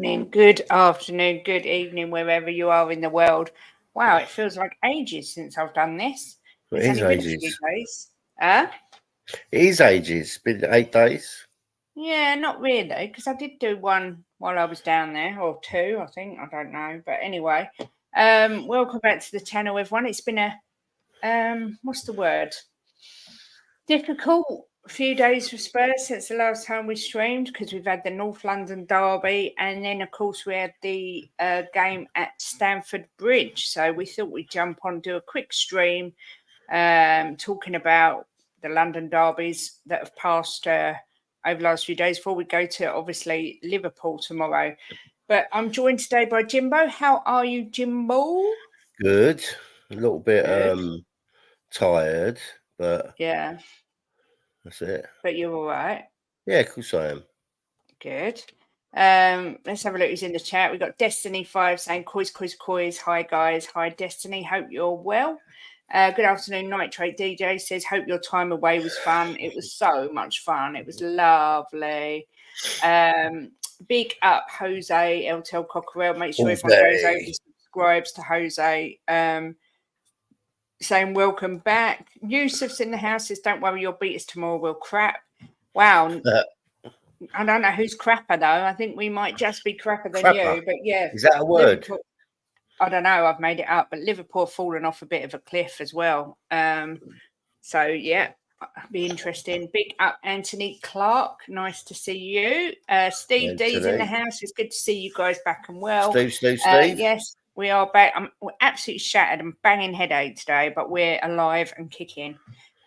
morning, good afternoon, good evening, wherever you are in the world. Wow, it feels like ages since I've done this. It It's is only been a few ages. days. Huh? It is ages. It's been 8 days. Yeah, not really, because I did do one while I was down there, or two, I think. I don't know. But anyway, welcome back to the channel, everyone. It's been a what's the word? Difficult few days for Spurs since the last time we streamed because we've had the North London derby and then of course we had the game at Stamford Bridge. So we thought we'd jump on, do a quick stream talking about the London derbies that have passed over the last few days before we go to obviously Liverpool tomorrow. But I'm joined today by Jimbo. How are you, Jimbo? Good. A little bit Good. tired, but Yeah, that's it. but you're all right. Yeah, of course I am. Good. Let's have a look who's in the chat. We've got Destiny5 saying, Coys. Hi, guys. Hi, Destiny. Hope you're well. Good afternoon. Nitrate DJ says, hope your time away was fun. It was so much fun. It was lovely. Big up, Jose, LTL Cockerell. Make sure everyone goes over and subscribes to Jose. Saying, welcome back. Yusuf's in the house. Says, don't worry, your beat us tomorrow will crap. Wow. I don't know who's crapper though. I think we might just be crapper than Crapper. you. But yeah, Is that a word? Liverpool, I don't know. I've made it up, but Liverpool have fallen off a bit of a cliff as well. So yeah, be interesting. Big up, Anthony Clark. Nice to see you. Steve D's in the house. It's good to see you guys back and well. Steve. Yes, we are back. We're absolutely shattered and banging headache today, but we're alive and kicking.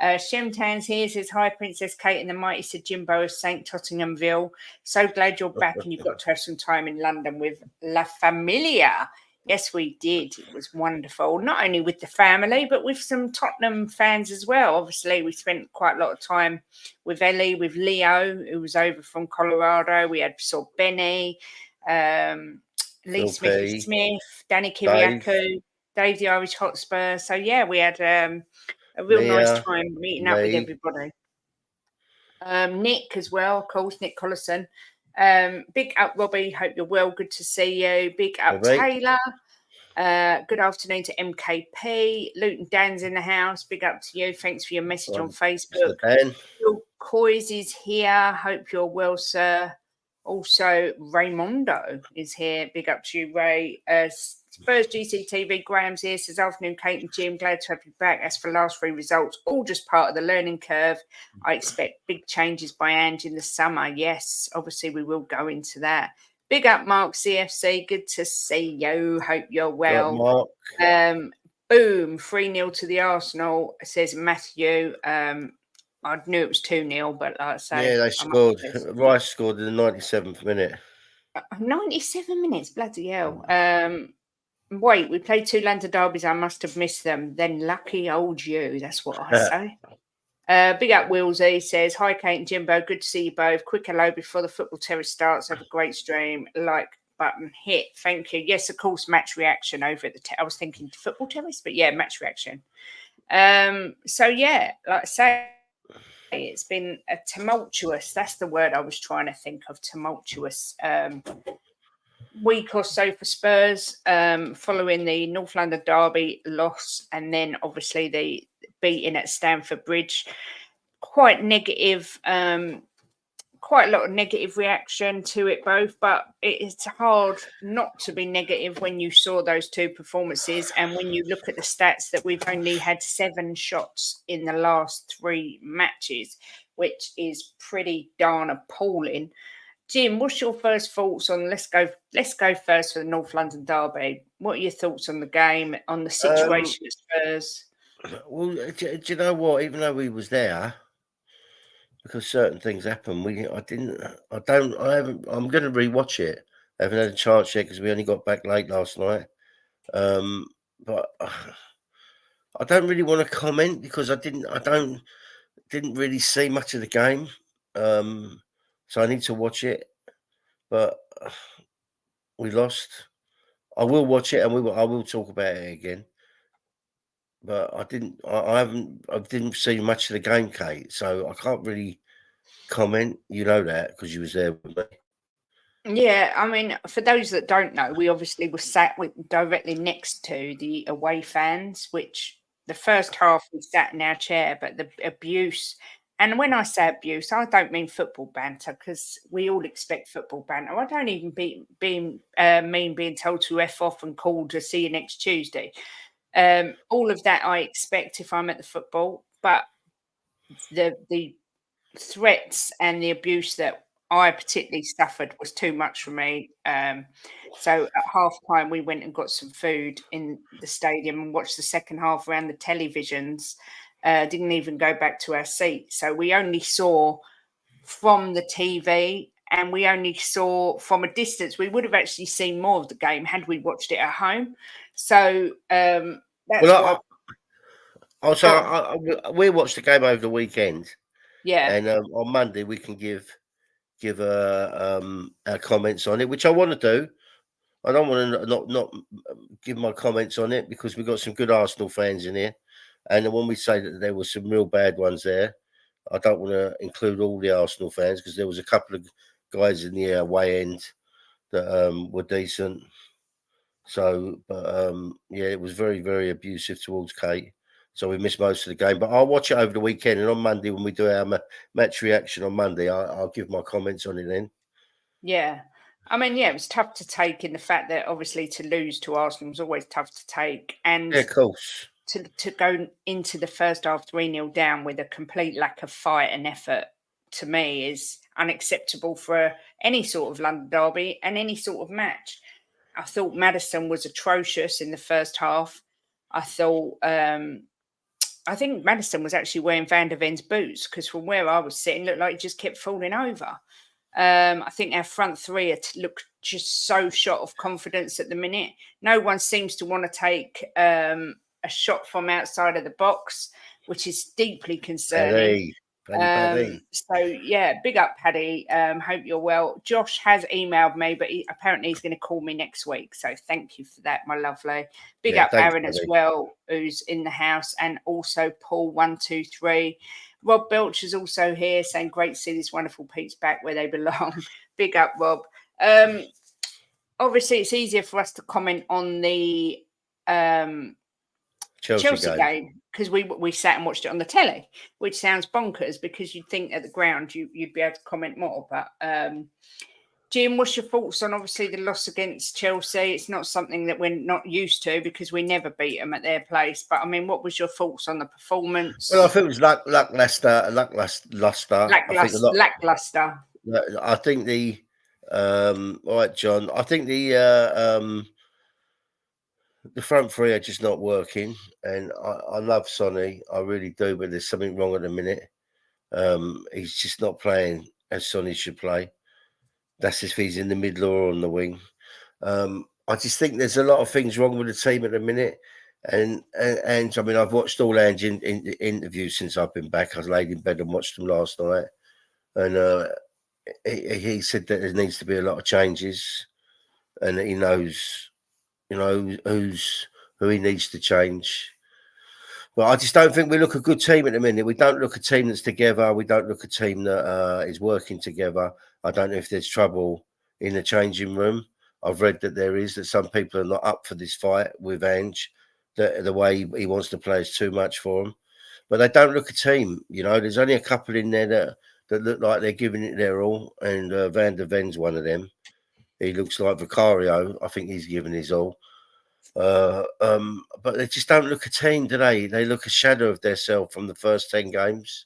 Shemtan's here, says, hi, Princess Kate and the mighty Sir Jimbo of St. Tottinghamville. So glad you're back and you've got to have some time in London with La Familia. Yes, we did. It was wonderful. Not only with the family, but with some Tottenham fans as well. Obviously, we spent quite a lot of time with Ellie, with Leo, who was over from Colorado. We saw Benny, Lee Smith, Danny Kiriakou, Dave the Irish Hotspur. So, yeah, we had a real nice time meeting up with everybody. Nick as well, of course, Nick Collison. Big up, Robbie. Hope you're well. Good to see you. Big up, Taylor. Good afternoon to MKP. Luton Dan's in the house. Big up to you. Thanks for your message on Facebook. Bill Coys is here. Hope you're well, sir. Also, Raymondo is here. Big up to you, Ray. Spurs GCTV, Graham's here. Says, afternoon, Kate and Jim. Glad to have you back. As for last three results, all just part of the learning curve. I expect big changes by Ange in the summer. Yes, obviously we will go into that. Big up, Mark CFC. Good to see you. Hope you're well. Mark. Boom. 3-0 to the Arsenal, says Matthew. I knew it was 2-0, but like I say. Yeah, they scored. Rice scored in the 97th minute. 97 minutes, bloody hell. Wait, we played two London derbies. I must have missed them. Then lucky old you. That's what I say. Big up Willsy says, hi Kate and Jimbo. Good to see you both. Quick hello before the football terrace starts. Have a great stream. Like button hit. Thank you. Yes, of course, match reaction over at the I was thinking football terrace, but yeah, match reaction. So yeah, like I say, it's been a tumultuous, that's the word I was trying to think of, tumultuous week or so for Spurs, following the North London derby loss and then obviously the beating at Stamford Bridge. Quite negative, quite a lot of negative reaction to it both, but it's hard not to be negative when you saw those two performances and when you look at the stats that we've only had 7 shots in the last 3 matches, which is pretty darn appalling. Jim, what's your first thoughts on let's go first for the North London derby? What are your thoughts on the game, on the situation at Spurs? Well, do you know what? Even though we was there, because certain things happen, I'm going to rewatch it. I haven't had a chance yet because we only got back late last night. But I don't really want to comment because I didn't really see much of the game. So I need to watch it. But we lost. I will watch it and I will talk about it again. But I didn't see much of the game, Kate. So I can't really comment. You know that because you was there with me. Yeah, I mean, for those that don't know, we obviously were sat directly next to the away fans, which the first half we sat in our chair, but the abuse, and when I say abuse, I don't mean football banter because we all expect football banter. I don't even mean being told to f off and called to see you next Tuesday. All of that I expect if I'm at the football, but the threats and the abuse that I particularly suffered was too much for me. So at half time, we went and got some food in the stadium and watched the second half around the televisions. Didn't even go back to our seat. So we only saw from the TV and we only saw from a distance. We would have actually seen more of the game had we watched it at home. So that's why. Well, also, we watched the game over the weekend, Yeah, and on Monday we can give our comments on it, which I want to do. I don't want to not give my comments on it because we've got some good Arsenal fans in here, and when we say that there were some real bad ones there, I don't want to include all the Arsenal fans because there was a couple of guys in the away end that were decent. So, but yeah, it was very, very abusive towards Kate. So we missed most of the game. But I'll watch it over the weekend, and on Monday when we do our match reaction on Monday, I'll give my comments on it then. yeah. I mean, yeah, it was tough to take in the fact that obviously to lose to Arsenal was always tough to take. And Yeah, of course. to go into the first half 3-0 down with a complete lack of fight and effort to me is unacceptable for any sort of London derby and any sort of match. I thought Madison was atrocious in the first half. I thought I think Madison was actually wearing Van der Ven's boots because from where I was sitting, looked like he just kept falling over. I think our front three look just so shot of confidence at the minute. No one seems to want to take a shot from outside of the box, which is deeply concerning. Paddy, Paddy. So yeah, big up, Paddy. Hope you're well. Josh has emailed me, but apparently he's going to call me next week. So thank you for that, my lovely. Big Yeah, up thanks, Aaron as Paddy. well, who's in the house, and also Paul123. Rob Belch is also here, saying great to see these wonderful peeps back where they belong. Big up, Rob. Obviously, it's easier for us to comment on the Chelsea Chelsea game. game because we sat and watched it on the telly, which sounds bonkers because you'd think at the ground you'd be able to comment more. But Jim, what's your thoughts on obviously the loss against Chelsea? It's not something that we're not used to because we never beat them at their place. But I mean, what was your thoughts on the Well, I performance? think it was lackluster. I think a lot. Lackluster. I think the all right, John. I think the front three are just not working, and I love Sonny, I really do, but there's something wrong at the minute. He's just not playing as Sonny should play. That's if he's in the middle or on the wing. I just think there's a lot of things wrong with the team at the minute. And I mean, I've watched all Ange in interviews since I've been back. I laid in bed and watched them last night, and he said that there needs to be a lot of changes, and that he knows, who he needs to change. But I just don't think we look a good team at the minute. We don't look a team that's together. We don't look a team that is working together. I don't know if there's trouble in the changing room. I've read that there is, that some people are not up for this fight with Ange, that the way he wants to play is too much for them. But they don't look a team. There's only a couple in there that look like they're giving it their all, and Van der Ven's one of them. He looks like Vicario. I think he's giving his all. But they just don't look a team, do they? They look a shadow of themselves from the first 10 games.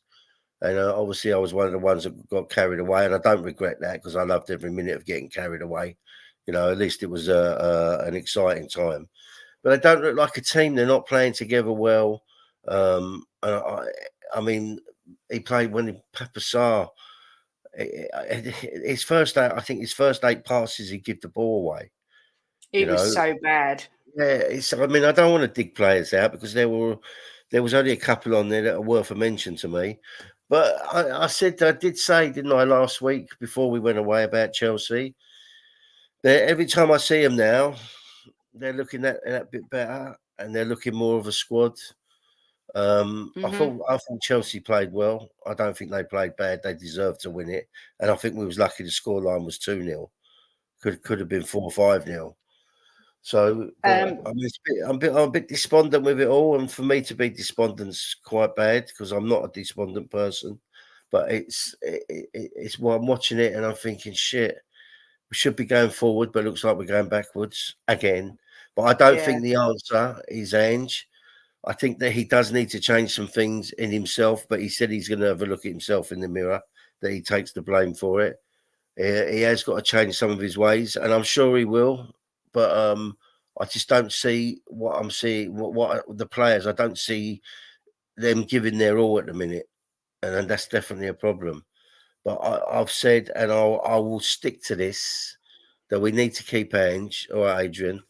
And obviously, I was one of the ones that got carried away, and I don't regret that because I loved every minute of getting carried away. At least it was an exciting time. But they don't look like a team. They're not playing together well. I mean, he played when Papasar. His first eight, I think his first 8 passes, he give the ball away. You It was know, so bad. Yeah, I mean, I don't want to dig players out because there was only a couple on there that are worth a mention to me. But I did say, didn't I, last week before we went away about Chelsea? That every time I see them now, they're looking that bit better and they're looking more of a squad. Hmm. I thought Chelsea played well. I don't think they played bad. They deserved to win it, and I think we was lucky the scoreline was 2-0. Could have been 4-5-0. So, but Um, I'm a bit despondent with it all, and for me to be despondent's quite bad because I'm not a despondent person. But it's why I'm watching it and I'm thinking, shit, we should be going forward, but it looks like we're going backwards again. But I don't yeah, think the answer is Ange. I think that he does need to change some things in himself, but he said he's going to have a look at himself in the mirror, that he takes the blame for it. He has got to change some of his ways, and I'm sure he will. But I just don't see what I'm seeing. What the players, I don't see them giving their all at the minute, and that's definitely a problem. But I've said, and I will stick to this, that we need to keep Ange or Adrian.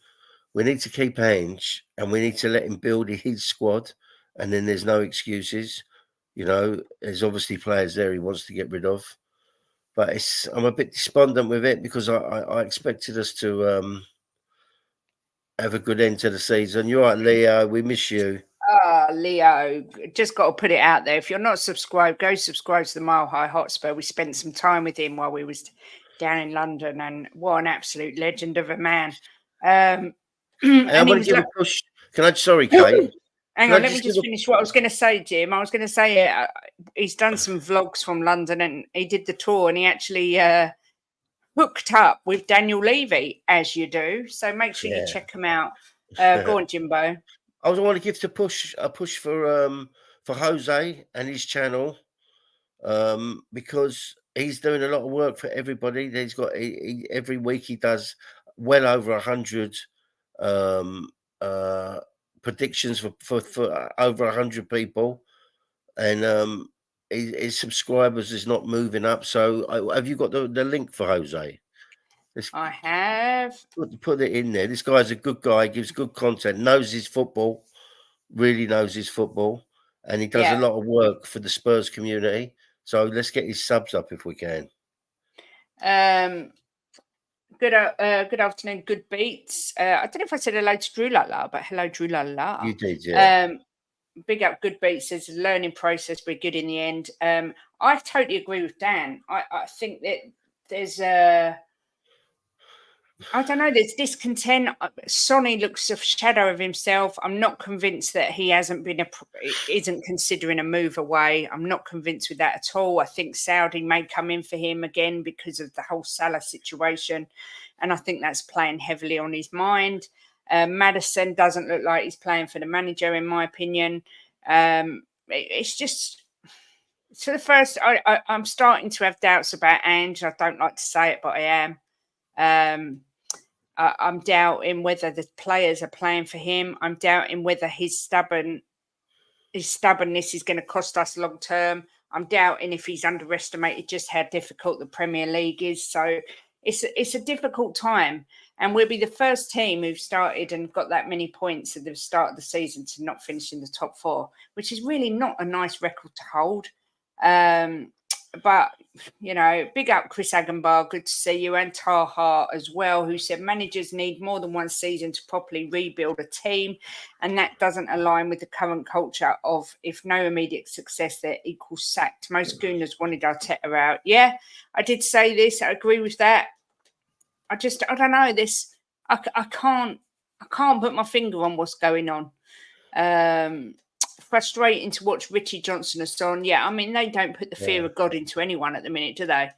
We need to keep Ange, and we need to let him build his squad, and then there's no excuses. There's obviously players there he wants to get rid of. But I'm a bit despondent with it because I expected us to have a good end to the season. You're right, Leo. We miss you. Leo, just got to put it out there. If you're not subscribed, go subscribe to the Mile High Hotspur. We spent some time with him while we was down in London, and what an absolute legend of a man. And I And he want to was give a like, push. Sorry, Kate. hang Can I on, let me just give just finish what I was going to say, Jim. I was going to say he's done some vlogs from London, and he did the tour, and he actually hooked up with Daniel Levy, as you do. So make sure you yeah. check him out. Go on, Jimbo. I want to give a push for Jose and his channel because he's doing a lot of work for everybody. He's got every week he does well over 100 um, uh, predictions for over 100 people, and his subscribers is not moving up. So have you got the link for Jose? Let's I have. put it in there. This guy's a good guy, gives good content, knows his football, really knows his football, and he does a Yeah. lot of work for the Spurs community. So let's get his subs up if we can. Good afternoon, good beats. I don't know if I said hello to Drew Lala, but hello, Drew Lala. You did, yeah. Big up, good beats. Says a learning process, but good in the end. I totally agree with Dan. I think that there's I don't know. There's discontent. Sonny looks a shadow of himself. I'm not convinced that he isn't considering a move away. I'm not convinced with that at all. I think Saudi may come in for him again because of the whole Salah situation, and I think that's playing heavily on his mind. Madison doesn't look like he's playing for the manager, in my opinion. It's just so the first. I'm starting to have doubts about Ange. I don't like to say it, but I am. I'm doubting whether the players are playing for him. I'm doubting whether his stubbornness is going to cost us long term. I'm doubting if he's underestimated just how difficult the Premier League is. So it's a difficult time, and we'll be the first team who've started and got that many points at the start of the season to not finish in the top four, which is really not a nice record to hold. But big up Chris Agenbar, good to see you, and Taha as well, who said managers need more than one season to properly rebuild a team, and that doesn't align with the current culture of if no immediate success there equals sacked. Most Gooners wanted Arteta out. Yeah, I did say this. I agree with that. I don't know this. I can't put my finger on what's going on. Frustrating to watch Richie Johnson and Son. Yeah, I mean, they don't put the fear Yeah. of God into anyone at the minute, do they?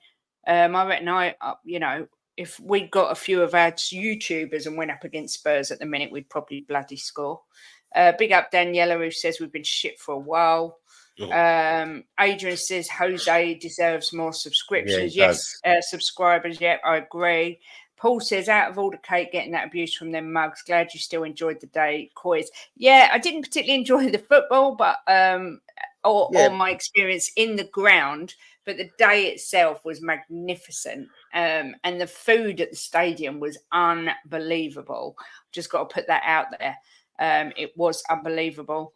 I reckon if we got a few of our YouTubers and went up against Spurs at the minute, we'd probably bloody score. Big up Daniela, who says we've been shit for a while. Adrian says Jose deserves more Yeah, he subscriptions. does. Yes, subscribers. Yeah, I agree. Paul says, out of all the cake, getting that abuse from them mugs, glad you still enjoyed the day. Coys. Yeah, I didn't particularly enjoy the football, but or my experience in the ground, but the day itself was magnificent. And the food at the stadium was unbelievable. Just got to put that out there. It was unbelievable.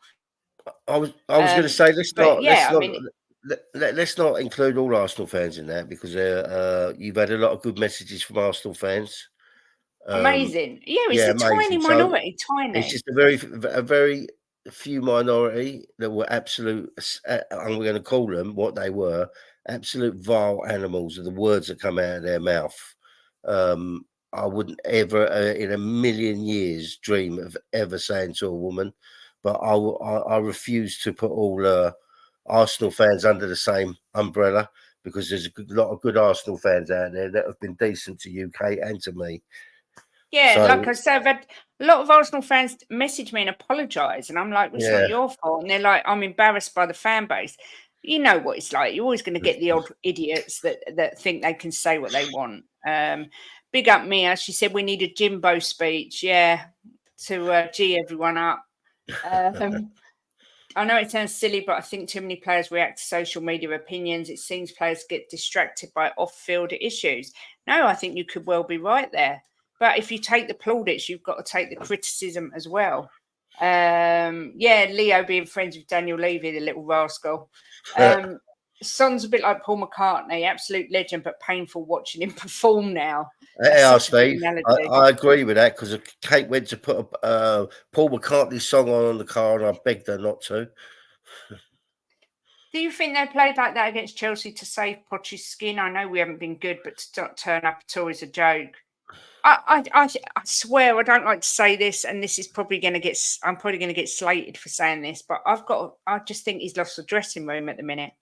I was going to say But yeah, I mean, let's not include all Arsenal fans in that because you've had a lot of good messages from Arsenal fans. amazing. Yeah, it's Yeah, a tiny amazing. So minority, it's tiny. just a very few minority that were absolute, and we're going to call them what they were, absolute vile animals are the words that come out of their mouth. I wouldn't ever, in a million years, dream of ever saying to a woman. But I refuse to put all Arsenal fans under the same umbrella, because there's a lot of good Arsenal fans out there that have been decent to UK and to me. Yeah, So like I said, I've had a lot of Arsenal fans message me and apologise, and I'm like, well, it's not yeah, your fault. And they're like, I'm embarrassed by the fan base. You know what it's like. You're always going to get the odd idiots that think they can say what they want. Big up Mia. She said we need a Jimbo speech. Yeah, to G everyone up. Um, I know it sounds silly, but I think too many players react to social media opinions. It seems players get distracted by off-field issues. No, I think you could well be right there. But if you take the plaudits, you've got to take the criticism as well. Yeah, Leo being friends with Daniel Levy, the little rascal. Son's a bit like Paul McCartney, absolute legend, but painful watching him perform now. That's yeah, such a good Steve, analogy. I agree with that, because Kate went to put a Paul McCartney song on the car, and I begged her not to. Do you think they played like that against Chelsea to save Poch's skin? I know we haven't been good, but to not turn up at all is a joke. I swear I don't like to say this, and this is probably going to get. I'm probably going to get slated for saying this, but I just think he's lost the dressing room at the minute,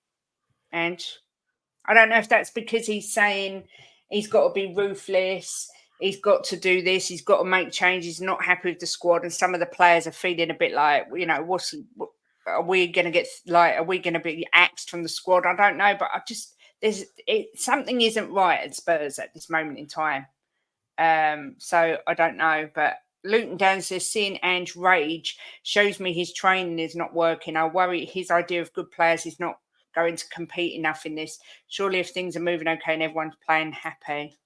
and I don't know if that's because he's saying he's got to be ruthless. He's got to do this. He's got to make changes. He's not happy with the squad, and some of the players are feeling a bit like, are we going to get like? Are we going to be axed from the squad? I don't know, but something isn't right at Spurs at this moment in time. So I don't know, but Luton Dan says seeing Ange rage shows me his training is not working. I worry his idea of good players is not going to compete enough in this. Surely if things are moving okay and everyone's playing happy.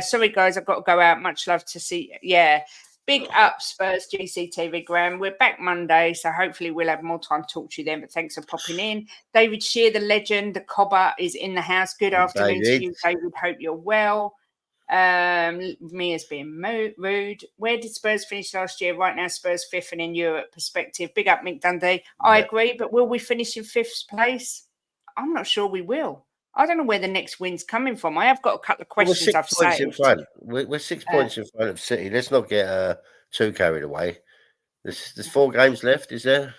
Sorry guys, I've got to go out. Much love to see. Yeah. Big up Spurs GCTV, Graham. We're back Monday, so hopefully we'll have more time to talk to you then. But thanks for popping in. David Shear, the legend, the cobber, is in the house. Good afternoon to you, David. Hope you're well. Mia's being rude. Where did Spurs finish last year? Right now, Spurs fifth and in Europe perspective. Big up Mick Dundee. I agree, but will we finish in fifth place? I'm not sure we will. I don't know where the next win's coming from. I have got a couple of questions I've saved. In front. We're 6 points in front of City. Let's not get too carried away. There's 4 games left, is there?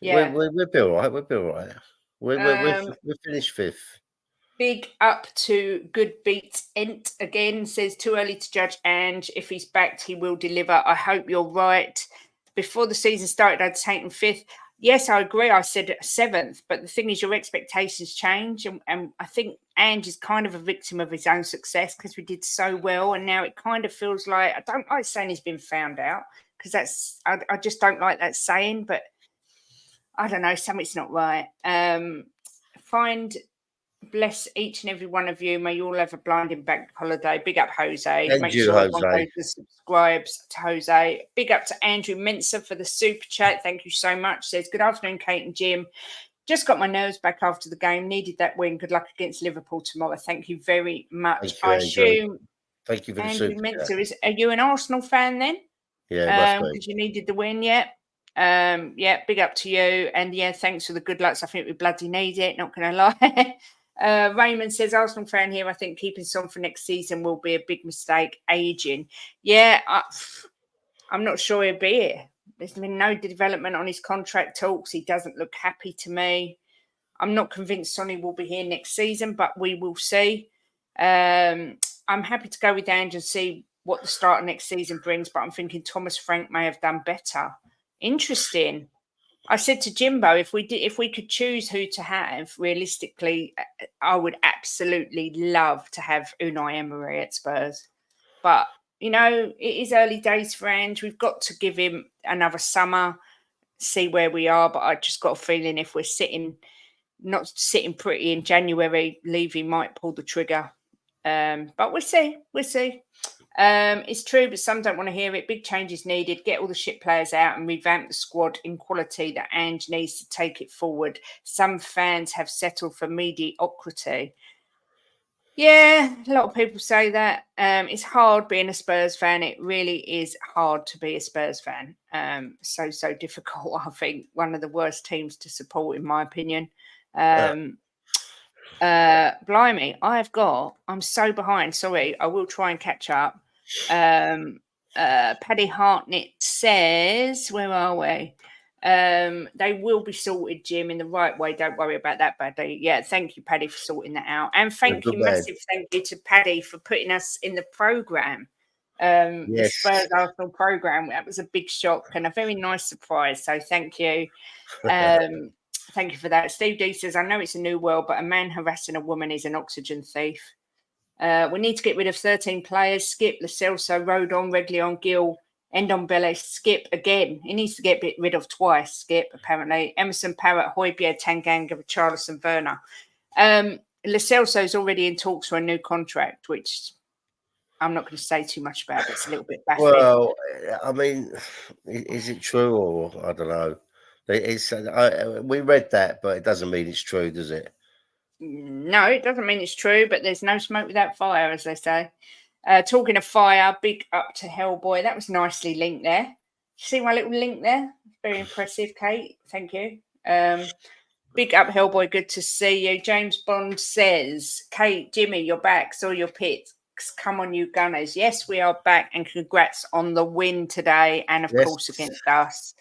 Yeah. We'll be all right. We'll be all right. We'll finish fifth. Big up to Good Beats Ent again. Says too early to judge Ange. If he's backed, he will deliver. I hope you're right. Before the season started, I'd taken fifth. Yes, I agree. I said 7th, but the thing is, your expectations change, and I think Ange is kind of a victim of his own success because we did so well, and now it kind of feels like I don't like saying he's been found out because I just don't like that saying, but I don't know, something's not right. Bless each and every one of you. May you all have a blinding bank holiday. Big up, Jose. And Make you, sure everyone Jose. goes and subscribes to Jose. Big up to Andrew Mensa for the super chat. Thank you so much. Says, good afternoon, Kate and Jim. Just got my nerves back after the game. Needed that win. Good luck against Liverpool tomorrow. Thank you very much. Thank you, I assume thank you for the Andrew super Mensa are you an Arsenal fan then? Yeah, because you needed the win, yeah. Yeah, big up to you. And yeah, thanks for the good lucks. I think we bloody need it, not gonna lie. Raymond says, Arsenal fan here. I think keeping Son for next season will be a big mistake. Aging. Yeah, I'm not sure he'll be here. There's been no development on his contract talks. He doesn't look happy to me. I'm not convinced Sonny will be here next season, but we will see. I'm happy to go with Ange and see what the start of next season brings, but I'm thinking Thomas Frank may have done better. Interesting. I said to Jimbo, if we could choose who to have, realistically, I would absolutely love to have Unai Emery at Spurs. But, it is early days for Ange. We've got to give him another summer, see where we are. But I just got a feeling if we're not sitting pretty in January, Levy might pull the trigger. But we'll see. It's true, but some don't want to hear it. Big changes needed. Get all the shit players out and revamp the squad in quality that Ange needs to take it forward. Some fans have settled for mediocrity. Yeah, a lot of people say that. It's hard being a Spurs fan. It really is hard to be a Spurs fan. So difficult. I think one of the worst teams to support, in my opinion. Blimey, I'm so behind. Sorry, I will try and catch up. Paddy Hartnett says, where are we? They will be sorted, Jim, in the right way. Don't worry about that, Paddy. Yeah, thank you, Paddy, for sorting that out. And thank you, Good man. massive thank you to Paddy for putting us in the programme. The Yes. Spurs Arsenal programme. That was a big shock and a very nice surprise. So thank you. Thank you for that. Steve D says, I know it's a new world, but a man harassing a woman is an oxygen thief. We need to get rid of 13 players. Skip, Lo Celso, Rodon, Reguilon, Gill, Ndombele, Skip again. He needs to get rid of twice, Skip, apparently. Emerson, Parrott, Højbjerg, Tanganga, Richarlison, Werner. Lo Celso's already in talks for a new contract, which I'm not going to say too much about, but it's a little bit baffling. Well, I mean, is it true or I don't know? We read that, but it doesn't mean it's true, does it? No, it doesn't mean it's true, but there's no smoke without fire, as they say. Talking of fire, big up to Hellboy. That was nicely linked there. See my little link there? Very impressive, Kate. Thank you. Big up, Hellboy. Good to see you. James Bond says, Kate, Jimmy, you're back. Saw your picks. Come on, you Gunners. Yes, we are back, and congrats on the win today, and of course against us.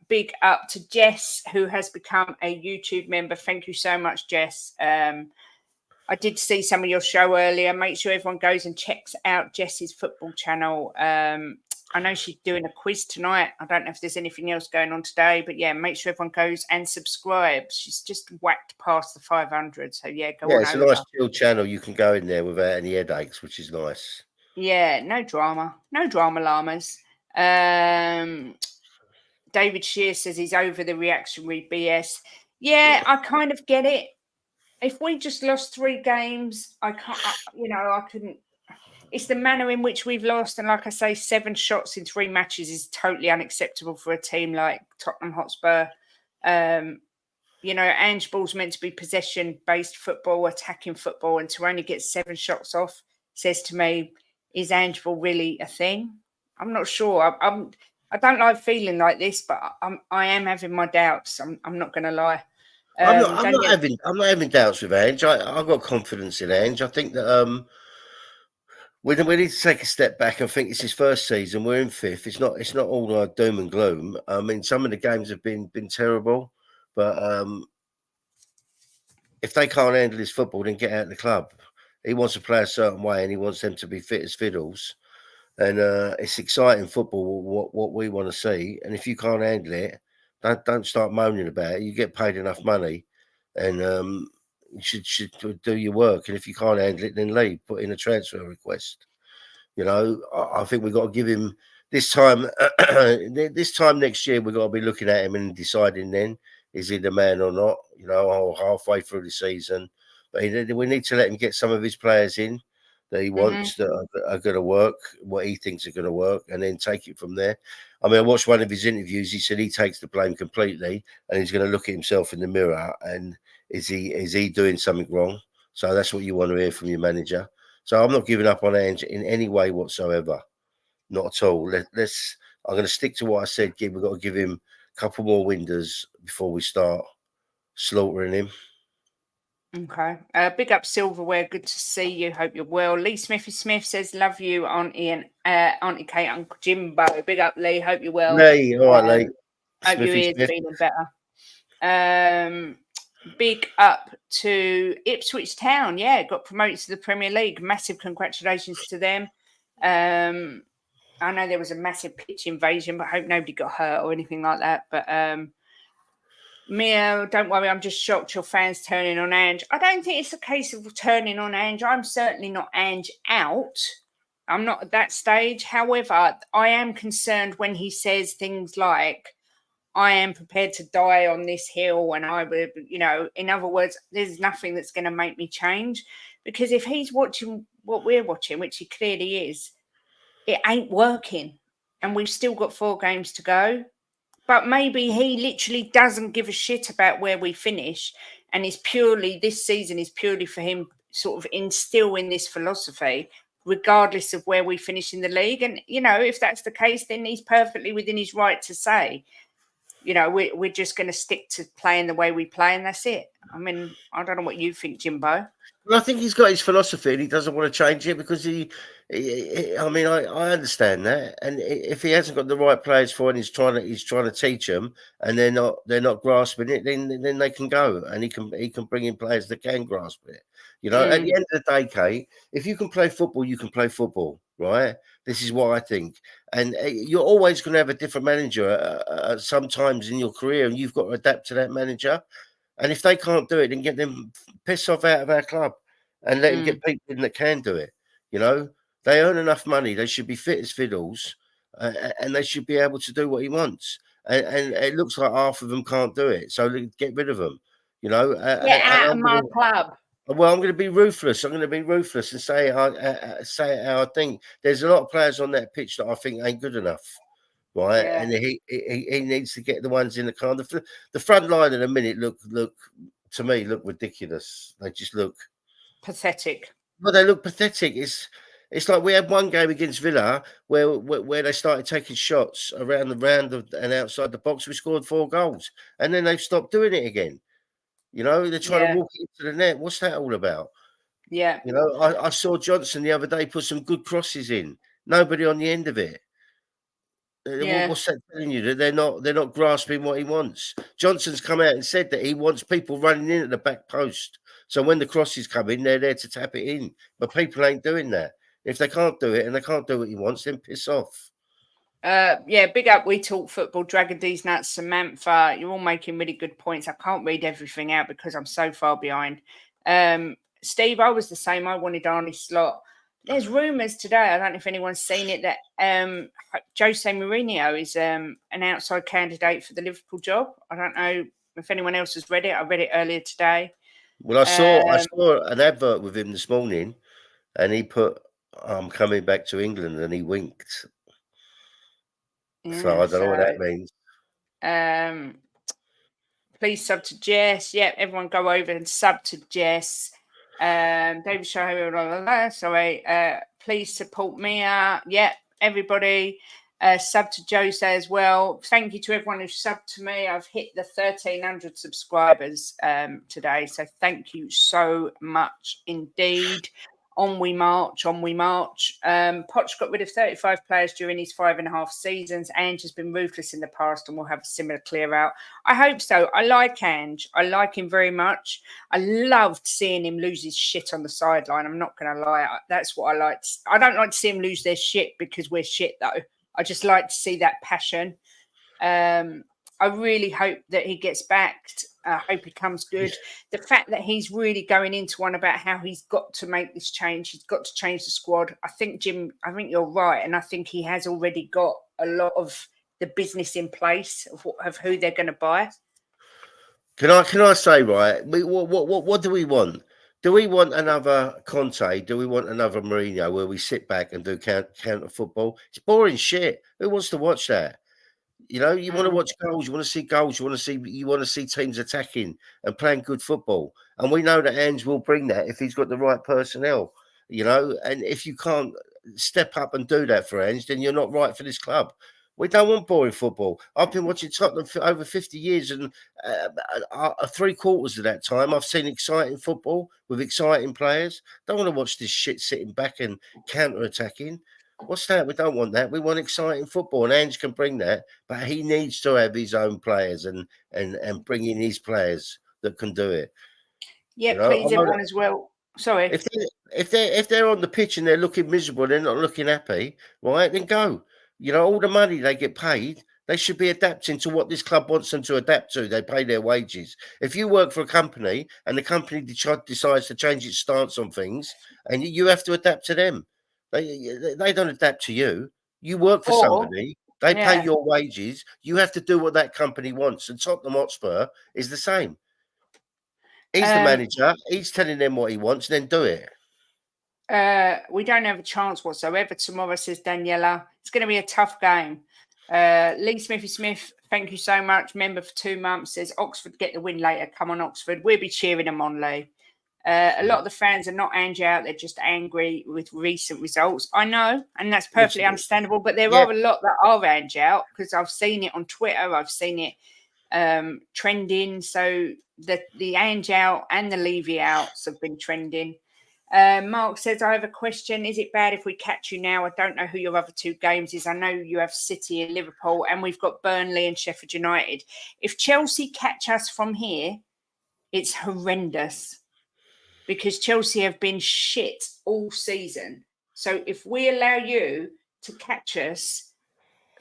Big up to Jess, who has become a YouTube member. Thank you so much, Jess. I did see some of your show earlier. Make sure everyone goes and checks out Jess's football channel. I know she's doing a quiz tonight. I don't know if there's anything else going on today, but yeah, make sure everyone goes and subscribes. She's just whacked past the 500. So yeah, go on. It's a nice chill channel. You can go in there without any headaches, which is nice. Yeah, no drama. No drama llamas. David Shear says he's over the reactionary BS. Yeah, I kind of get it. If we just lost 3 games, I can't, I couldn't. It's the manner in which we've lost. And like I say, 7 shots in 3 matches is totally unacceptable for a team like Tottenham Hotspur. Ange Ball's meant to be possession-based football, attacking football, and to only get 7 shots off says to me, is Ange Ball really a thing? I'm not sure. I don't like feeling like this, but I am having my doubts. I'm not going to lie. I'm not having doubts with Ange. I've got confidence in Ange. I think that we need to take a step back. I think it's his first season. We're in 5th. It's not all doom and gloom. I mean, some of the games have been terrible, but if they can't handle his football, then get out of the club. He wants to play a certain way, and he wants them to be fit as fiddles. And it's exciting football, what we want to see. And if you can't handle it, don't start moaning about it. You get paid enough money, and you should do your work. And if you can't handle it, then leave. Put in a transfer request. I think we've got to give him this time. This time next year, we've got to be looking at him and deciding then, is he the man or not? Halfway through the season. But we need to let him get some of his players in that he wants that are going to work, what he thinks are going to work, and then take it from there. I mean, I watched one of his interviews. He said he takes the blame completely, and he's going to look at himself in the mirror and is he doing something wrong? So that's what you want to hear from your manager. So I'm not giving up on Ange in any way whatsoever, not at all. I'm going to stick to what I said. We've got to give him a couple more windows before we start slaughtering him. Okay. Big up Silverware. Good to see you. Hope you're well. Lee Smithy Smith says, love you, Auntie and Auntie Kate, Uncle Jimbo. Big up, Lee. Hope you're well. Lee, all right, Lee. Hope your ears feeling better. Big up to Ipswich Town. Yeah, got promoted to the Premier League. Massive congratulations to them. I know there was a massive pitch invasion, but I hope nobody got hurt or anything like that. But Mia, don't worry, I'm just shocked your fans turning on Ange. I don't think it's a case of turning on Ange. I'm certainly not Ange out. I'm not at that stage. However, I am concerned when he says things like, I am prepared to die on this hill, and I would, in other words, there's nothing that's going to make me change. Because if he's watching what we're watching, which he clearly is, it ain't working. And we've still got 4 games to go. But maybe he literally doesn't give a shit about where we finish. And this season is purely for him sort of instilling this philosophy, regardless of where we finish in the league. And, if that's the case, then he's perfectly within his right to say, you know, we're just going to stick to playing the way we play, and that's it. I mean, I don't know what you think, Jimbo. Well, I think he's got his philosophy and he doesn't want to change it because I mean, I understand that. And if he hasn't got the right players for it, and he's trying to teach them, and they're not grasping it, then they can go, and he can bring in players that can grasp it. You know, at the end of the day, Kate, if you can play football, you can play football, right? This is what I think. And you're always going to have a different manager sometimes in your career, and you've got to adapt to that manager. And if they can't do it, then get them piss off out of our club and let him get people in that can do it. You know, they earn enough money; they should be fit as fiddles, and they should be able to do what he wants. And it looks like half of them can't do it, so get rid of them. You know, Get out of my club. well, I'm going to be ruthless. I'm going to be ruthless and say say it how I think. There's a lot of players on that pitch that I think ain't good enough. Right, Yeah. and he needs to get the ones in the car. The front line in a minute look to me look ridiculous. They just look pathetic. Well, they look pathetic. It's like we had one game against Villa where they started taking shots around the round and outside the box. We scored 4 goals, and then they've stopped doing it again. You know, they're trying to walk into the net. What's that all about? Yeah. You know, I saw Johnson the other day put some good crosses in. Nobody on the end of it. What's that telling you? That they're not grasping what he wants. Johnson's come out and said that he wants people running in at the back post. So when the crosses come in, they're there to tap it in. But people ain't doing that. If they can't do it and they can't do what he wants, then piss off. Big up We Talk Football, Dragon D's Nuts, Samantha. You're all making really good points. I can't read everything out because I'm so far behind. Steve, I was the same. I wanted Arnie Slot. There's rumours today, I don't know if anyone's seen it, that Jose Mourinho is an outside candidate for the Liverpool job. I don't know if anyone else has read it. I read it earlier today. Well, I saw an advert with him this morning, and he put, "I'm coming back to England," and he winked. So I don't know what that means. Please sub to Jess. Yep, everyone go over and sub to Jess. David Show, sorry. Please support Mia. Yep, everybody. Sub to Jose as well. Thank you to everyone who subbed to me. I've hit the 1,300 subscribers today. So thank you so much indeed. On we march, on we march. Poch got rid of 35 players during his 5.5 seasons. Ange has been ruthless in the past and will have a similar clear out. I hope so. I like Ange. I like him very much. I loved seeing him lose his shit on the sideline. I'm not going to lie. That's what I like. I don't like to see him lose their shit because we're shit, though. I just like to see that passion. I really hope that he gets backed. I hope he comes good. The fact that he's really going into one about how he's got to make this change, he's got to change the squad. I think, Jim, I think you're right. And I think he has already got a lot of the business in place of who they're going to buy. Can I say, right, what do we want? Do we want another Conte? Do we want another Mourinho where we sit back and do counter football? It's boring shit. Who wants to watch that? You know, you want to watch goals. You want to see goals. You want to see teams attacking and playing good football. And we know that Ange will bring that if he's got the right personnel. You know, and if you can't step up and do that for Ange, then you're not right for this club. We don't want boring football. I've been watching Tottenham for over 50 years, and 3/4 of that time, I've seen exciting football with exciting players. Don't want to watch this shit sitting back and counter-attacking. What's that? We don't want that. We want exciting football, and Ange can bring that, but he needs to have his own players and bring in his players that can do it. Yeah, you know? Please, everyone as well. Sorry. If they're on the pitch and they're looking miserable, they're not looking happy, right? Then go. You know, all the money they get paid, they should be adapting to what this club wants them to adapt to. They pay their wages. If you work for a company and the company decides to change its stance on things, and you have to adapt to them. They don't adapt to you. You work for somebody. They pay your wages. You have to do what that company wants. And Tottenham Hotspur is the same. He's the manager. He's telling them what he wants. Then do it. We don't have a chance whatsoever tomorrow, says Daniela. It's going to be a tough game. Lee Smithy Smith, thank you so much. Member for 2 months, says Oxford get the win later. Come on, Oxford. We'll be cheering them on, Lee. A lot of the fans are not Ange out; they're just angry with recent results. I know, and that's perfectly understandable. But there are a lot that are Ange out because I've seen it on Twitter. I've seen it trending. So the Ange out and the Levy outs have been trending. Mark says, I have a question. Is it bad if we catch you now? I don't know who your other two games is. I know you have City and Liverpool, and we've got Burnley and Sheffield United. If Chelsea catch us from here, it's horrendous because Chelsea have been shit all season. So if we allow you to catch us,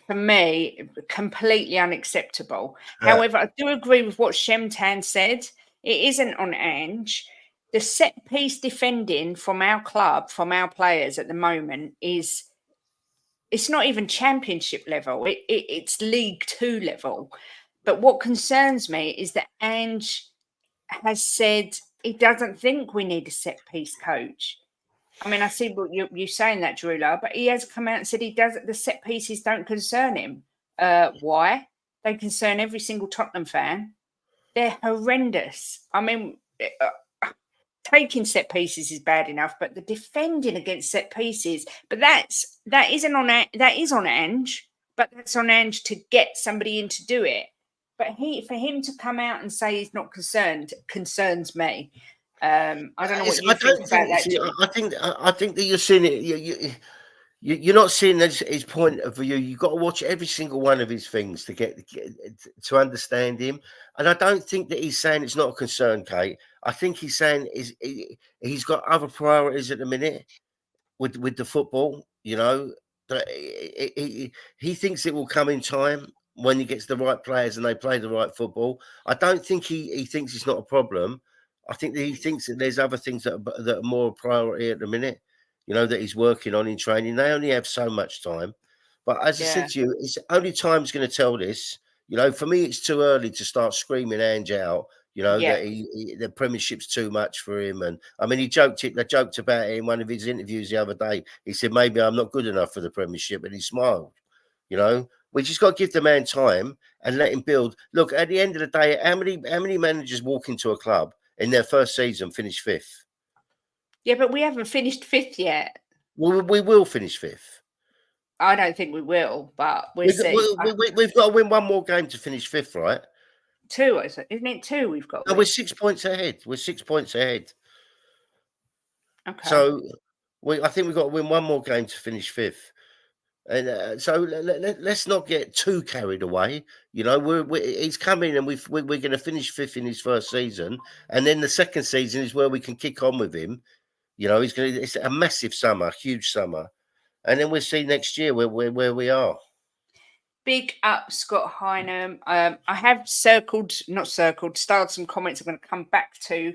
for me, completely unacceptable. However, I do agree with what Shemtan said. It isn't on Ange. The set piece defending from our club, from our players at the moment, it's not even championship level. It's League Two level. But what concerns me is that Ange has said he doesn't think we need a set piece coach. I mean, I see what you're saying that, Drula, but he has come out and said he doesn't. The set pieces don't concern him. Why? They concern every single Tottenham fan. They're horrendous. I mean, taking set pieces is bad enough, but the defending against set pieces. But that is on Ange, but that's on Ange to get somebody in to do it. But for him to come out and say he's not concerned concerns me. I don't know what you think about that. I think that you're seeing it. You're not seeing his point of view. You've got to watch every single one of his things to get to understand him. And I don't think that he's saying it's not a concern, Kate. I think he's saying he's got other priorities at the minute with the football. You know, he thinks it will come in time when he gets the right players and they play the right football. I don't think he thinks it's not a problem. I think that he thinks that there's other things that are more priority at the minute, you know, that he's working on in training. They only have so much time. But as I said to you, it's only time's going to tell this. You know, for me, it's too early to start screaming Ange out. You know, that the Premiership's too much for him. And I mean, they joked about it in one of his interviews the other day. He said, maybe I'm not good enough for the Premiership, and he smiled. You know, we just got to give the man time and let him build. Look, at the end of the day, how many managers walk into a club in their first season finish fifth? Yeah, but we haven't finished fifth yet. Well, we will finish fifth. I don't think we will, but we'll see. We've got to win one more game to finish fifth, right? Two, isn't it? Two we've got. No, we're 6 points ahead. We're 6 points ahead. Okay. So I think we've got to win one more game to finish fifth. And so let's not get too carried away. You know, he's coming and we're going to finish fifth in his first season. And then the second season is where we can kick on with him. You know, it's a massive summer, huge summer. And then we'll see next year where we are. Big up, Scott Hynam. I have starred some comments I'm going to come back to.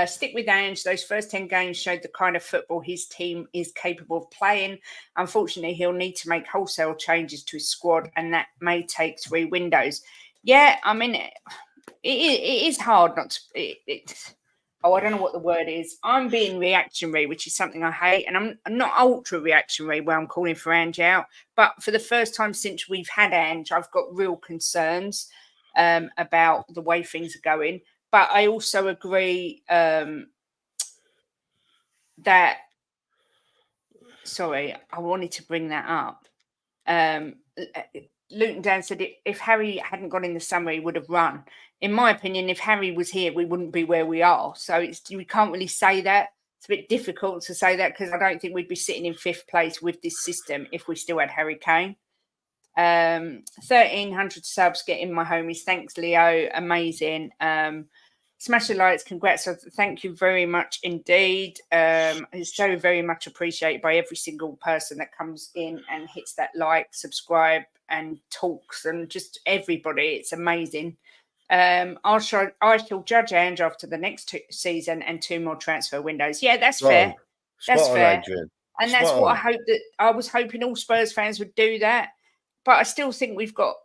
Stick with Ange. Those first 10 games showed the kind of football his team is capable of playing. Unfortunately, he'll need to make wholesale changes to his squad, and that may take 3 windows. Yeah, I mean, it is hard not to... I don't know what the word is. I'm being reactionary, which is something I hate. And I'm not ultra reactionary where I'm calling for Ange out. But for the first time since we've had Ange, I've got real concerns about the way things are going. But I also agree that... Sorry, I wanted to bring that up. Luton Dan said if Harry hadn't gone in the summer, he would have run. In my opinion, if Harry was here, we wouldn't be where we are. So we can't really say that. It's a bit difficult to say that because I don't think we'd be sitting in 5th place with this system if we still had Harry Kane. 1,300 subs getting my homies. Thanks, Leo. Amazing. Smash the likes. Congrats. Thank you very much indeed. It's so very much appreciated by every single person that comes in and hits that like, subscribe, and talks, and just everybody. It's amazing. I shall judge Ange after the next season and 2 more transfer windows. Yeah, that's fair. That's fair. And that's what I was hoping all Spurs fans would do that. But I still think we've got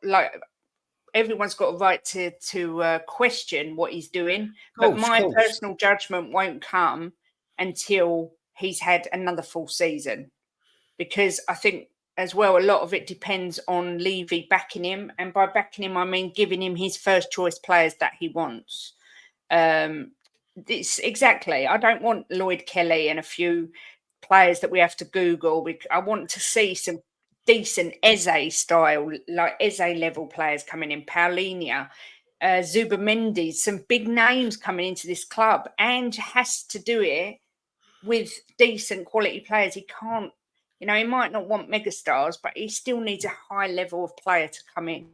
everyone's got a right to question what he's doing. But my personal judgment won't come until he's had another full season, because I think as well a lot of it depends on Levy backing him, and by backing him I mean giving him his first choice players that he wants. It's exactly. I don't want Lloyd Kelly and a few players that we have to Google. I want to see some decent Eze style, like Eze level players coming in. Paulinho, Zuba some big names coming into this club. And has to do it with decent quality players. He can't, he might not want megastars, but he still needs a high level of player to come in.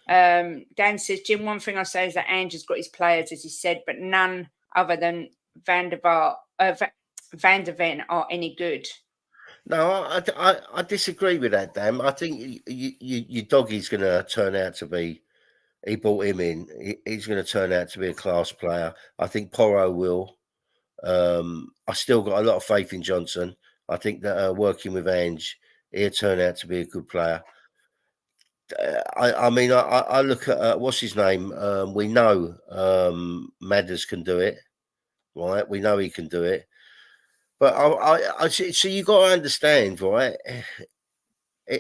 Dan says, Jim, one thing I say is that Ange has got his players, as he said, but none other than Van der Ven are any good. No, I disagree with that, Dan. I think your doggy's going to turn out to be. He brought him in. He's going to turn out to be a class player. I think Porro will. I still got a lot of faith in Johnson. I think that working with Ange, he'll turn out to be a good player. I mean, I look at what's his name. We know Madders can do it, right? We know he can do it. But so you got to understand, right?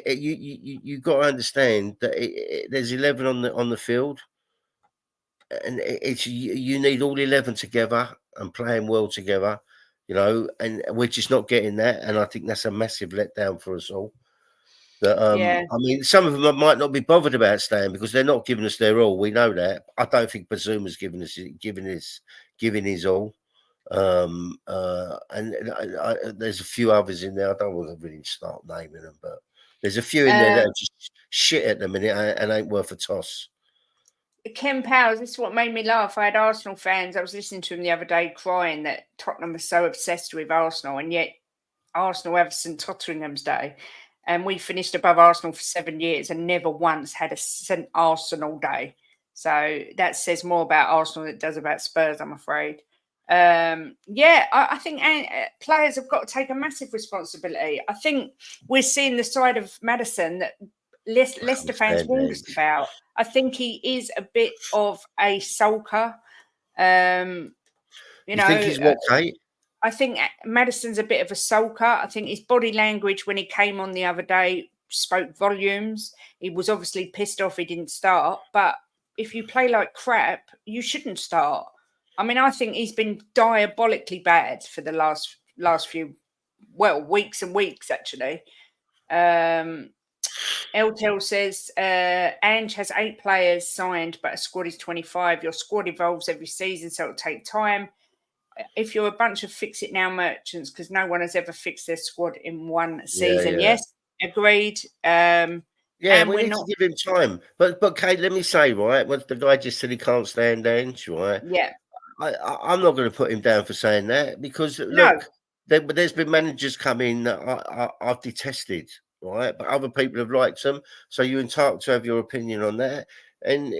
You got to understand that there's 11 on the field, and it's you need all 11 together and playing well together, and we're just not getting that, and I think that's a massive letdown for us all. That Yeah. I mean, some of them might not be bothered about staying because they're not giving us their all. We know that. I don't think Bazuma's giving his all. And there's a few others in there. I don't want to really start naming them, but there's a few in there that are just shit at the minute and ain't worth a toss. Ken Powers, this is what made me laugh. I had Arsenal fans. I was listening to him the other day crying that Tottenham was so obsessed with Arsenal, and yet Arsenal have St Tottenham's Day. And we finished above Arsenal for 7 years and never once had a St Arsenal Day. So that says more about Arsenal than it does about Spurs, I'm afraid. I think players have got to take a massive responsibility. I think we're seeing the side of Maddison that Leicester fans warned us about. I think he is a bit of a sulker. You think he's what, Kate? I think Maddison's a bit of a sulker. I think his body language when he came on the other day spoke volumes. He was obviously pissed off he didn't start. But if you play like crap, you shouldn't start. I mean, I think he's been diabolically bad for the last few, weeks and weeks, actually. Eltel says, Ange has 8 players signed, but a squad is 25. Your squad evolves every season, so it'll take time. If you're a bunch of fix-it-now merchants, because no one has ever fixed their squad in one season. Yeah. Yes, agreed. We need to give him time. But Kate, let me say, right, when the guy just said he can't stand Ange, right? Yeah. I'm not going to put him down for saying that because, look, there's been managers come in that I've detested, right? But other people have liked them. So you're entitled to have your opinion on that. And,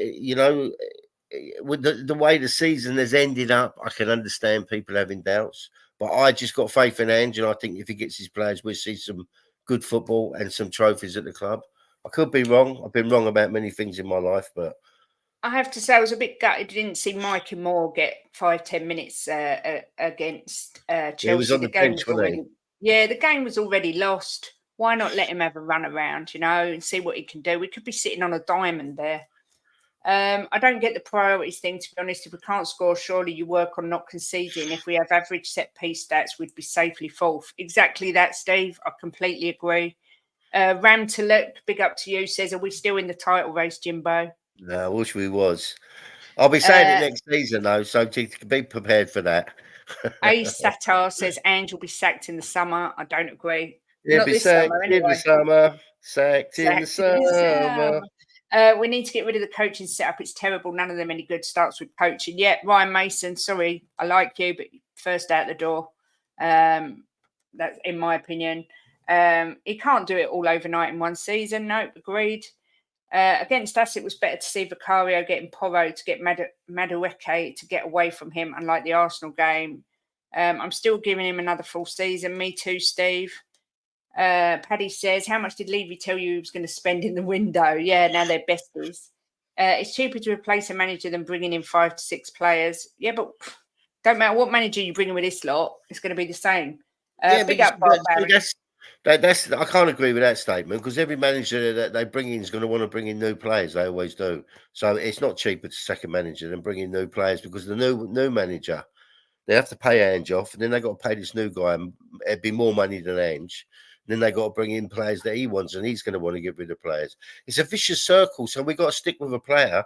with the way the season has ended up, I can understand people having doubts. But I just got faith in Ange, and I think if he gets his players, we'll see some good football and some trophies at the club. I could be wrong. I've been wrong about many things in my life, but I have to say I was a bit gutted. Didn't see Mikey Moore get 5-10 minutes against Chelsea. He was on the bench, wasn't he? The game was already lost. Why not let him have a run around, and see what he can do? We could be sitting on a diamond there. I don't get the priorities thing, to be honest. If we can't score, surely you work on not conceding. If we have average set piece stats, we'd be safely fourth. Exactly that, Steve. I completely agree. Ram to look, big up to you, says, are we still in the title race, Jimbo? No, I wish we was. I'll be saying it next season, though, so to be prepared for that. A Satar says Ange will be sacked in the summer. I don't agree. He'll be sacked in the summer. Sacked in the summer. We need to get rid of the coaching setup. It's terrible. None of them any good. Starts with coaching. Yeah, Ryan Mason, sorry, I like you, but first out the door. That's in my opinion. He can't do it all overnight in one season. No, agreed. Against us, it was better to see Vicario getting Porro to get Madueke to get away from him, unlike the Arsenal game. I'm still giving him another full season. Me too, Steve. Paddy says, how much did Levy tell you he was going to spend in the window? Yeah, now they're besties. It's cheaper to replace a manager than bringing in 5 to 6 players. Yeah, but don't matter what manager you bring in with this lot, it's going to be the same. Big up, Bob Barry. That's I can't agree with that statement because every manager that they bring in is going to want to bring in new players. They always do. So it's not cheaper to sack a manager than bring in new players because the new manager they have to pay Ange off, and then they got to pay this new guy, and it'd be more money than Ange. And then they got to bring in players that he wants, and he's going to want to get rid of players. It's a vicious circle. So we got to stick with a player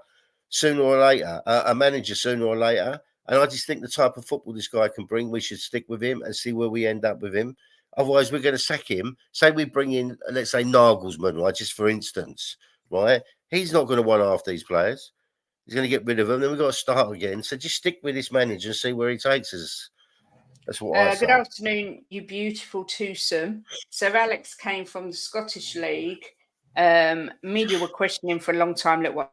sooner or later, a manager sooner or later. And I just think the type of football this guy can bring, we should stick with him and see where we end up with him. Otherwise, we're going to sack him. Say we bring in, let's say, Nagelsmann, right? Just for instance, right? He's not going to want half these players. He's going to get rid of them. Then we've got to start again. So just stick with this manager and see where he takes us. That's what I Good say. afternoon, you beautiful twosome. Sir Alex came from the Scottish League. Media were questioning for a long time. Look what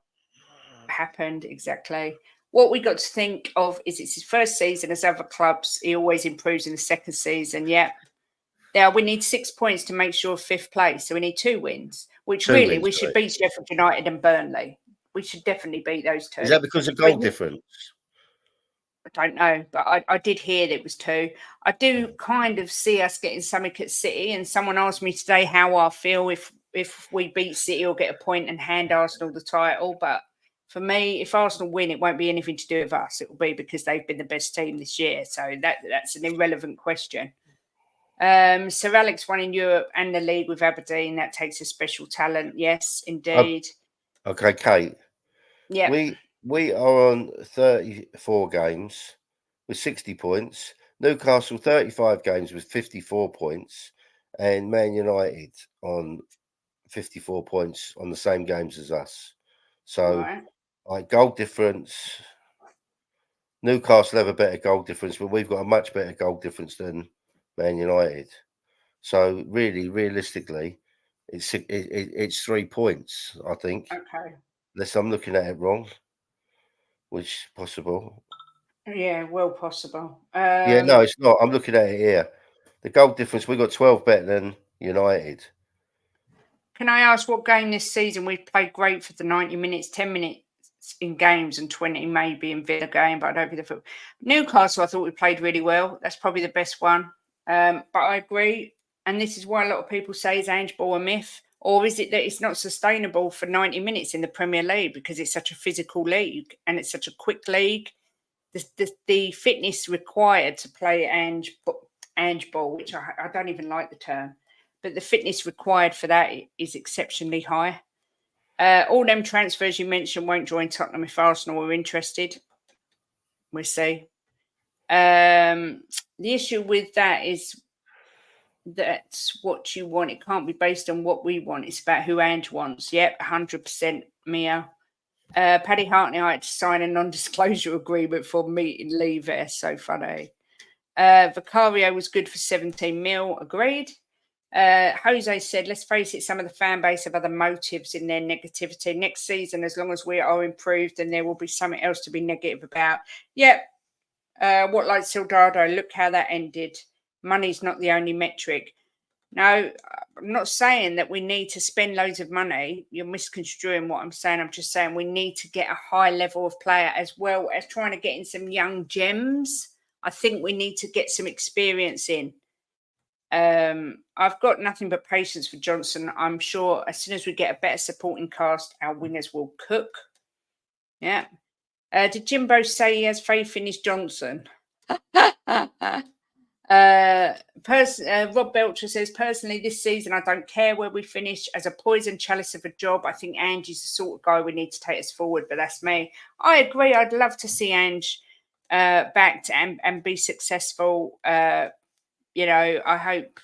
happened exactly. What we got to think of is it's his first season as other clubs. He always improves in the second season. Yeah. Now we need 6 points to make sure fifth place. So we need 2 wins, which Two really wins, we should right? beat Sheffield United and Burnley. We should definitely beat those two. Is that because of But goal difference? I don't know, but I did hear that it was 2. I do kind of see us getting something at City, and someone asked me today how I feel if we beat City or get a point and hand Arsenal the title. But for me, if Arsenal win, it won't be anything to do with us. It will be because they've been the best team this year. So that's an irrelevant question. Sir Alex won in Europe and the league with Aberdeen. That takes a special talent. Yes, indeed. Okay, Kate. Yeah. We are on 34 games with 60 points. Newcastle 35 games with 54 points, and Man United on 54 points on the same games as us. So, Right. goal difference. Newcastle have a better goal difference, but we've got a much better goal difference than Man United. So, really, realistically, it's 3 points. I think, Okay. unless I'm looking at it wrong, which is possible. Yeah, well possible. Yeah, no, it's not. I'm looking at it here. The goal difference, we got 12 better than United. Can I ask what game this season we've played great for the 90 minutes, 10 minutes in games and 20 maybe in Villa game, but I don't think the Newcastle, I thought we played really well. That's probably the best one. But I agree. And this is why a lot of people say is Ange Ball a myth? Or is it that it's not sustainable for 90 minutes in the Premier League because it's such a physical league and it's such a quick league? The fitness required to play Ange Ball, which I don't even like the term, but the fitness required for that is exceptionally high. All them transfers you mentioned won't join Tottenham if Arsenal are interested. We'll see. The issue with that is that's what you want. It can't be based on what we want. It's about who Ange wants. Yep, 100% Mia. Paddy Hartney, I had to sign a non-disclosure agreement for me and leave there. So funny. Vicario was good for 17 mil. Agreed. Jose said, let's face it, some of the fan base have other motives in their negativity. Next season, as long as we are improved, then there will be something else to be negative about. Yep. What like Soldado? Look how that ended. Money's not the only metric. No, I'm not saying that we need to spend loads of money. You're misconstruing what I'm saying. I'm just saying we need to get a high level of player as well as trying to get in some young gems. I think we need to get some experience in. I've got nothing but patience for Johnson. I'm sure as soon as we get a better supporting cast, our wingers will cook. Yeah. Did Jimbo say he has faith in his Johnson? Rob Belcher says, personally, this season, I don't care where we finish. As a poison chalice of a job, I think Ange is the sort of guy we need to take us forward, but that's me. I agree. I'd love to see Ange backed and be successful. I hope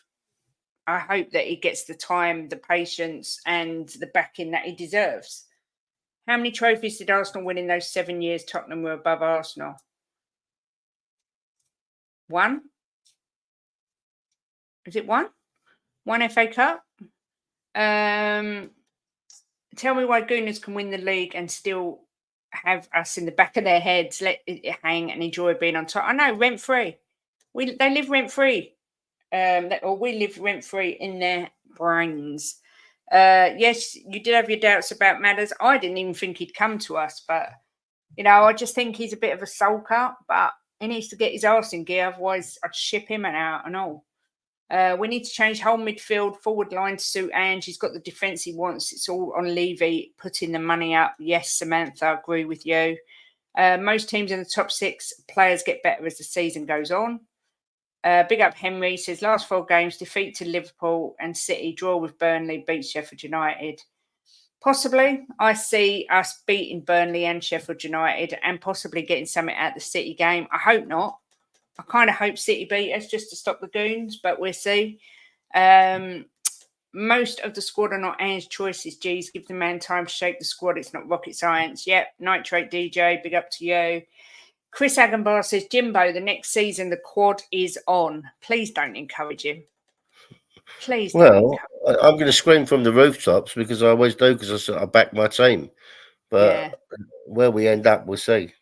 that he gets the time, the patience, and the backing that he deserves. How many trophies did Arsenal win in those 7 years Tottenham were above Arsenal? 1? Is it 1? 1 FA Cup? Tell me why Gooners can win the league and still have us in the back of their heads, let it hang and enjoy being on top. I know, rent free. They live rent free. Or we live rent free in their brains. Yes, you did have your doubts about Matters. I didn't even think he'd come to us, but I just think he's a bit of a sulker. But he needs to get his arse in gear, otherwise I'd ship him out and all. We need to change whole midfield, forward line to suit Ange. He's got the defence he wants. It's all on Levy putting the money up. Yes, Samantha, I agree with you. Most teams in the top 6 players get better as the season goes on. Big up Henry says last 4 games, defeat to Liverpool and City, draw with Burnley, beat Sheffield United. Possibly, I see us beating Burnley and Sheffield United and possibly getting something out of the City game. I hope not. I kind of hope City beat us just to stop the goons, but we'll see. Most of the squad are not Ange's choices. Geez, give the man time to shape the squad. It's not rocket science. Yep, Nitrate DJ, big up to you. Chris Agenbar says, Jimbo, the next season the quad is on. Please don't encourage him. Please don't. Well, I'm going to scream from the rooftops because I always do because I back my team. But where we end up, we'll see.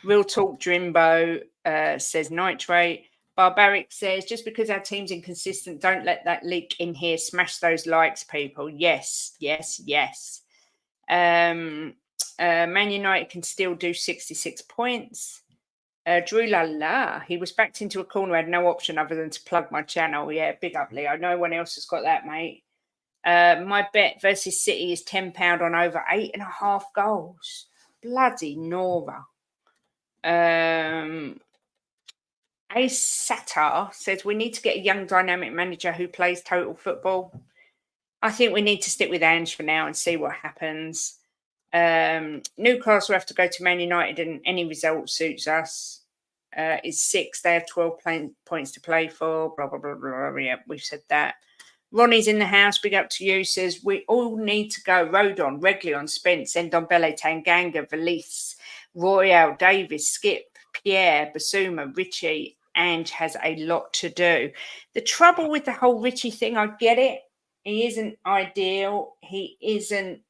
Real Talk Jimbo says Nitrate. Barbaric says, just because our team's inconsistent, don't let that leak in here. Smash those likes, people. Yes, yes, yes. Man United can still do 66 points. Drew Lala, he was backed into a corner, had no option other than to plug my channel. Yeah, big up, Leo. No one else has got that, mate. My bet versus City is £10 on over 8.5 goals. Bloody Nora. Ace Satar says we need to get a young dynamic manager who plays total football. I think we need to stick with Ange for now and see what happens. Newcastle have to go to Man United and any result suits us. It's 6. They have 12 points to play for. Blah, blah, blah, blah. Yeah, we've said that. Ronnie's in the house. Big up to you. Says we all need to go. Rodon, Reguilon, Spence, Ndombele, Tanganga, Valise, Royale, Davis, Skip, Pierre, Basuma, Richie. Ange has a lot to do. The trouble with the whole Richie thing, I get it. He isn't ideal. He isn't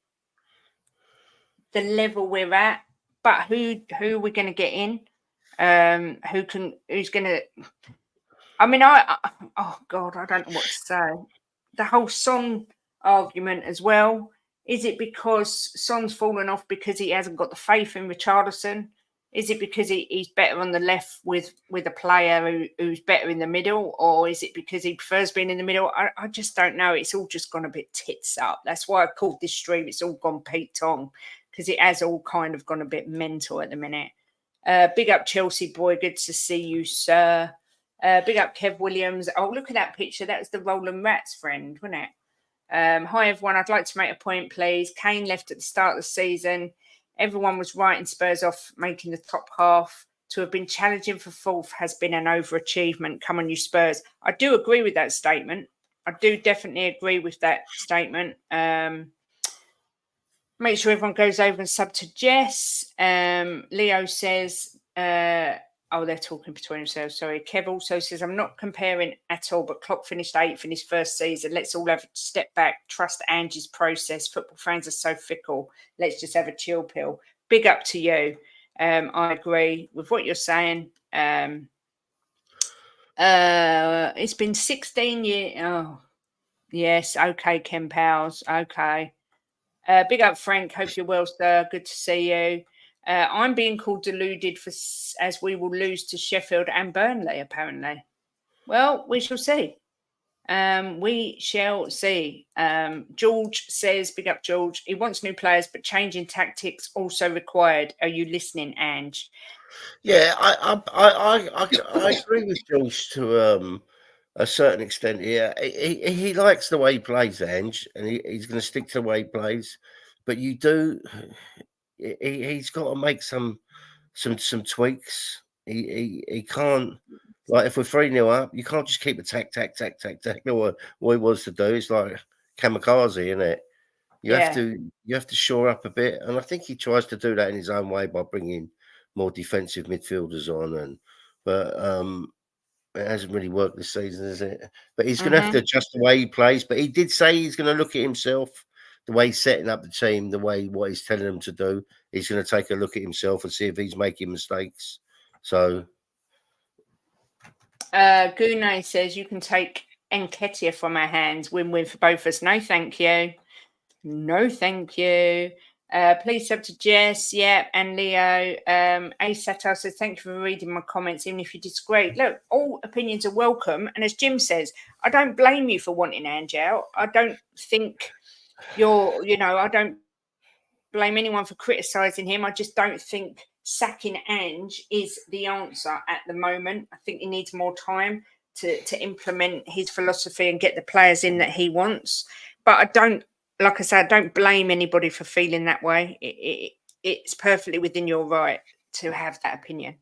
the level we're at. But who are we going to get in? Who's going to? I mean, oh God, I don't know what to say. The whole Son argument as well. Is it because Son's fallen off because he hasn't got the faith in Richarlison? Is it because he's better on the left with a player who's better in the middle? Or is it because he prefers being in the middle? I just don't know. It's all just gone a bit tits up. That's why I called this stream. It's all gone Pete Tong because it has all kind of gone a bit mental at the minute. Big up Chelsea boy. Good to see you, sir. Big up Kev Williams. Oh, look at that picture. That was the Roland Rats friend, wasn't it? Hi, everyone. I'd like to make a point, please. Kane left at the start of the season. Everyone was writing Spurs off making the top half. To have been challenging for 4th has been an overachievement. Come on, you Spurs. I do agree with that statement. I do definitely agree with that statement. Make sure everyone goes over and sub to Jess. Leo says... Oh, they're talking between themselves. Sorry. Kev also says, I'm not comparing at all, but Klopp finished 8th in his first season. Let's all have a step back. Trust Ange's process. Football fans are so fickle. Let's just have a chill pill. Big up to you. I agree with what you're saying. It's been 16 years. Oh, yes. Okay, Ken Powers. Okay. Big up, Frank. Hope you're well, sir. Good to see you. I'm being called deluded as we will lose to Sheffield and Burnley, apparently. Well, we shall see. We shall see. George says, big up George, he wants new players, but changing tactics also required. Are you listening, Ange? Yeah, I agree with George to a certain extent here. He likes the way he plays, Ange, and he's going to stick to the way he plays. But you do... He's got to make some tweaks. He can't, like, if we're 3-0 up, you can't just keep attack. What he wants to do is like kamikaze, isn't it? You have to shore up a bit, and I think he tries to do that in his own way by bringing more defensive midfielders on, but it hasn't really worked this season, has it? But he's going to have to adjust the way he plays. But he did say he's going to look at himself, the way he's setting up the team, what he's telling them to do. He's going to take a look at himself and see if he's making mistakes. So, Gune says you can take Nketiah from our hands. Win-win for both of us. No, thank you. No, thank you. Please sub to Jess, and Leo. A Satar says, thank you for reading my comments, even if you disagree. Look, all opinions are welcome. And as Jim says, I don't blame you for wanting Ange out. I don't think I don't blame anyone for criticising him. I just don't think sacking Ange is the answer at the moment. I think he needs more time to implement his philosophy and get the players in that he wants. But I don't, like I said, I don't blame anybody for feeling that way. It's perfectly within your right to have that opinion.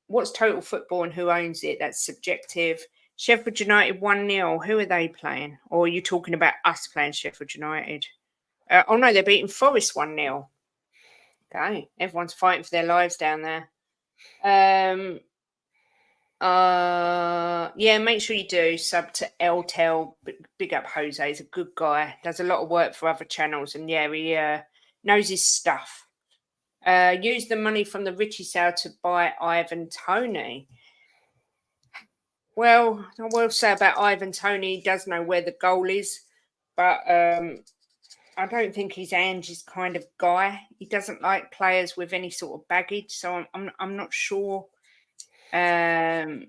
What's total football and who owns it? That's subjective. Sheffield United 1-0. Who are they playing? Or are you talking about us playing Sheffield United? Oh no, they're beating Forest 1-0. Okay, everyone's fighting for their lives down there. Yeah, make sure you do sub to LTEL. Big up Jose, he's a good guy. Does a lot of work for other channels, and yeah, he knows his stuff. Use the money from the Richie sale to buy Ivan Toney. Well, I will say about Ivan Toney, he does know where the goal is, but I don't think he's Ange's kind of guy. He doesn't like players with any sort of baggage, so I'm not sure. I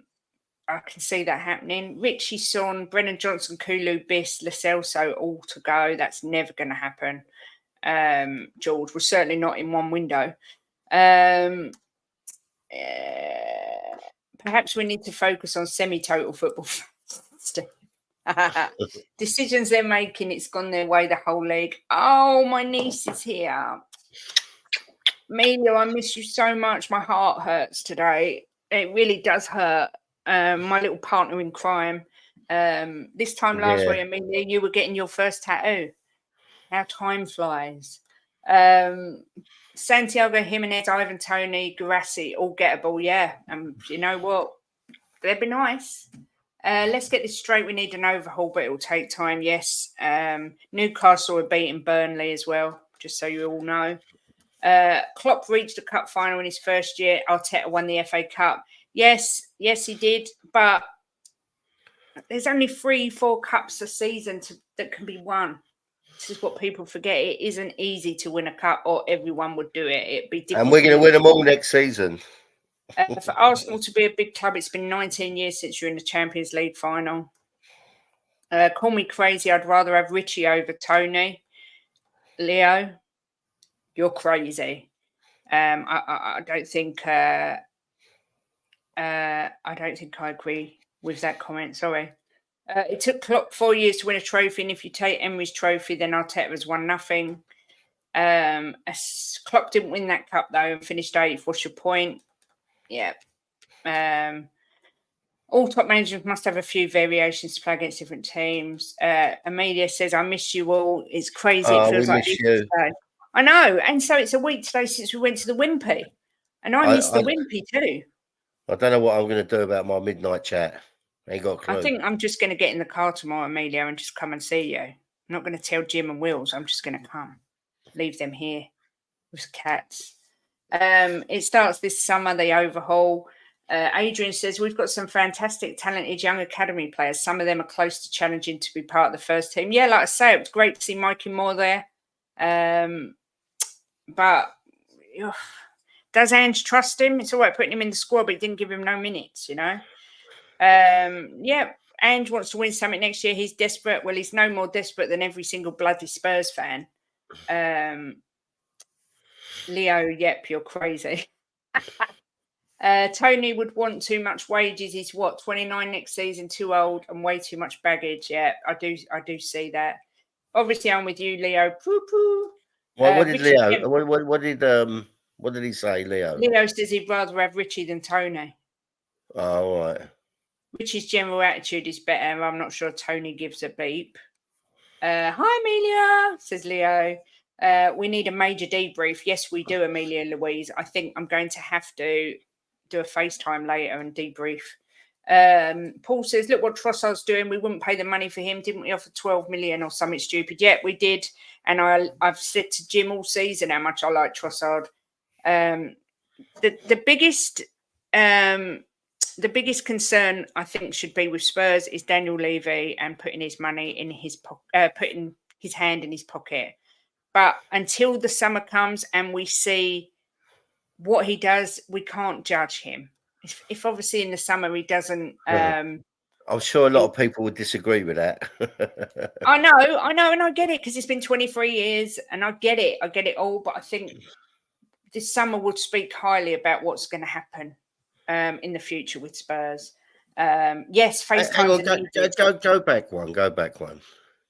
can see that happening. Richie Son, Brennan Johnson, Kulu, Biss, Lo Celso all to go. That's never going to happen. George, we're certainly not in one window. Perhaps we need to focus on semi-total football. Decisions they're making, it's gone their way the whole league. Oh, my niece is here. Amelia, I miss you so much. My heart hurts today. It really does hurt. My little partner in crime. This time last week, Amelia, you were getting your first tattoo. How time flies. Santiago Jimenez, Ivan Toney, Garassi, all gettable, yeah. And you know what? They'd be nice. Let's get this straight. We need an overhaul, but it will take time, yes. Newcastle are beating Burnley as well, just so you all know. Klopp reached a cup final in his first year. Arteta won the FA Cup. Yes, he did. But there's only 3-4 cups a season that can be won. This is what people forget. It isn't easy to win a cup, or everyone would do it. It'd be difficult. And we're going to win them all next season. For Arsenal to be a big club, it's been 19 years since you're in the Champions League final. Call me crazy. I'd rather have Richie over Toney. Leo, you're crazy. I don't think. I don't think I agree with that comment. Sorry. It took Klopp 4 years to win a trophy, and if you take Emery's trophy, then Arteta has won nothing. Klopp didn't win that cup though and finished 8th. What's your point? Yeah. All top managers must have a few variations to play against different teams. Amelia says, I miss you all. It's crazy. It feels like you. I know. And so it's a week today since we went to the Wimpy. And I miss the Wimpy too. I don't know what I'm going to do about my midnight chat. I ain't got a clue. I think I'm just going to get in the car tomorrow, Amelia, and just come and see you. I'm not going to tell Jim and Wills. I'm just going to come. Leave them here with cats. It starts this summer, the overhaul. Adrian says, we've got some fantastic, talented young academy players. Some of them are close to challenging to be part of the first team. Yeah, like I say, it was great to see Mikey Moore there. But does Ange trust him? It's all right putting him in the squad, but he didn't give him no minutes, you know? Yeah, Ange wants to win something next year. He's desperate. Well, he's no more desperate than every single bloody Spurs fan. Leo, yep, you're crazy. Tony would want too much wages. He's 29 next season, too old and way too much baggage. Yeah, I do see that. Obviously, I'm with you, Leo. Poo. Well, what did Leo? What did he say, Leo? Leo says he'd rather have Richie than Tony. Oh, all right. Richie's general attitude is better. I'm not sure Tony gives a beep. Hi, Amelia, says Leo. We need a major debrief. Yes, we do, Amelia Louise. I think I'm going to have to do a FaceTime later and debrief. Paul says, look what Trossard's doing. We wouldn't pay the money for him. Didn't we offer 12 million or something stupid? Yeah, we did. And I've said to Jim all season how much I like Trossard. The biggest concern I think should be with Spurs is Daniel Levy and putting his money in his putting his hand in his pocket. But until the summer comes and we see what he does, we can't judge him. If obviously in the summer he doesn't, I'm sure a lot of people would disagree with that. I know, and I get it because it's been 23 years, and I get it all. But I think this summer would speak highly about what's going to happen in the future with Spurs. Yes, Hang FaceTimes on, are needed. go back one. Go back one.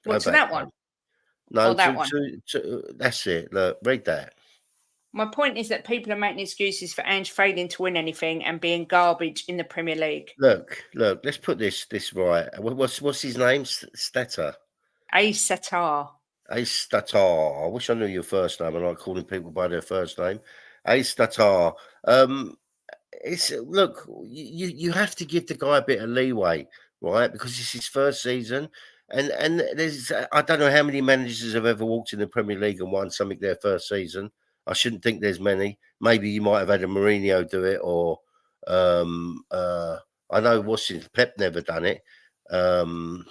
Go What, to back that one one. No, or that one? that's it. Look, read that. My point is that people are making excuses for Ange failing to win anything and being garbage in the Premier League. Look. Let's put this right. What's his name? Statter. A Satar. A Statar. I wish I knew your first name. I like calling people by their first name. A Statar. It's look. You have to give the guy a bit of leeway, right? Because it's his first season, and there's I don't know how many managers have ever walked in the Premier League and won something their first season. I shouldn't think there's many. Maybe you might have had a Mourinho do it, or I know Pep never done it. And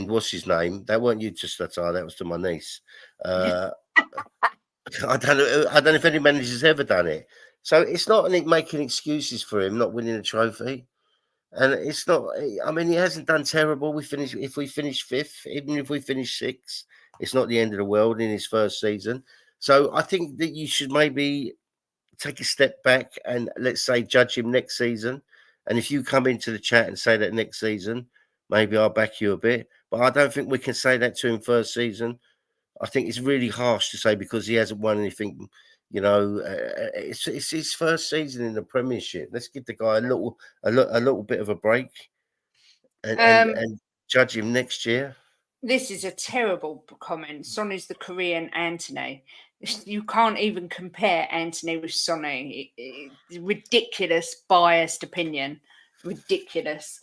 what's his name? That weren't you, just that was to my niece. I don't know if any manager's ever done it. So it's not making excuses for him not winning a trophy. And it's not. I mean, he hasn't done terrible. If we finish fifth, even if we finish sixth, it's not the end of the world in his first season. So I think that you should maybe take a step back and, let's say, judge him next season. And if you come into the chat and say that next season, maybe I'll back you a bit. But I don't think we can say that to him first season. I think it's really harsh to say because he hasn't won anything. You know, it's his first season in the Premiership. Let's give the guy a little bit of a break, and judge him next year. This is a terrible comment. Son is the Korean Anthony. You can't even compare Anthony with Sonny. Ridiculous, biased opinion. Ridiculous.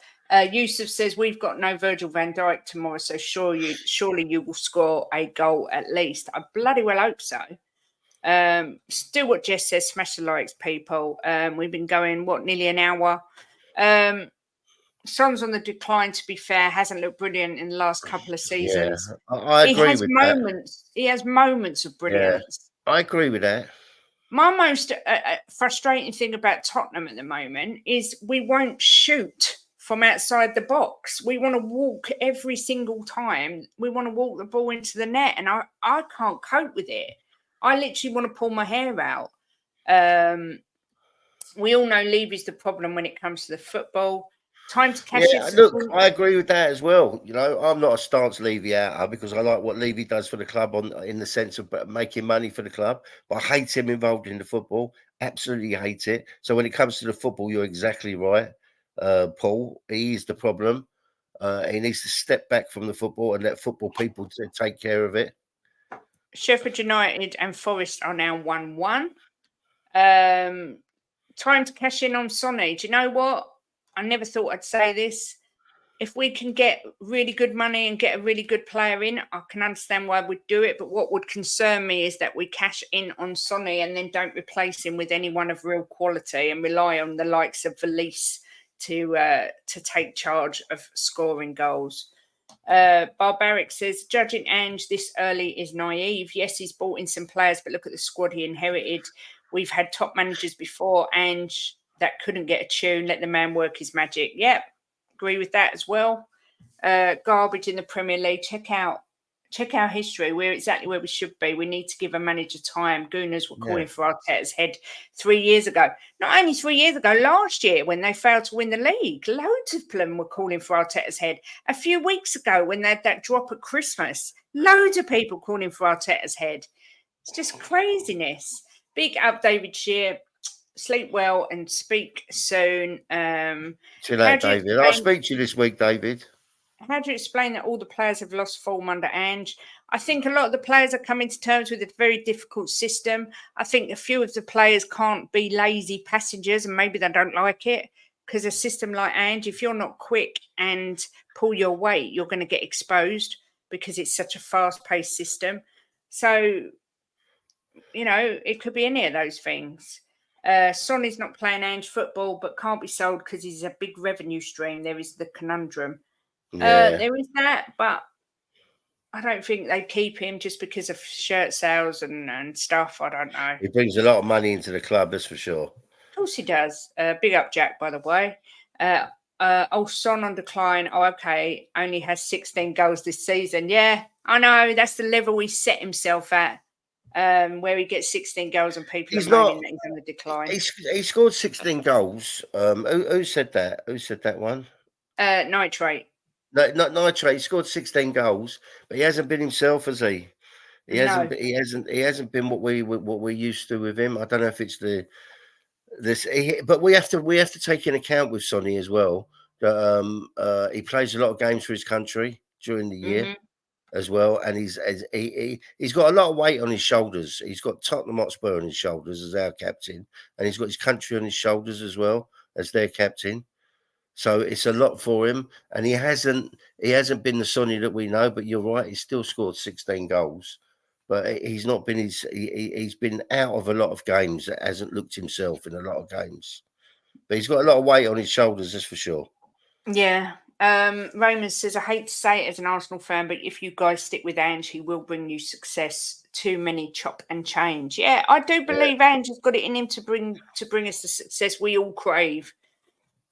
Yusuf says we've got no Virgil van Dijk tomorrow, so surely you will score a goal at least. I bloody well hope so. Still, what Jess says, smash the likes, people. We've been going nearly an hour. Son's on the decline, to be fair, hasn't looked brilliant in the last couple of seasons. Yeah, I agree with moments. That. He has moments of brilliance. Yeah, I agree with that. My most frustrating thing about Tottenham at the moment is we won't shoot from outside the box. We want to walk every single time. We want to walk the ball into the net, and I can't cope with it. I literally want to pull my hair out. We all know Levy's the problem when it comes to the football. Time to cash in. Look, I agree with that as well. You know, I'm not a stance Levy out because I like what Levy does for the club in the sense of making money for the club. But I hate him involved in the football. Absolutely hate it. So when it comes to the football, you're exactly right, Paul. He is the problem. He needs to step back from the football and let football people take care of it. Sheffield United and Forest are now 1-1. Time to cash in on Sonny. Do you know what? I never thought I'd say this. If we can get really good money and get a really good player in, I can understand why we'd do it. But what would concern me is that we cash in on Sonny and then don't replace him with anyone of real quality and rely on the likes of Valise to take charge of scoring goals. Barbaric says, judging Ange this early is naive. Yes, he's brought in some players, but look at the squad he inherited. We've had top managers before Ange that couldn't get a tune, let the man work his magic. Yep, agree with that as well. Garbage in the Premier League. Check out history. We're exactly where we should be. We need to give a manager time. Gooners were calling for Arteta's head 3 years ago. Not only 3 years ago, last year when they failed to win the league. Loads of them were calling for Arteta's head. A few weeks ago when they had that drop at Christmas, loads of people calling for Arteta's head. It's just craziness. Big up, David Shear. Sleep well and speak soon. See you later, David. I'll speak to you this week, David. How do you explain that all the players have lost form under Ange? I think a lot of the players are coming to terms with a very difficult system. I think a few of the players can't be lazy passengers and maybe they don't like it because a system like Ange, if you're not quick and pull your weight, you're going to get exposed because it's such a fast-paced system. So, you know, it could be any of those things. Son is not playing Ange football but can't be sold because he's a big revenue stream. There is the conundrum. There is that, but I don't think they keep him just because of shirt sales and stuff. I don't know. He brings a lot of money into the club, that's for sure. Of course he does. Big up Jack, by the way. Son on decline. Oh, okay. Only has 16 goals this season. Yeah, I know. That's the level he set himself at, where he gets 16 goals and people He's are moaning not. that he's on the decline. He scored 16 goals. Who said that? Who said that one? Nitrate. No, not Nitrate. He scored 16 goals, but he hasn't been himself, has he? He hasn't. No. He hasn't been what we're used to with him. I don't know if it's but we have to take in account with Sonny as well that he plays a lot of games for his country during the year Hmm. as well, and he's got a lot of weight on his shoulders. He's got Tottenham Hotspur on his shoulders as our captain, and he's got his country on his shoulders as well as their captain. So it's a lot for him, and he hasn't been the Sonny that we know. But you're right, he's still scored 16 goals, but he's not been he's been out of a lot of games. That hasn't looked himself in a lot of games, but he's got a lot of weight on his shoulders, that's for sure. Yeah. Roman says, I hate to say it as an Arsenal fan, but if you guys stick with Ange, he will bring you success. Too many chop and change. Yeah, I do believe Ange has got it in him to bring us the success we all crave.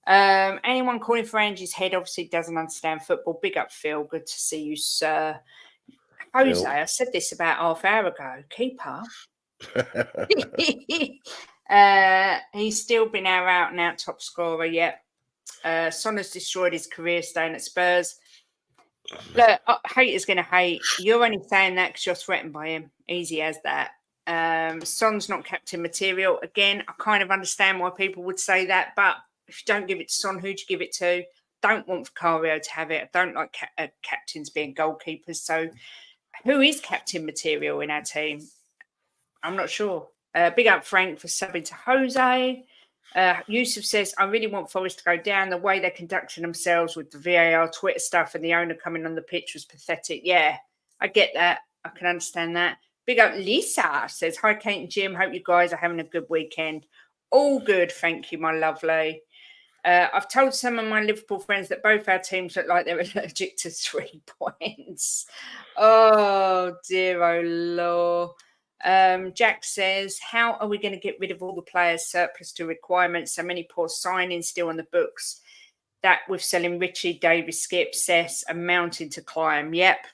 Anyone calling for Ange's head obviously doesn't understand football. Big up, Phil. Good to see you, sir. Jose, I said this about half hour ago. Keep up. He's still been our out and out top scorer yet. Son has destroyed his career staying at Spurs. Look, haters going to hate. You're only saying that because you're threatened by him. Easy as that. Son's not captain material. Again, I kind of understand why people would say that, but if you don't give it to Son, who'd you give it to? Don't want Vicario to have it. I don't like captains being goalkeepers. So who is captain material in our team? I'm not sure. Big up Frank for subbing to Jose. Yusuf says, I really want Forest to go down. The way they conducted themselves with the VAR Twitter stuff and the owner coming on the pitch was pathetic. Yeah, I get that. I can understand that. Big up Lisa says, hi, Kate and Jim. Hope you guys are having a good weekend. All good. Thank you, my lovely. I've told some of my Liverpool friends that both our teams look like they're allergic to 3 points. Oh, dear, oh, Lord. Jack says, how are we going to get rid of all the players surplus to requirements? So many poor signings still on the books. That with selling Richie, Davis, Skip, Cess, and mounting to climb. Yep.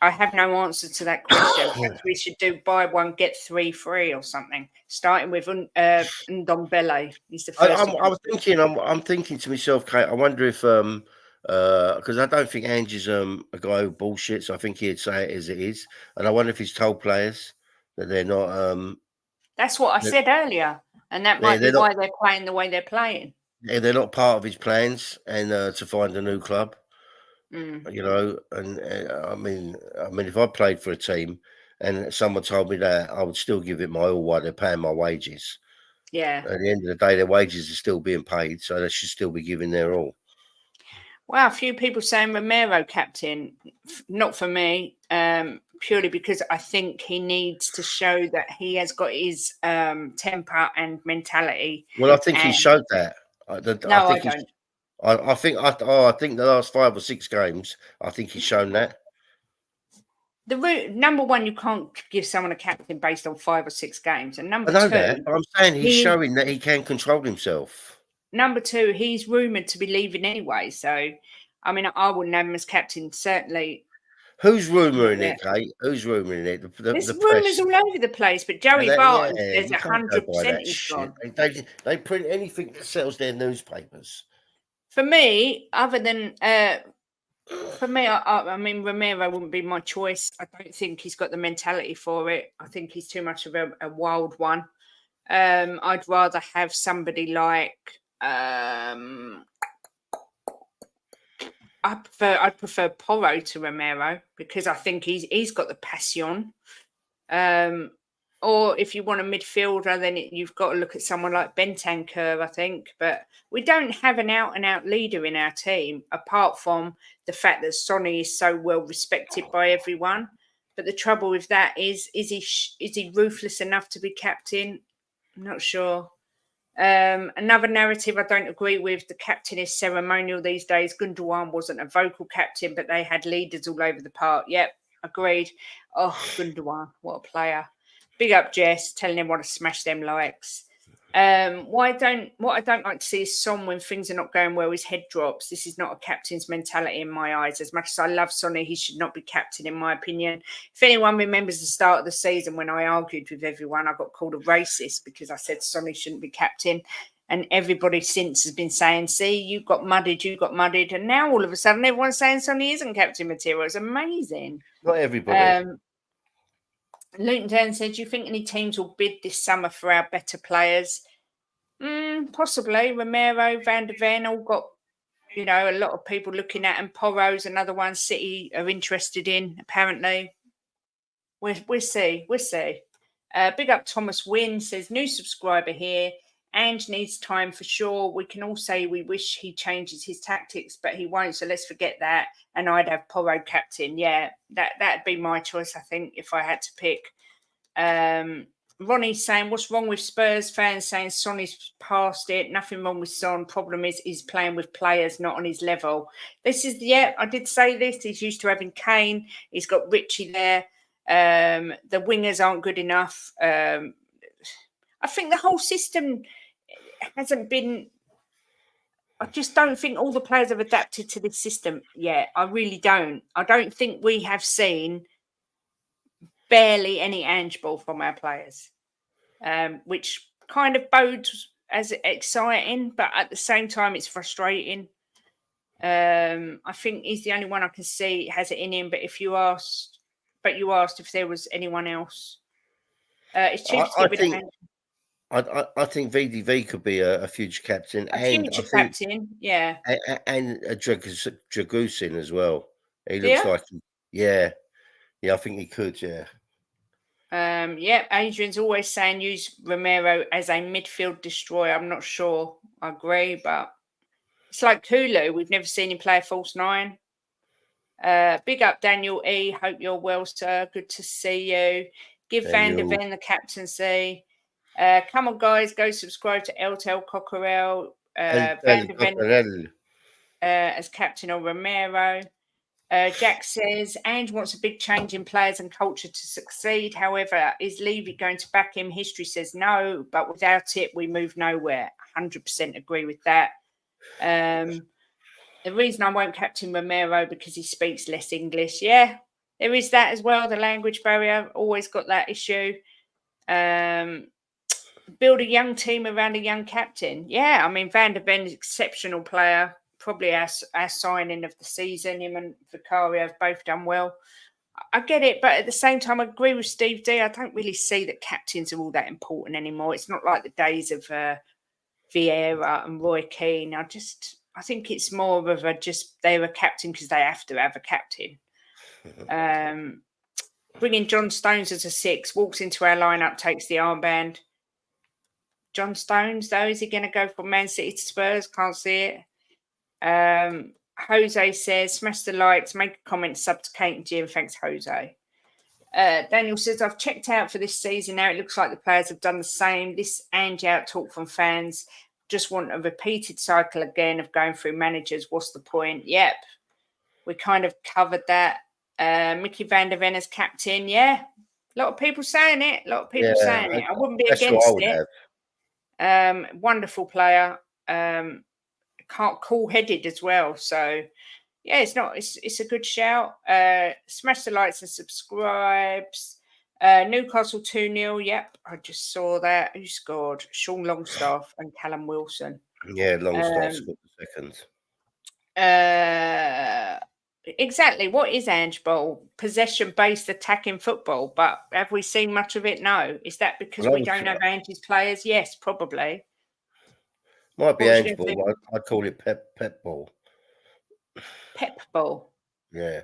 I have no answer to that question. Perhaps we should do buy one, get 3 free or something. Starting with Ndombele. He's the first. I'm thinking to myself, Kate, I wonder if because I don't think Ange is a guy who bullshits. I think he'd say it as it is, and I wonder if he's told players that they're not. That's what I said earlier, and that might be why they're playing the way they're playing. They're not part of his plans, and to find a new club. Mm. You know, and I mean, if I played for a team and someone told me that, I would still give it my all while they're paying my wages. Yeah. At the end of the day, their wages are still being paid, so they should still be giving their all. Wow, a few people saying Romero captain. Not for me, purely because I think he needs to show that he has got his temper and mentality. Well, I think he showed that. I think I don't. I think the last 5 or 6 games, I think he's shown that. Number one, you can't give someone a captain based on 5 or 6 games, and number I know two, that, but I'm saying he's showing that he can control himself. Number two, he's rumoured to be leaving anyway, so I mean, I wouldn't have him as captain. Certainly. Who's rumouring it, Kate? Who's rumouring it? There's the press. rumours all over the place, but Joey Barton says you can't go by 100% that he's shit. gone. They print anything that sells their newspapers. For me, other than I mean, Romero wouldn't be my choice. I don't think he's got the mentality for it. I think he's too much of a wild one. I'd rather have somebody like I'd prefer Porro to Romero because I think he's got the passion. Or if you want a midfielder, then you've got to look at someone like Bentancur, I think. But we don't have an out-and-out leader in our team, apart from the fact that Sonny is so well respected by everyone. But the trouble with that is he ruthless enough to be captain? I'm not sure. Another narrative I don't agree with, the captain is ceremonial these days. Gundogan wasn't a vocal captain, but they had leaders all over the park. Yep, agreed. Oh, Gundogan, what a player. Big up Jess, telling everyone to smash them likes. What I don't like to see is Son when things are not going well, his head drops. This is not a captain's mentality in my eyes. As much as I love Sonny, he should not be captain, in my opinion. If anyone remembers the start of the season when I argued with everyone, I got called a racist because I said Sonny shouldn't be captain. And everybody since has been saying, see, you got mudded. And now all of a sudden everyone's saying Sonny isn't captain material. It's amazing. Not everybody. Luton Town said, do you think any teams will bid this summer for our better players? Possibly. Romero, Van der Ven all got, a lot of people looking at, and Porro's another one City are interested in, apparently. We'll see. Big up Thomas Wynn says, new subscriber here. Ange needs time for sure. We can all say we wish he changes his tactics, but he won't. So let's forget that. And I'd have Porro captain. Yeah, that'd be my choice, I think, if I had to pick. Ronnie's saying, what's wrong with Spurs fans saying Son is past it? Nothing wrong with Son. Problem is he's playing with players not on his level. I did say this. He's used to having Kane. He's got Richie there. The wingers aren't good enough. I think the whole system hasn't been. I just don't think all the players have adapted to this system yet. I really don't. I don't think we have seen barely any Ange ball from our players, which kind of bodes as exciting, but at the same time, it's frustrating. I think he's the only one I can see has it in him. But you asked if there was anyone else. It's cheap to get rid of Ange. I think VDV could be a future captain, captain, yeah, and a Dragusin as well. He looks like, yeah. I think he could, yeah. Adrian's always saying use Romero as a midfield destroyer. I'm not sure I agree, but it's like Kulu. We've never seen him play a false nine. Big up Daniel E. Hope you're well, sir. Good to see you. Give Van der Ven the captaincy. Come on, guys, go subscribe to Eltel Cockerell. Van der Ven as captain or Romero. Jack says, Ange wants a big change in players and culture to succeed. However, is Levy going to back him? History says no, but without it, we move nowhere. 100% agree with that. The reason I won't captain Romero because he speaks less English. Yeah, there is that as well. The language barrier, always got that issue. Build a young team around a young captain. Yeah, I mean, Van der Ven is an exceptional player. Probably our signing of the season. Him and Vicario have both done well. I get it, but at the same time, I agree with Steve D. I don't really see that captains are all that important anymore. It's not like the days of Vieira and Roy Keane. I think it's more of they're a captain because they have to have a captain. Bringing John Stones as a 6, walks into our lineup, takes the armband. John Stones, though, is he going to go from Man City to Spurs? Can't see it. Jose says, smash the likes, make a comment, sub to Kate and Jim. Thanks, Jose. Daniel says, I've checked out for this season now. It looks like the players have done the same. This Ange out talk from fans. Just want a repeated cycle again of going through managers. What's the point? Yep. We kind of covered that. Mickey Van der Ven as captain. Yeah. A lot of people saying it. I wouldn't be against it. Wonderful player. Cool-headed as well. So, yeah, it's a good shout. Smash the likes and subscribes. Newcastle 2-0. Yep, I just saw that. Who scored? Sean Longstaff and Callum Wilson. Yeah, Longstaff scored the second. Exactly. What is Ange Ball? Possession-based attacking football. But have we seen much of it? No. Is that because we don't have Ange's players? Yes, probably. Might be Ange Ball. I'd call it Pep Ball. Pep Ball? Yeah.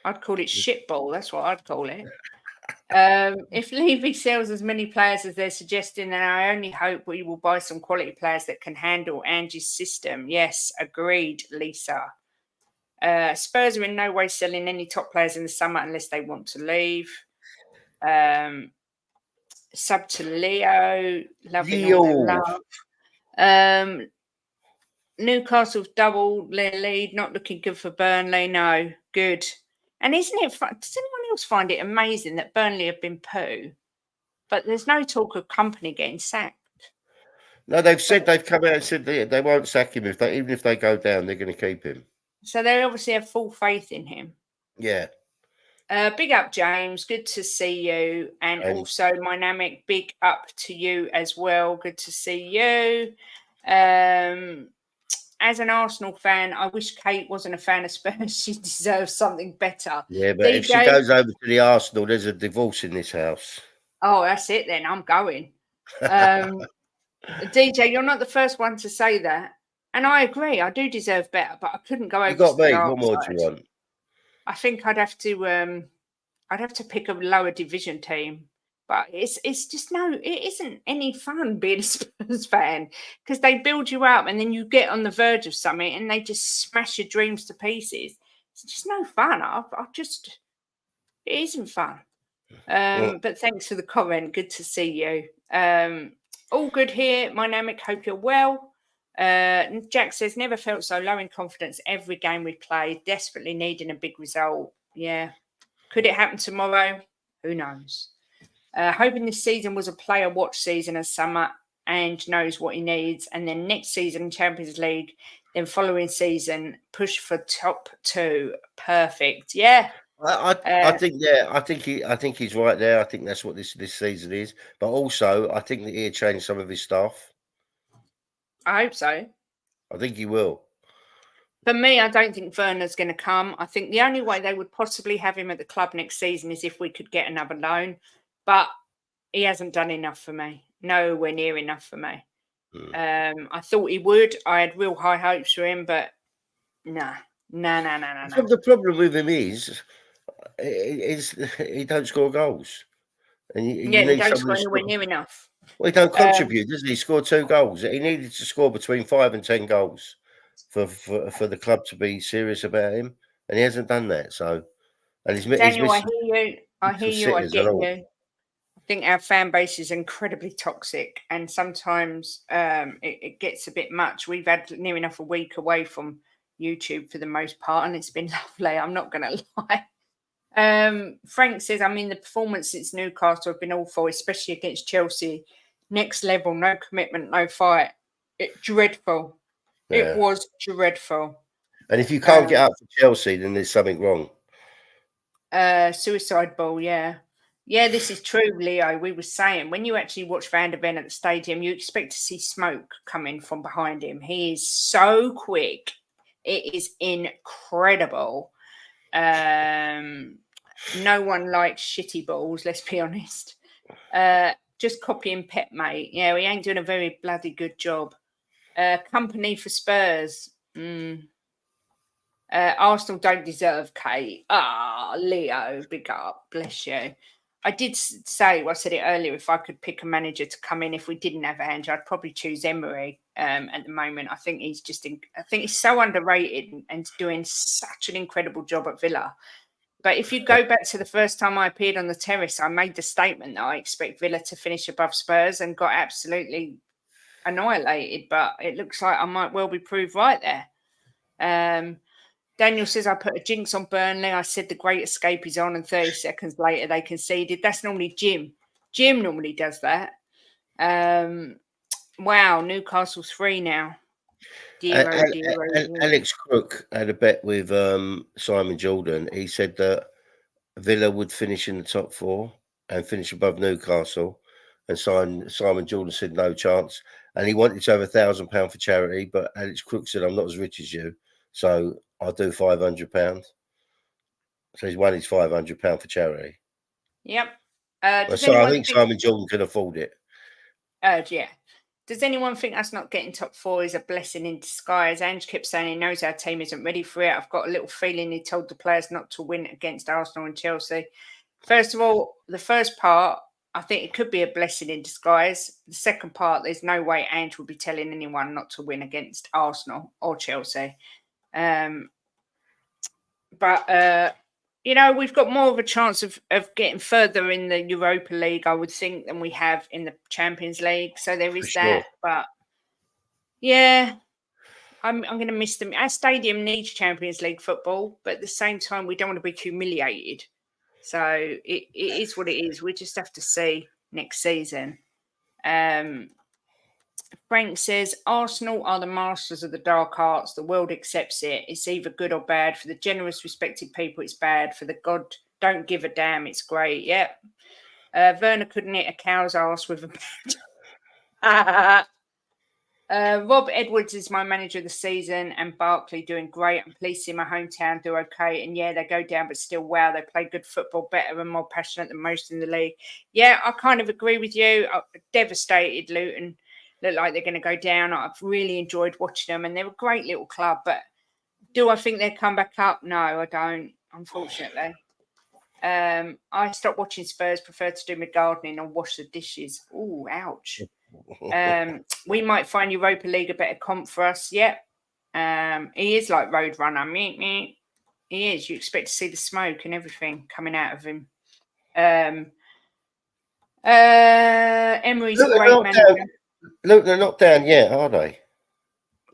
I'd call it shit ball. That's what I'd call it. If Levy sells as many players as they're suggesting, then I only hope we will buy some quality players that can handle Ange's system. Yes, agreed, Lisa. Spurs are in no way selling any top players in the summer unless they want to leave. Sub to Leo. Loving all the love. Newcastle's doubled their lead, not looking good for Burnley. No, good. And isn't it fun? Does anyone else find it amazing that Burnley have been poo, but there's no talk of company getting sacked? No, they've come out and said they won't sack him even if they go down, they're going to keep him. So they obviously have full faith in him. Yeah. Big up, James. Good to see you. And also, Mynamic, big up to you as well. Good to see you. As an Arsenal fan, I wish Kate wasn't a fan of Spurs. She deserves something better. Yeah, but if she goes over to the Arsenal, there's a divorce in this house. Oh, that's it then. I'm going. DJ, you're not the first one to say that. And I agree. I do deserve better, but I couldn't go over You got to the me. dark What more side. do you want? I think I'd have to pick a lower division team. But it's just it isn't any fun being a Spurs fan because they build you up and then you get on the verge of something and they just smash your dreams to pieces. It's just no fun. It isn't fun. But thanks for the comment. Good to see you. All good here. Mynamic, hope you're well. Jack says, never felt so low in confidence every game we played, desperately needing a big result. Yeah. Could it happen tomorrow? Who knows? Hoping this season was a player watch season as summer and knows what he needs. And then next season, Champions League, then following season, push for top 2. Perfect. Yeah. I think he's right there. I think that's what this season is. But also, I think that he'll change some of his staff. I hope so. I think he will. For me, I don't think Werner's going to come. I think the only way they would possibly have him at the club next season is if we could get another loan. But he hasn't done enough for me. Nowhere near enough for me. I thought he would. I had real high hopes for him, but no. The problem with him is he don't score goals. And he don't score anywhere near enough. Well, he don't contribute, does he? He scored 2 goals. He needed to score between 5 and 10 goals for the club to be serious about him, and he hasn't done that. So, and Daniel, I hear you. I get you. I think our fan base is incredibly toxic, and sometimes it gets a bit much. We've had near enough a week away from YouTube for the most part, and it's been lovely. I'm not going to lie. Frank says, I mean, the performance since Newcastle have been awful, especially against Chelsea. Next level, no commitment, no fight. Dreadful. Yeah. It was dreadful. And if you can't get up for Chelsea, then there's something wrong. Suicide ball, yeah. Yeah, this is true, Leo. We were saying when you actually watch Van der Ven at the stadium, you expect to see smoke coming from behind him. He is so quick. It is incredible. No one likes shitty balls, let's be honest. Just copying Pep, mate. Yeah, he ain't doing a very bloody good job. Company for Spurs. Arsenal don't deserve Kate. Leo, big up. Bless you. I did say, I said it earlier, if I could pick a manager to come in, if we didn't have Ange, I'd probably choose Emery at the moment. I think he's so underrated and doing such an incredible job at Villa. But if you go back to the first time I appeared on the terrace, I made the statement that I expect Villa to finish above Spurs and got absolutely annihilated. But it looks like I might well be proved right there. Daniel says, I put a jinx on Burnley. I said the great escape is on, and 30 seconds later they conceded. That's normally Jim. Jim normally does that. Wow, Newcastle 3 now. Alex Crook had a bet with Simon Jordan. He said that Villa would finish in the top 4 and finish above Newcastle. And Simon Jordan said no chance. And he wanted to have £1,000 for charity, but Alex Crook said, I'm not as rich as you, so I'll do £500. So he's won his £500 for charity. Yep. So I think Simon Jordan can afford it. Yeah. Does anyone think us not getting top 4 is a blessing in disguise? Ange kept saying he knows our team isn't ready for it. I've got a little feeling he told the players not to win against Arsenal and Chelsea. First of all, the first part, I think it could be a blessing in disguise. The second part, there's no way Ange would be telling anyone not to win against Arsenal or Chelsea. But we've got more of a chance of getting further in the Europa League, I would think, than we have in the Champions League. So there is that. But Yeah, I'm going to miss them. Our stadium needs Champions League football, but at the same time, we don't want to be humiliated. So it is what it is. We just have to see next season. Frank says Arsenal are the masters of the dark arts. The world accepts it. It's either good or bad. For the generous, respected people, it's bad. For the God don't give a damn, it's great. Yep. Werner couldn't hit a cow's ass with a bat. Rob Edwards is my manager of the season, and Barkley doing great. I'm pleased to see my hometown do okay. And yeah, they go down, but still, wow, they play good football, better and more passionate than most in the league. Yeah, I kind of agree with you. I'm devastated. Luton look like they're going to go down. I've really enjoyed watching them, and they're a great little club. But do I think they'll come back up? No, I don't, unfortunately. I stopped watching Spurs, prefer to do my gardening and wash the dishes. Oh, ouch. We might find Europa League a better comp for us. Yep. He is like Roadrunner. Meet me. He is. You expect to see the smoke and everything coming out of him. Emery's a great manager. Look, they're not down yet, are they?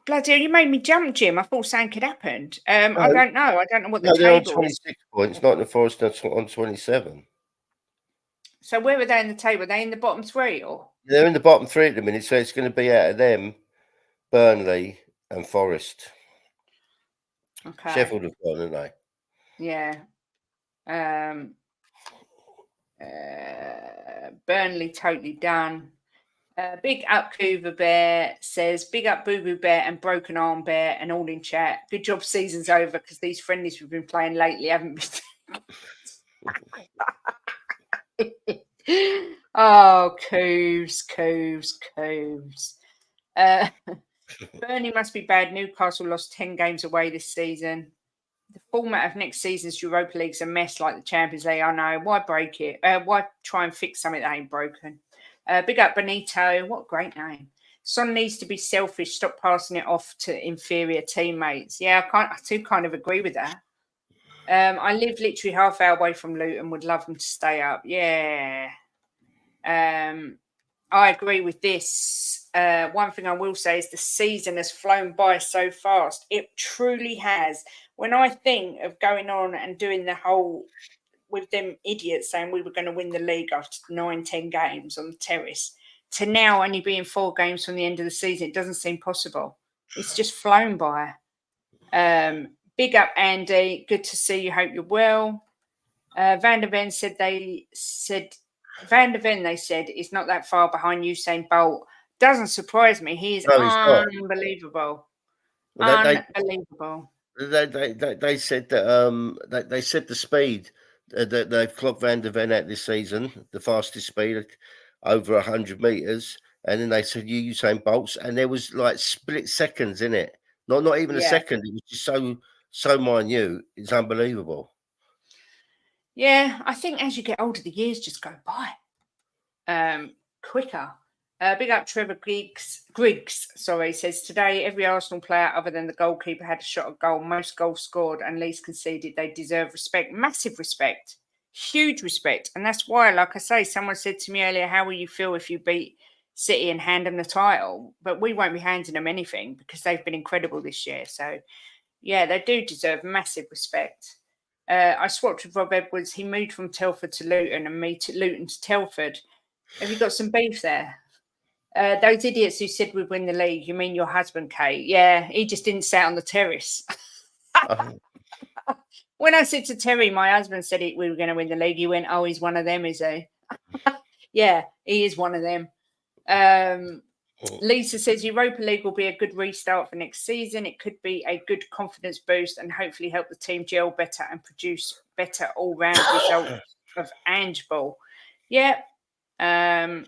Bloody hell, you made me jump, Jim. I thought something had happened. I don't know. I don't know what the they're on table is. 26 points, not the Forest on 27. So where were they in the table? Are they in the bottom three or? They're in the bottom three at the minute, so it's going to be out of them, Burnley and Forest. Okay. Sheffield have gone, haven't they? Yeah. Burnley totally done. Big up Cougar Bear says, big up Boo Boo Bear and Broken Arm Bear and all in chat. Good job season's over because these friendlies we've been playing lately haven't been. Oh, Coos. Burnley must be bad. Newcastle lost 10 games away this season. The format of next season's Europa League's a mess like the Champions League. I know. Why break it? Why try and fix something that ain't broken? Big up Benito. What a great name. Son needs to be selfish. Stop passing it off to inferior teammates. Yeah, I do kind of agree with that. I live literally half hour away from Luton. Would love them to stay up. Yeah. I agree with this. One thing I will say is the season has flown by so fast. It truly has. When I think of going on and doing the whole with them idiots saying we were going to win the league after 9-10 games on the terrace to now only being 4 games from the end of the season, it doesn't seem possible. It's just flown by. Big up, Andy. Good to see you. Hope you're well. Van der Ven said is not that far behind Usain Bolt. Doesn't surprise me. He is unbelievable. Well, unbelievable. They said that they said the speed that they've clocked Van der Ven at this season, the fastest speed over 100 meters, and then they said Usain Bolt's, and there was like split seconds in it. Not even a second. It was just so minute. It's unbelievable. Yeah, I think as you get older, the years just go by quicker. Big up Trevor Griggs, says today every Arsenal player other than the goalkeeper had a shot at goal, most goals scored and least conceded. They deserve respect, massive respect, huge respect. And that's why, like I say, someone said to me earlier, how will you feel if you beat City and hand them the title? But we won't be handing them anything because they've been incredible this year. So, yeah, they do deserve massive respect. I swapped with Rob Edwards. He moved from Telford to Luton and me to Luton to Telford. Have you got some beef there? Those idiots who said we'd win the league, you mean your husband, Kate? Yeah, he just didn't sit on the terrace. When I said to Terry, my husband said we were going to win the league, he went, oh, he's one of them, is he? Yeah, he is one of them. Lisa says Europa League will be a good restart for next season. It could be a good confidence boost and hopefully help the team gel better and produce better all-round results of Ange Ball. Yeah. I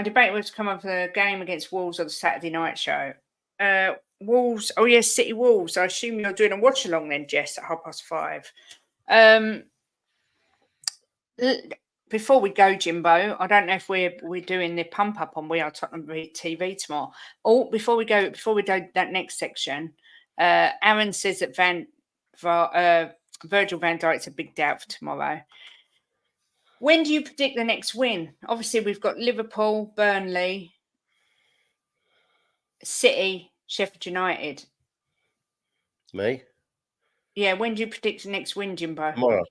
debate whether to come up with a game against Wolves on the Saturday night show. Wolves, oh yes, City Wolves. I assume you're doing a watch along then, Jess, at 5:30. Before we go, Jimbo, I don't know if we're doing the pump up on We Are Tottenham TV tomorrow. Oh, before we do that next section, Aaron says that Virgil van Dijk's a big doubt for tomorrow. When do you predict the next win? Obviously, we've got Liverpool, Burnley, City, Sheffield United. Me? Yeah, when do you predict the next win, Jimbo? Tomorrow.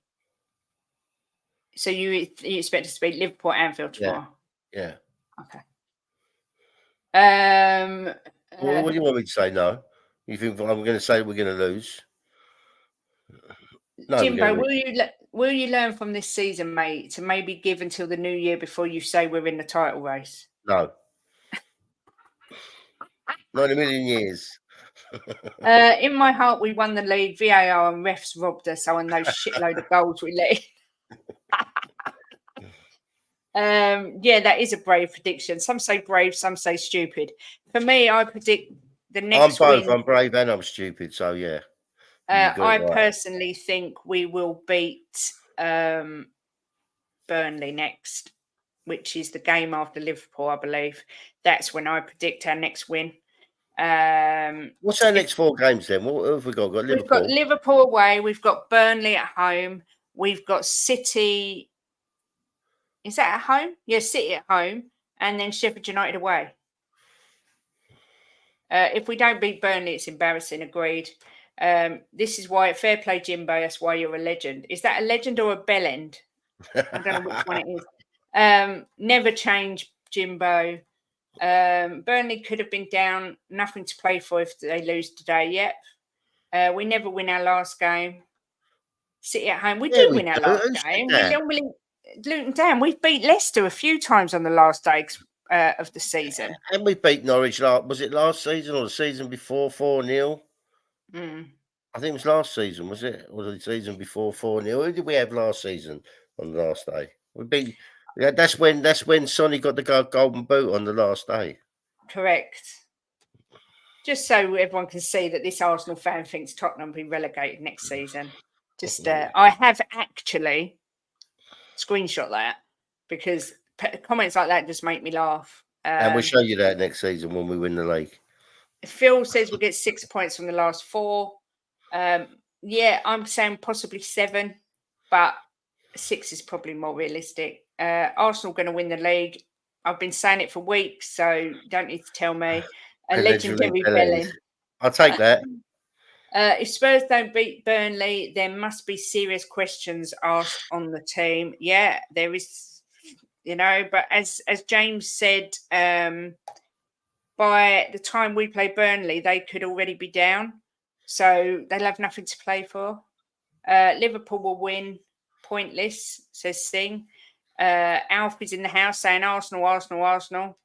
So you expect us to beat Liverpool at Anfield tomorrow? Yeah. Okay. What do you want me to say? No. You think I'm going to say we're going to lose? No, Jimbo, will you learn from this season, mate, to maybe give until the new year before you say we're in the title race? No. Not in a million years. In my heart, we won the league. VAR and refs robbed us on those shitload of goals we let. Yeah, that is a brave prediction. Some say brave, some say stupid. For me, I predict the next I'm both. win. I'm brave and I'm stupid. So yeah, I right. personally think we will beat Burnley next, which is the game after Liverpool, I believe. That's when I predict our next win. What's our next 4 games then? What have we got? We've got Liverpool. We've got Liverpool away. We've got Burnley at home. We've got City. Is that at home? Yeah, City at home, and then Sheffield United away. If we don't beat Burnley, it's embarrassing. Agreed. This is why, fair play, Jimbo. That's why you're a legend. Is that a legend or a bellend? I don't know which one it is. Never change, Jimbo. Burnley could have been down, nothing to play for if they lose today. Yep. We never win our last game. City at home. We do win our last game. Luton Town. We've beat Leicester a few times on the last day of the season. And we beat Norwich. Was it last season or the season before 4-0? I think it was last season, was it? Or the season before 4-0? Who did we have last season on the last day? We beat. Yeah, that's when Sonny got the golden boot on the last day. Correct. Just so everyone can see that this Arsenal fan thinks Tottenham will be relegated next season. Just I have actually screenshot that because comments like that just make me laugh. And we'll show you that next season when we win the league. Phil says we'll get 6 points from the last 4. Yeah, I'm saying possibly 7, but 6 is probably more realistic. Arsenal going to win the league. I've been saying it for weeks, so don't need to tell me. A legendary Bellend. I'll take that. If Spurs don't beat Burnley, there must be serious questions asked on the team. Yeah, there is, but as James said, by the time we play Burnley, they could already be down. So they'll have nothing to play for. Liverpool will win. Pointless, says Singh. Alf is in the house saying Arsenal, Arsenal, Arsenal.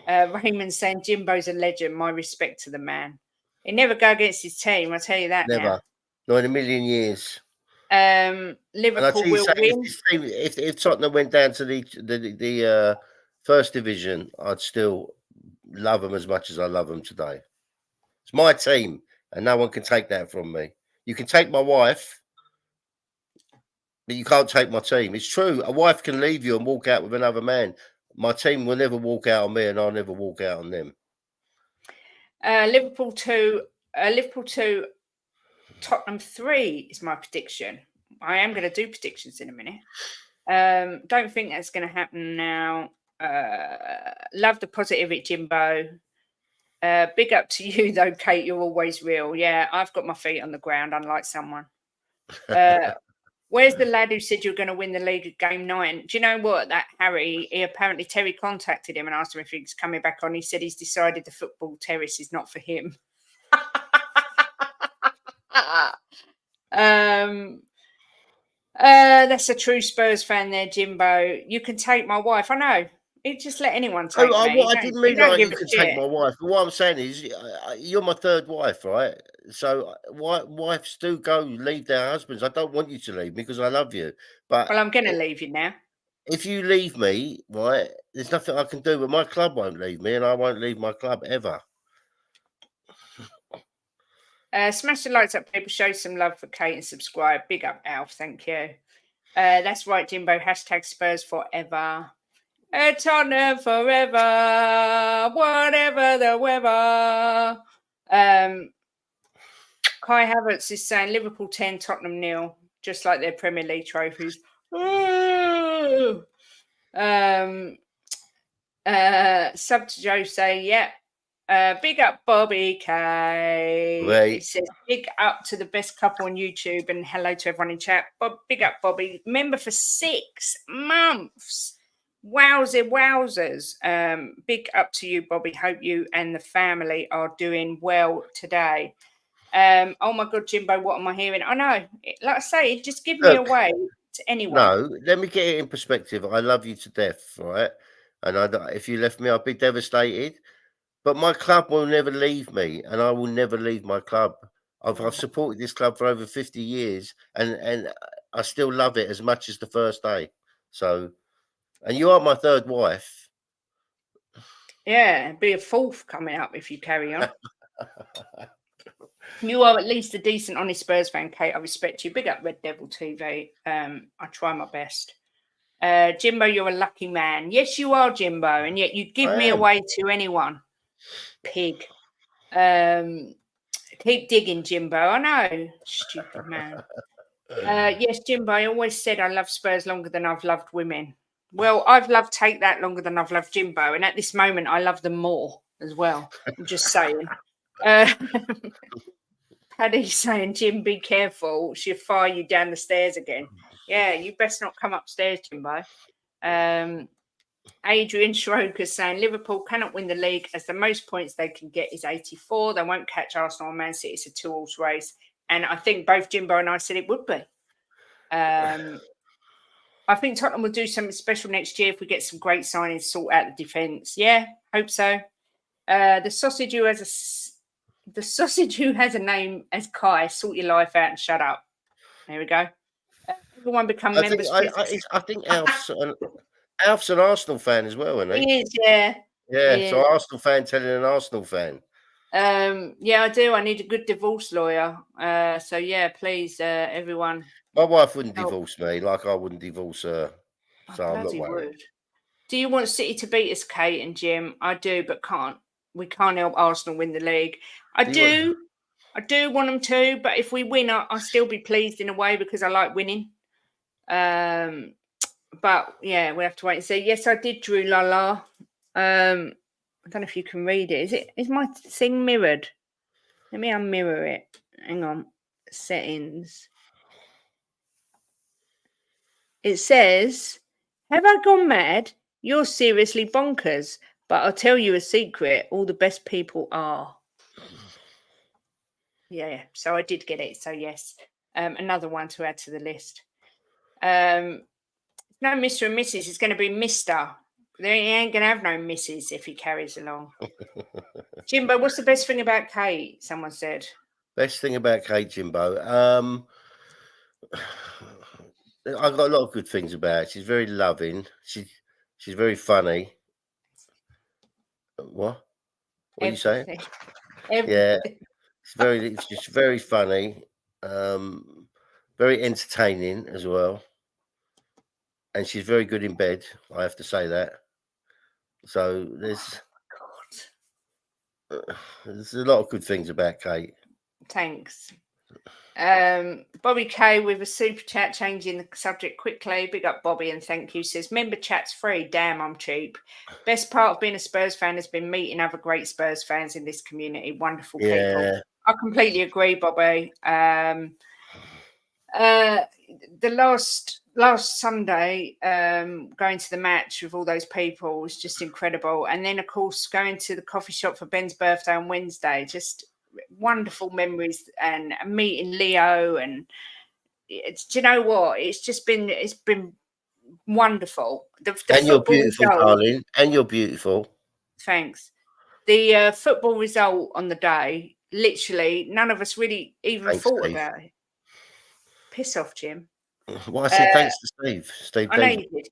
Raymond saying Jimbo's a legend. My respect to the man. He never go against his team. I tell you that. Never. Now. Not in a million years. Liverpool will win. If Tottenham went down to the first division, I'd still love them as much as I love them today. It's my team, and no one can take that from me. You can take my wife, but you can't take my team. It's true. A wife can leave you and walk out with another man. My team will never walk out on me, and I'll never walk out on them. Liverpool 2, Tottenham 3 is my prediction. I am going to do predictions in a minute. Don't think that's going to happen now. Love the positivity, Jimbo. Big up to you, though, Kate. You're always real. Yeah, I've got my feet on the ground, unlike someone. Where's the lad who said you're going to win the league at game 9? Do you know what? That Harry, apparently Terry contacted him and asked him if he's coming back on. He said he's decided the football terrace is not for him. That's a true Spurs fan there, Jimbo. You can take my wife. I know. You just let anyone take me. I didn't mean like you can take my wife. But what I'm saying is, you're my third wife, right? So wives do leave their husbands. I don't want you to leave because I love you. But well, I'm going to leave you now. If you leave me, right, there's nothing I can do. But my club won't leave me, and I won't leave my club ever. Smash the likes up, people. Show some love for Kate and subscribe. Big up, Alf. Thank you. That's right, Jimbo. # Spurs forever. Tottenham forever. Whatever the weather. Kai Havertz is saying Liverpool 10, Tottenham 0, just like their Premier League trophies. Sub to Joe say, yeah, Big up Bobby K. Right. He says, big up to the best couple on YouTube and hello to everyone in chat. Big up Bobby. Member for 6 months. Wowzers. Big up to you, Bobby. Hope you and the family are doing well today. Oh my God, Jimbo, what am I hearing? I know. Like I say, just give me Look, away to anyone. No, let me get it in perspective. I love you to death, right? And if you left me, I'd be devastated. But my club will never leave me, and I will never leave my club. I've supported this club for over 50 years, and I still love it as much as the first day. So, and you are my third wife. Yeah, be a 4th coming up if you carry on. You are at least a decent, honest Spurs fan, Kate. I respect you. Big up Red Devil TV. I try my best. Jimbo, you're a lucky man. Yes, you are, Jimbo, and yet you'd give me away to anyone. Pig. Keep digging, Jimbo. I know, stupid man. Yes, Jimbo, I always said I love Spurs longer than I've loved women. Well, I've loved Take That longer than I've loved Jimbo, and at this moment, I love them more as well. I'm just saying. Paddy's saying, Jim, be careful. She'll fire you down the stairs again. Yeah, you best not come upstairs, Jimbo. Adrian Schroker saying Liverpool cannot win the league as the most points they can get is 84. They won't catch Arsenal and Man City. It's a 2-horse race. And I think both Jimbo and I said it would be. I think Tottenham will do something special next year if we get some great signings, sort out the defence. Yeah, hope so. The sausage who has a name as Kai, sort your life out and shut up. There we go. Everyone become members. I think Alf's an Arsenal fan as well, isn't he? He is, yeah. Yeah, so Arsenal fan telling an Arsenal fan. Yeah, I do. I need a good divorce lawyer. So yeah, please, everyone. My wife wouldn't divorce me, like I wouldn't divorce her. So I'm not worried. Would. Do you want City to beat us, Kate and Jim? I do, but can't. We can't help Arsenal win the league. I do want them to, but if we win, I'll still be pleased in a way because I like winning. But yeah, we have to wait and see. Yes, I did, Drew Lala. I don't know if you can read it. Is my thing mirrored? Let me unmirror it. Hang on. Settings. It says, have I gone mad? You're seriously bonkers. But I'll tell you a secret. All the best people are. Yeah, so I did get it. So yes. Another one to add to the list. No Mr. and Mrs. It's going to be Mr. He ain't going to have no Mrs. if he carries along. Jimbo, what's the best thing about Kate? Someone said. Best thing about Kate, Jimbo. I've got a lot of good things about her. She's very loving. She's very funny. What are you saying? Yeah, it's just very funny. Very entertaining as well. And she's very good in bed. I have to say that. So there's a lot of good things about Kate. Thanks. Bobby K with a super chat, changing the subject quickly. Big up Bobby and thank you. Says member chat's free. Damn, I'm cheap. Best part of being a Spurs fan has been meeting other great Spurs fans in this community. Wonderful people. I completely agree, Bobby. The last Sunday, going to the match with all those people was just incredible. And then, of course, going to the coffee shop for Ben's birthday on Wednesday, just wonderful memories, and meeting Leo. And do you know what? It's been wonderful. And you're beautiful, darling. And you're beautiful. Thanks. The football result on the day, literally, none of us really even thought about it. Piss off, Jim. Well, I said thanks to Steve. I know you did.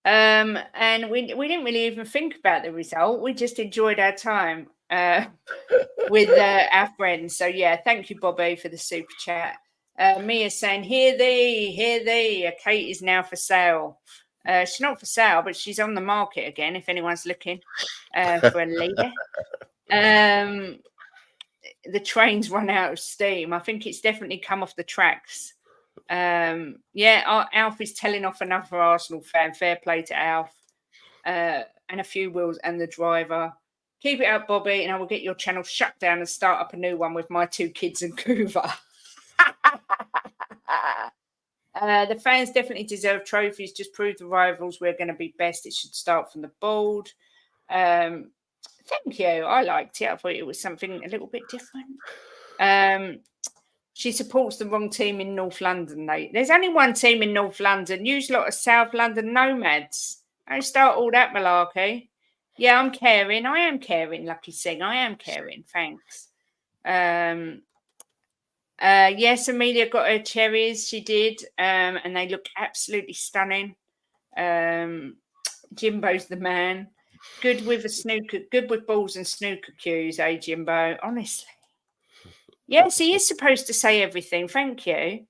And we didn't really even think about the result. We just enjoyed our time with our friends. So yeah, thank you, Bobby, for the super chat. Mia saying, hear thee, Kate is now for sale. She's not for sale, but she's on the market again, if anyone's looking for a lady. The train's run out of steam. I think it's definitely come off the tracks. Alf is telling off another Arsenal fan. Fair play to Alf. And a few wheels and the driver. Keep it up, Bobby, and I will get your channel shut down and start up a new one with my 2 kids and Coover. The fans definitely deserve trophies. Just prove the rivals we're going to be best. It should start from the board. Thank you. I liked it. I thought it was something a little bit different. She supports the wrong team in North London, mate. There's only one team in North London. Use a lot of South London nomads. Don't start all that malarkey. Yeah, I'm caring. I am caring, Lucky Singh. I am caring. Thanks. Yes, Amelia got her cherries. She did. And they look absolutely stunning. Jimbo's the man. Good with balls and snooker cues, eh, Jimbo? Honestly. Yes, he is supposed to say everything. Thank you.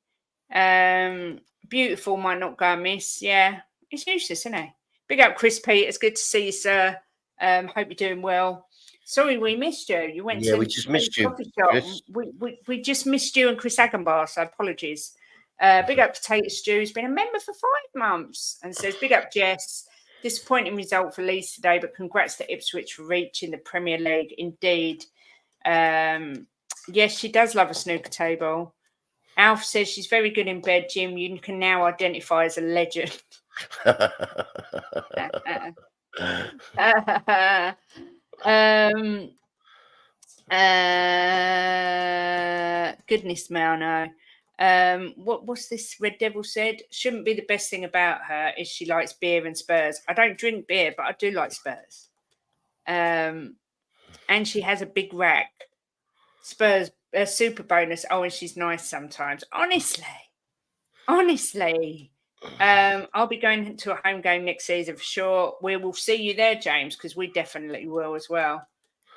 Beautiful might not go amiss. Yeah, it's useless, isn't it? Big up, Chris Pete. It's good to see you, sir. Hope you're doing well. Sorry, we missed you. You went to we just missed you, coffee shop. Chris. We just missed you and Chris Agenbar, so apologies. Big up Potato Stew. He's been a member for 5 months and says, big up, Jess. Disappointing result for Leeds today, but congrats to Ipswich for reaching the Premier League. Indeed. Yes, she does love a snooker table. Alf says she's very good in bed, Jim. You can now identify as a legend. Goodness me, I know. What's this Red Devil said? Shouldn't be the best thing about her is she likes beer and Spurs. I don't drink beer, but I do like Spurs. And she has a big rack. Spurs super bonus. Oh, and she's nice sometimes. Honestly. I'll be going to a home game next season for sure. We will see you there, James, because we definitely will as well.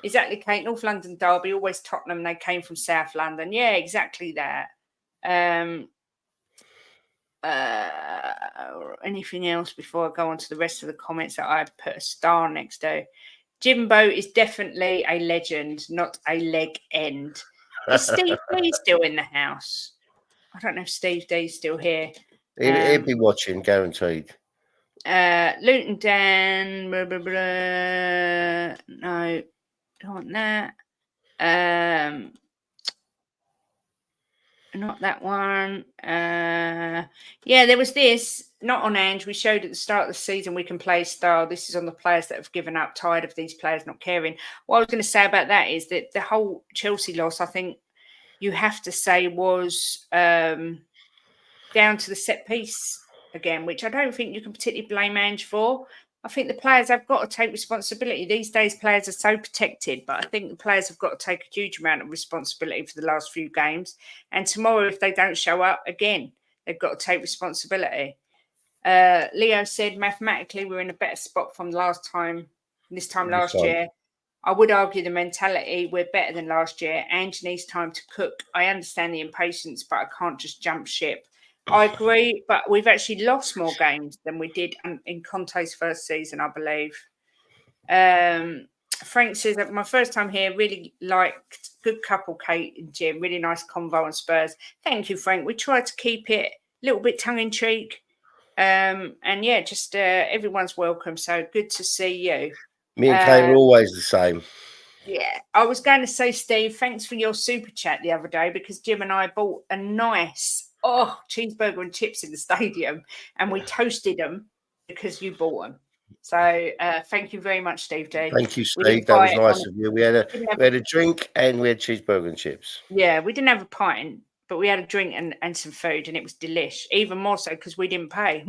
Exactly, Kate. North London derby, always Tottenham. They came from South London. Yeah, exactly that. Anything else before I go on to the rest of the comments that I put a star next to? Jimbo is definitely a legend, not a leg end. Is Steve D still in the house? I don't know if Steve D's still here. He'll be watching, guaranteed. Luton Dan, blah, blah, blah. No, don't want that. Not that one. Yeah, there was this, not on Ange. We showed at the start of the season we can play style. This is on the players that have given up, tired of these players not caring. What I was going to say about that is that the whole Chelsea loss, I think you have to say, was down to the set piece again, which I don't think you can particularly blame Ange for. I think the players have got to take responsibility. These days, players are so protected, but I think the players have got to take a huge amount of responsibility for the last few games. And tomorrow, if they don't show up, again, they've got to take responsibility. Leo said, mathematically, we're in a better spot from last time, last year. I would argue the mentality, we're better than last year. Ange needs time to cook. I understand the impatience, but I can't just jump ship. I agree, but we've actually lost more games than we did in Conte's first season, I believe. Frank says that my first time here, really liked, good couple, Kate and Jim, really nice convo on Spurs. Thank you, Frank. We tried to keep it a little bit tongue-in-cheek. And yeah, just everyone's welcome. So good to see you. Me and Kate are always the same. Yeah, I was going to say, Steve, thanks for your super chat the other day because Jim and I bought a nice cheeseburger and chips in the stadium and we toasted them because you bought them. So thank you very much, Steve D. Thank you, Steve. That was nice of you. We had a drink and we had cheeseburger and chips. Yeah, we didn't have a pint, but we had a drink and some food and it was delish. Even more so because we didn't pay.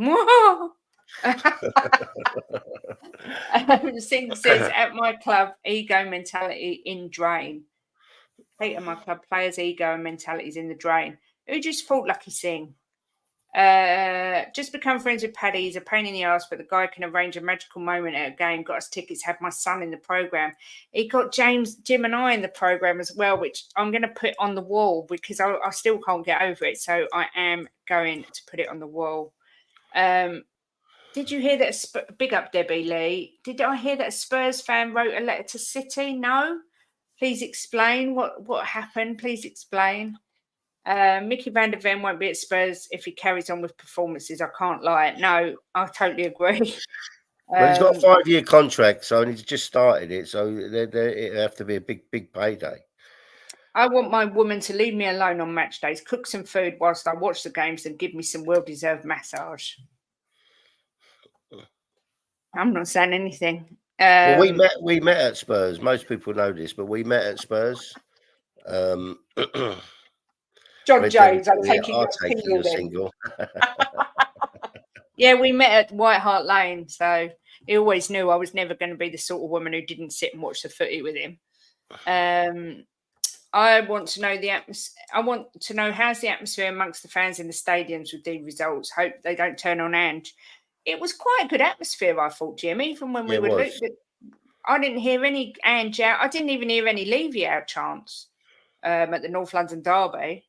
Singh says, at my club, ego mentality in drain. At my club, players' ego and mentality is in the drain. Who just thought Lucky Singh? Just become friends with Paddy. He's a pain in the ass, but the guy can arrange a magical moment at a game. Got us tickets, had my son in the program. He got Jim and I in the program as well, which I'm going to put on the wall because I still can't get over it. So I am going to put it on the wall. Did you hear that? Big up, Debbie Lee. Did I hear that a Spurs fan wrote a letter to City? No. Please explain what happened. Please explain. Mickey van der Ven won't be at Spurs if he carries on with performances. I can't lie. No, I totally agree. Well, he's got a Um, 5-year contract, so and he's just started it, so it have to be a big payday. I want my woman to leave me alone on match days, cook some food whilst I watch the games, and give me some well-deserved massage. I'm not saying anything. Well, we met at Spurs. Most people know this, but we met at Spurs. John Red Devil, Jones, I'm yeah, taking I'll your take single you then. single. Yeah, we met at White Hart Lane, so he always knew I was never going to be the sort of woman who didn't sit and watch the footy with him. I want to know the atmosphere. I want to know how's the atmosphere amongst the fans in the stadiums with these results. Hope they don't turn on Ange. It was quite a good atmosphere, I thought, Jim. Even when Yeah, we it were, was. I didn't hear any Ange out. I didn't even hear any Levy out chants at the North London Derby.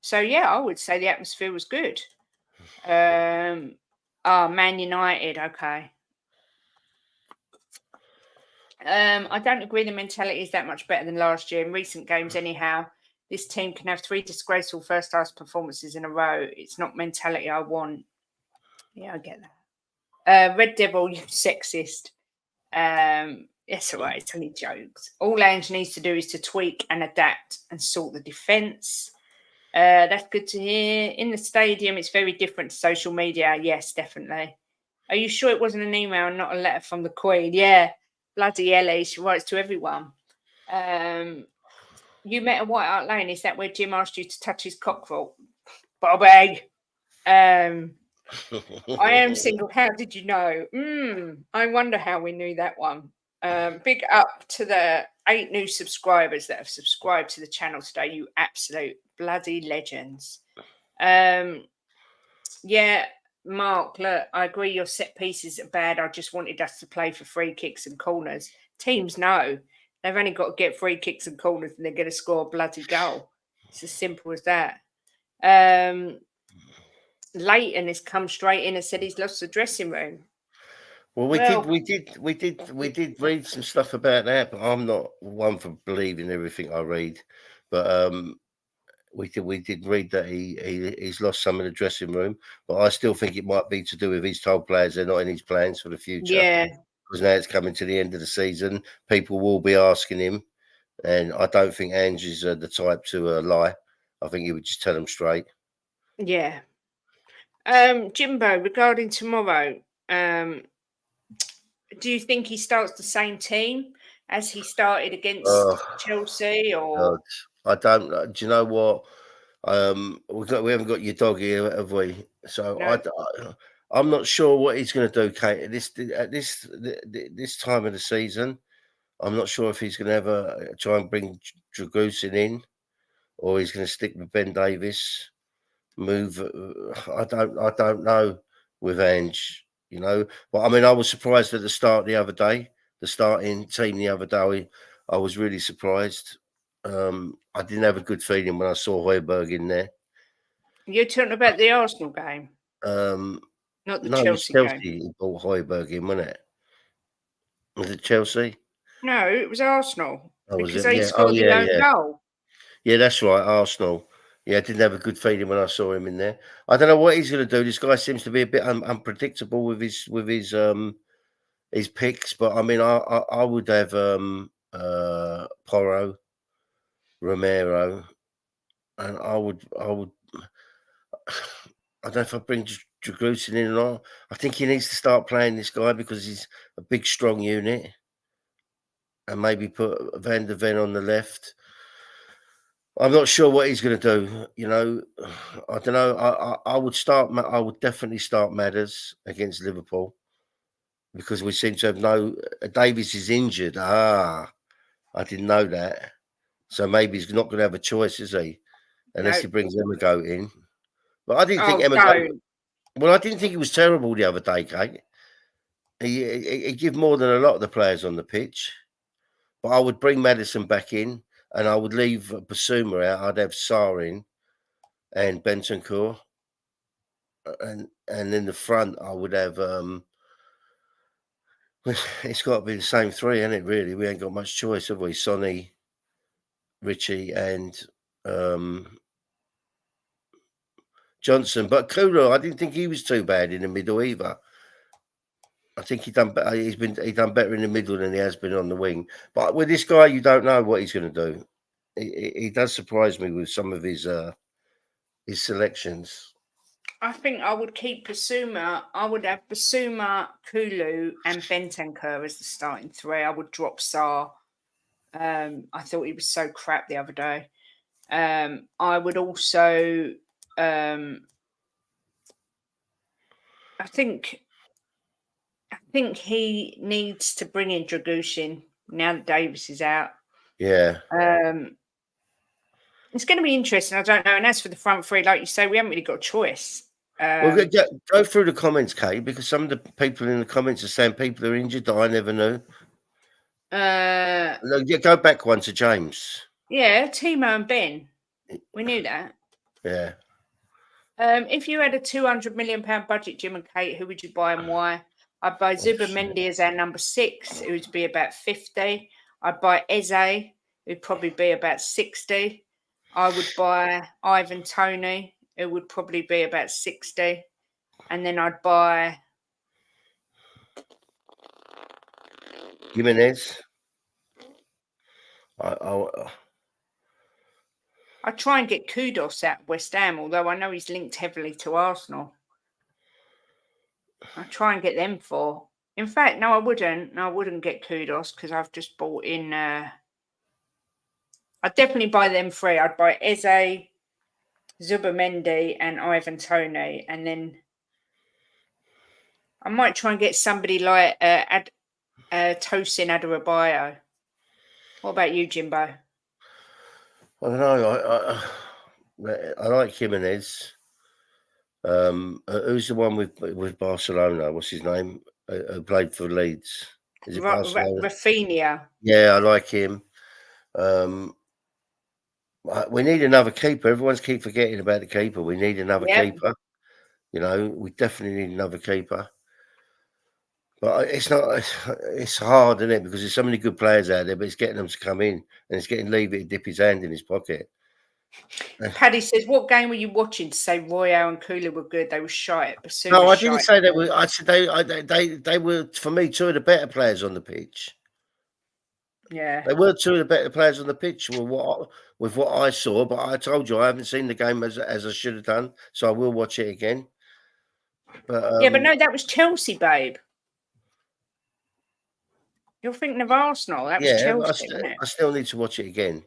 So yeah, I would say the atmosphere was good. Man United, okay. I don't agree the mentality is that much better than last year. In recent games, anyhow, this team can have 3 disgraceful first half performances in a row. It's not mentality I want. Yeah, I get that. Red Devil, you sexist. It's all right, it's only jokes. All Ange needs to do is to tweak and adapt and sort the defence. That's good to hear. In the stadium, it's very different to social media. Yes, definitely. Are you sure it wasn't an email and not a letter from the Queen? Yeah, bloody Ellie. She writes to everyone. You met at White Hart Lane. Is that where Jim asked you to touch his cockroach? Bobby. I am single. How did you know? I wonder how we knew that one. Big up to the 8 new subscribers that have subscribed to the channel today. You absolute bloody legends. Yeah, Mark, look, I agree your set pieces are bad. I just wanted us to play for free kicks and corners. Teams know they've only got to get free kicks and corners and they're going to score a bloody goal. It's as simple as that. Leighton has come straight in and said he's lost the dressing room. Well, we did read some stuff about that, but I'm not one for believing everything I read. But we did read that he's lost some of the dressing room, but I still think it might be to do with he's told players they're not in his plans for the future. Yeah, Because now it's coming to the end of the season, people will be asking him, and I don't think Ange is the type to lie. I think he would just tell them straight. yeah. Jimbo, regarding tomorrow, do you think he starts the same team as he started against Oh Chelsea, God, or I don't. Do you know what? We haven't got your dog here, have we? So no? I'm not sure what he's going to do, Kate. At this time of the season, I'm not sure if he's going to ever try and bring Dragusin in, or he's going to stick with Ben Davis. Move. I don't know with Ange. But I mean, I was surprised at the start the other day. The starting team the other day, I was really surprised. I didn't have a good feeling when I saw Højbjerg in there. You're talking about the Arsenal game, Um, not the no, it was Chelsea game. Chelsea who brought Højbjerg in, wasn't it? Was it Chelsea? No, it was Arsenal Oh, was because it? they Yeah. Oh, scored the yeah, own yeah. goal. Yeah, that's right. Arsenal. Yeah, I didn't have a good feeling when I saw him in there. I don't know what he's going to do. This guy seems to be a bit unpredictable with his picks, but I mean, I would have Porro, Romero, and I would. I don't know if I bring Dragusin in or not. I think he needs to start playing this guy because he's a big, strong unit, and maybe put Van der Ven on the left. I'm not sure what he's going to do. I don't know. I would start. I would definitely start Madders against Liverpool because we seem to have no. Davies is injured. I didn't know that. So maybe he's not going to have a choice, is he? Unless No. he brings Emma in. But I didn't think Oh, Emma. don't. Well, I didn't think he was terrible the other day, Kate. He gave more than a lot of the players on the pitch. But I would bring Madison back in, and I would leave Basuma out. I'd have Sarr in and Bentancur, and in the front I would have. It's got to be the same three, isn't it? Really, we ain't got much choice, have we? Sonny, Richie, and Johnson. But Kulu, I didn't think he was too bad in the middle either. I think he done better. He done better in the middle than he has been on the wing. But with this guy, you don't know what he's going to do. He does surprise me with some of his selections. I think I would keep Basuma. I would have Basuma, Kulu, and Bentancur as the starting three. I would drop Sarr. I thought he was so crap the other day. I would also. I think he needs to bring in Dragushin now that Davis is out. Yeah. It's going to be interesting. I don't know. And as for the front three, like you say, we haven't really got a choice. Well, go through the comments, Kate, because some of the people in the comments are saying people are injured that I never knew. Yeah, go back one to James. Yeah, Timo and Ben. We knew that. Yeah. If you had a £200 million budget, Jim and Kate, who would you buy and why? I'd buy Zubimendi as our number 6. It would be about 50. I'd buy Eze. It would probably be about 60. I would buy Ivan Toney. It would probably be about 60. And then I'd buy Jimenez. I'd try and get Kudos at West Ham, although I know he's linked heavily to Arsenal. I'd try and get them for. In fact, no, I wouldn't. No, I wouldn't get Kudos because I've just bought in. I'd definitely buy them 3. I'd buy Eze, Zubimendi, and Ivan Toney, and then I might try and get somebody like Tosin Adarabioyo. What about you, Jimbo? I don't know. I like Jimenez. Who's the one with Barcelona? What's his name? Who played for Leeds? Is it Barcelona? Rafinha. Yeah, I like him. We need another keeper. Everyone's keep forgetting about the keeper. We need another keeper. You know, we definitely need another keeper. But it's not. It's hard, isn't it? Because there's so many good players out there, but it's getting them to come in, and it's getting Levy to dip his hand in his pocket. Paddy says, "What game were you watching to say Royale and Kula were good? They were shite." No, I didn't say they were. I said they were, for me, 2 of the better players on the pitch. Yeah, they were 2 of the better players on the pitch. With what I saw, but I told you I haven't seen the game as I should have done, so I will watch it again. But yeah, but no, that was Chelsea, babe. You're thinking of Arsenal. That was Chelsea, wasn't it? I still need to watch it again.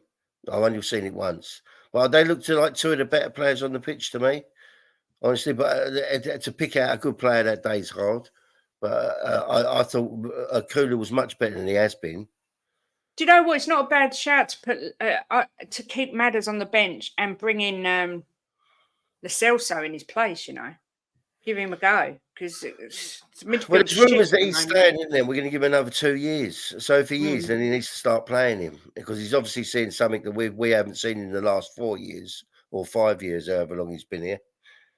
I've only seen it once. But they looked like 2 of the better players on the pitch to me, honestly. But to pick out a good player that day is hard. But I thought Kula was much better than he has been. Do you know what? It's not a bad shout to put to keep Madders on the bench and bring in Lo Celso in his place. You know, give him a go because well, there's rumours that he's staying in there. We're going to give him another 2 years. So if he is, then he needs to start playing him because he's obviously seeing something that we haven't seen in the last 4 years or 5 years, however long he's been here.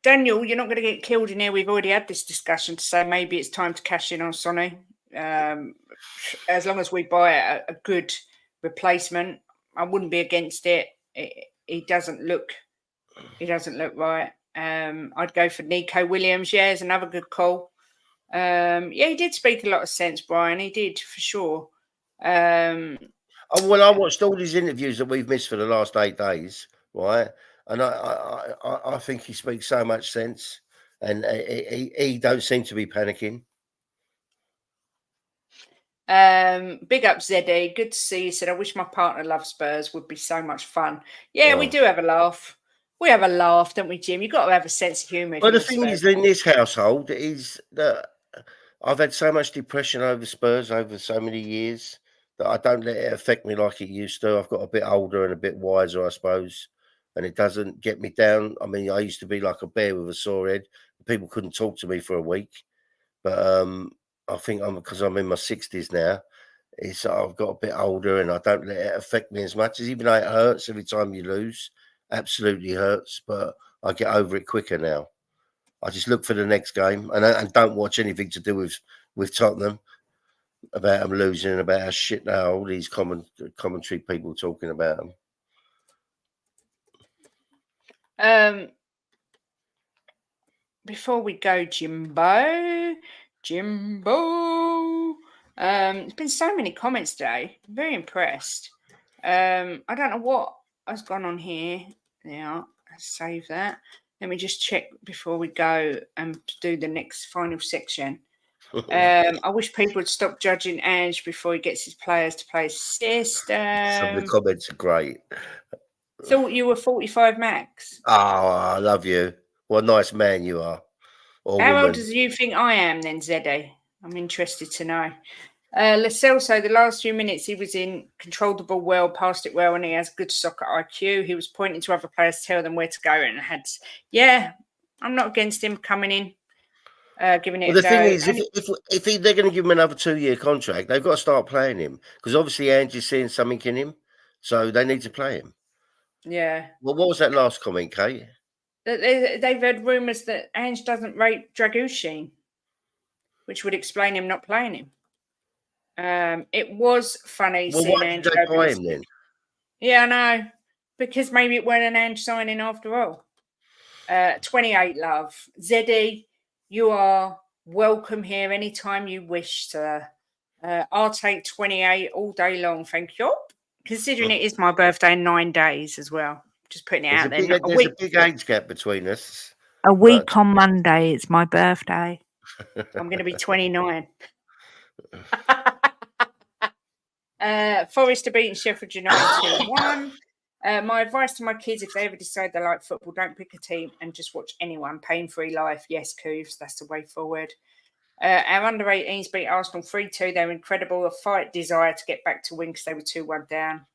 Daniel, you're not going to get killed in here. We've already had this discussion to say maybe it's time to cash in on Sonny. As long as we buy a good replacement, I wouldn't be against it. He doesn't look right. I'd go for Nico Williams. Yeah, is another good call. Yeah, he did speak a lot of sense, Brian. He did for sure. I watched all these interviews that we've missed for the last 8 days, right? And I think he speaks so much sense, and he don't seem to be panicking. Big up Zeddy. Good to see you. Said, I wish my partner loved Spurs. Would be so much fun. Yeah, we do have a laugh. We have a laugh, don't we, Jim? You've got to have a sense of humour. Well, the thing is, in this household, is that I've had so much depression over Spurs over so many years that I don't let it affect me like it used to. I've got a bit older and a bit wiser, I suppose, and it doesn't get me down. I mean, I used to be like a bear with a sore head. People couldn't talk to me for a week, but I think because I'm in my 60s now, I've got a bit older and I don't let it affect me as much. Even though it hurts every time you lose, absolutely hurts, but I get over it quicker now. I just look for the next game and don't watch anything to do with Tottenham about them losing and about how shit now all these commentary people talking about them. Before we go, Jimbo, Jimbo. There's been so many comments today. I'm very impressed. I don't know what has gone on here. Now, save that. Let me just check before we go and do the next final section. I wish people would stop judging Ange before he gets his players to play his system. Some of the comments are great. Thought you were 45 max. Oh, I love you. What a nice man you are. Or How woman. old do you think I am then, Zeddy? I'm interested to know. Lo Celso, the last few minutes he was in, controlled the ball well, passed it well, and he has good soccer IQ. He was pointing to other players to tell them where to go and had, I'm not against him coming in, giving it Well, a the thing go. is, if they're going to give him another 2-year contract, they've got to start playing him because obviously Ange is seeing something in him, so they need to play him. Yeah. Well, what was that last comment, Kate? They've heard rumours that Ange doesn't rate Dragushin, which would explain him not playing him. It was funny Well, seeing why Ange did they open buy his. him then? Yeah, I know. Because maybe it weren't an Ange signing after all. 28, love. Zeddy, you are welcome here anytime you wish, sir. I'll take 28 all day long, thank you. Considering it is my birthday in 9 days as well. Just putting it out there. Not a There's week. a big age gap between us. A But week on Monday, it's my birthday. I'm going to be 29. Forest are beating Sheffield United 2-1. My advice to my kids, if they ever decide they like football, don't pick a team and just watch anyone. Pain-free life. Yes, Cooves, that's the way forward. Our under-18s beat Arsenal 3-2. They were incredible. A fight desire to get back to win because they were 2-1 down.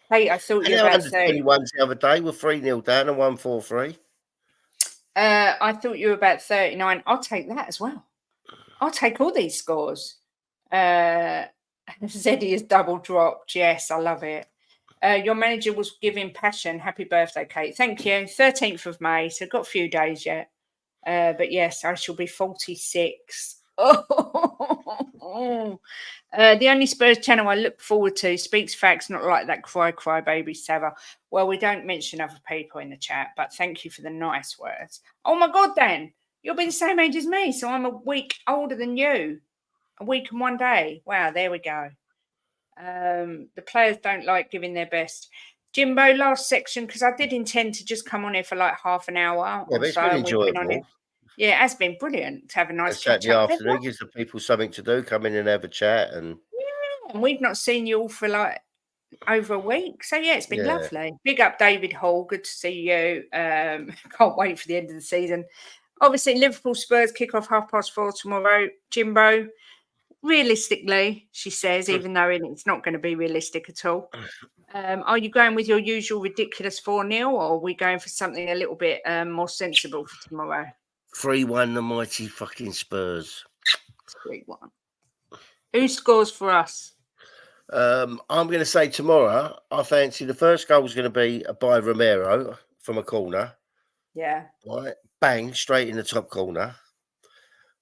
Hey, I thought and you were our about under 30. 21s the other day were 3-0 down and 1-4-3. I thought you were about 39. I'll take that as well. I'll take all these scores. Zeddy is double dropped. Yes, I love it. Your manager was giving passion. Happy birthday, Kate. Thank you. 13th of May, so got a few days yet. But yes, I shall be 46. Oh. The only Spurs channel I look forward to speaks facts, not like that cry baby Sava. Well, we don't mention other people in the chat, but thank you for the nice words. Oh my God, Dan, you'll be the same age as me, so I'm a week older than you. A week and 1 day. Wow, there we go. The players don't like giving their best. Jimbo, last section, because I did intend to just come on here for like half an hour Yeah, or but it's so. been And we've been on it. enjoyable. Yeah, it has been brilliant to have a A nice catch Saturday up. afternoon gives the people something to do, come in and have a chat. And And we've not seen you all for like over a week. So yeah, it's been yeah. lovely. Big up David Hall. Good to see you. Can't wait for the end of the season. Obviously, Liverpool Spurs kick off 4:30 tomorrow. Jimbo, realistically, she says, even though it's not going to be realistic at all. Are you going with your usual ridiculous 4-0 or are we going for something a little bit more sensible for tomorrow? 3-1 the mighty fucking Spurs. 3-1. Who scores for us? I'm going to say tomorrow, I fancy the first goal is going to be by Romero from a corner. Yeah. Right, bang, straight in the top corner.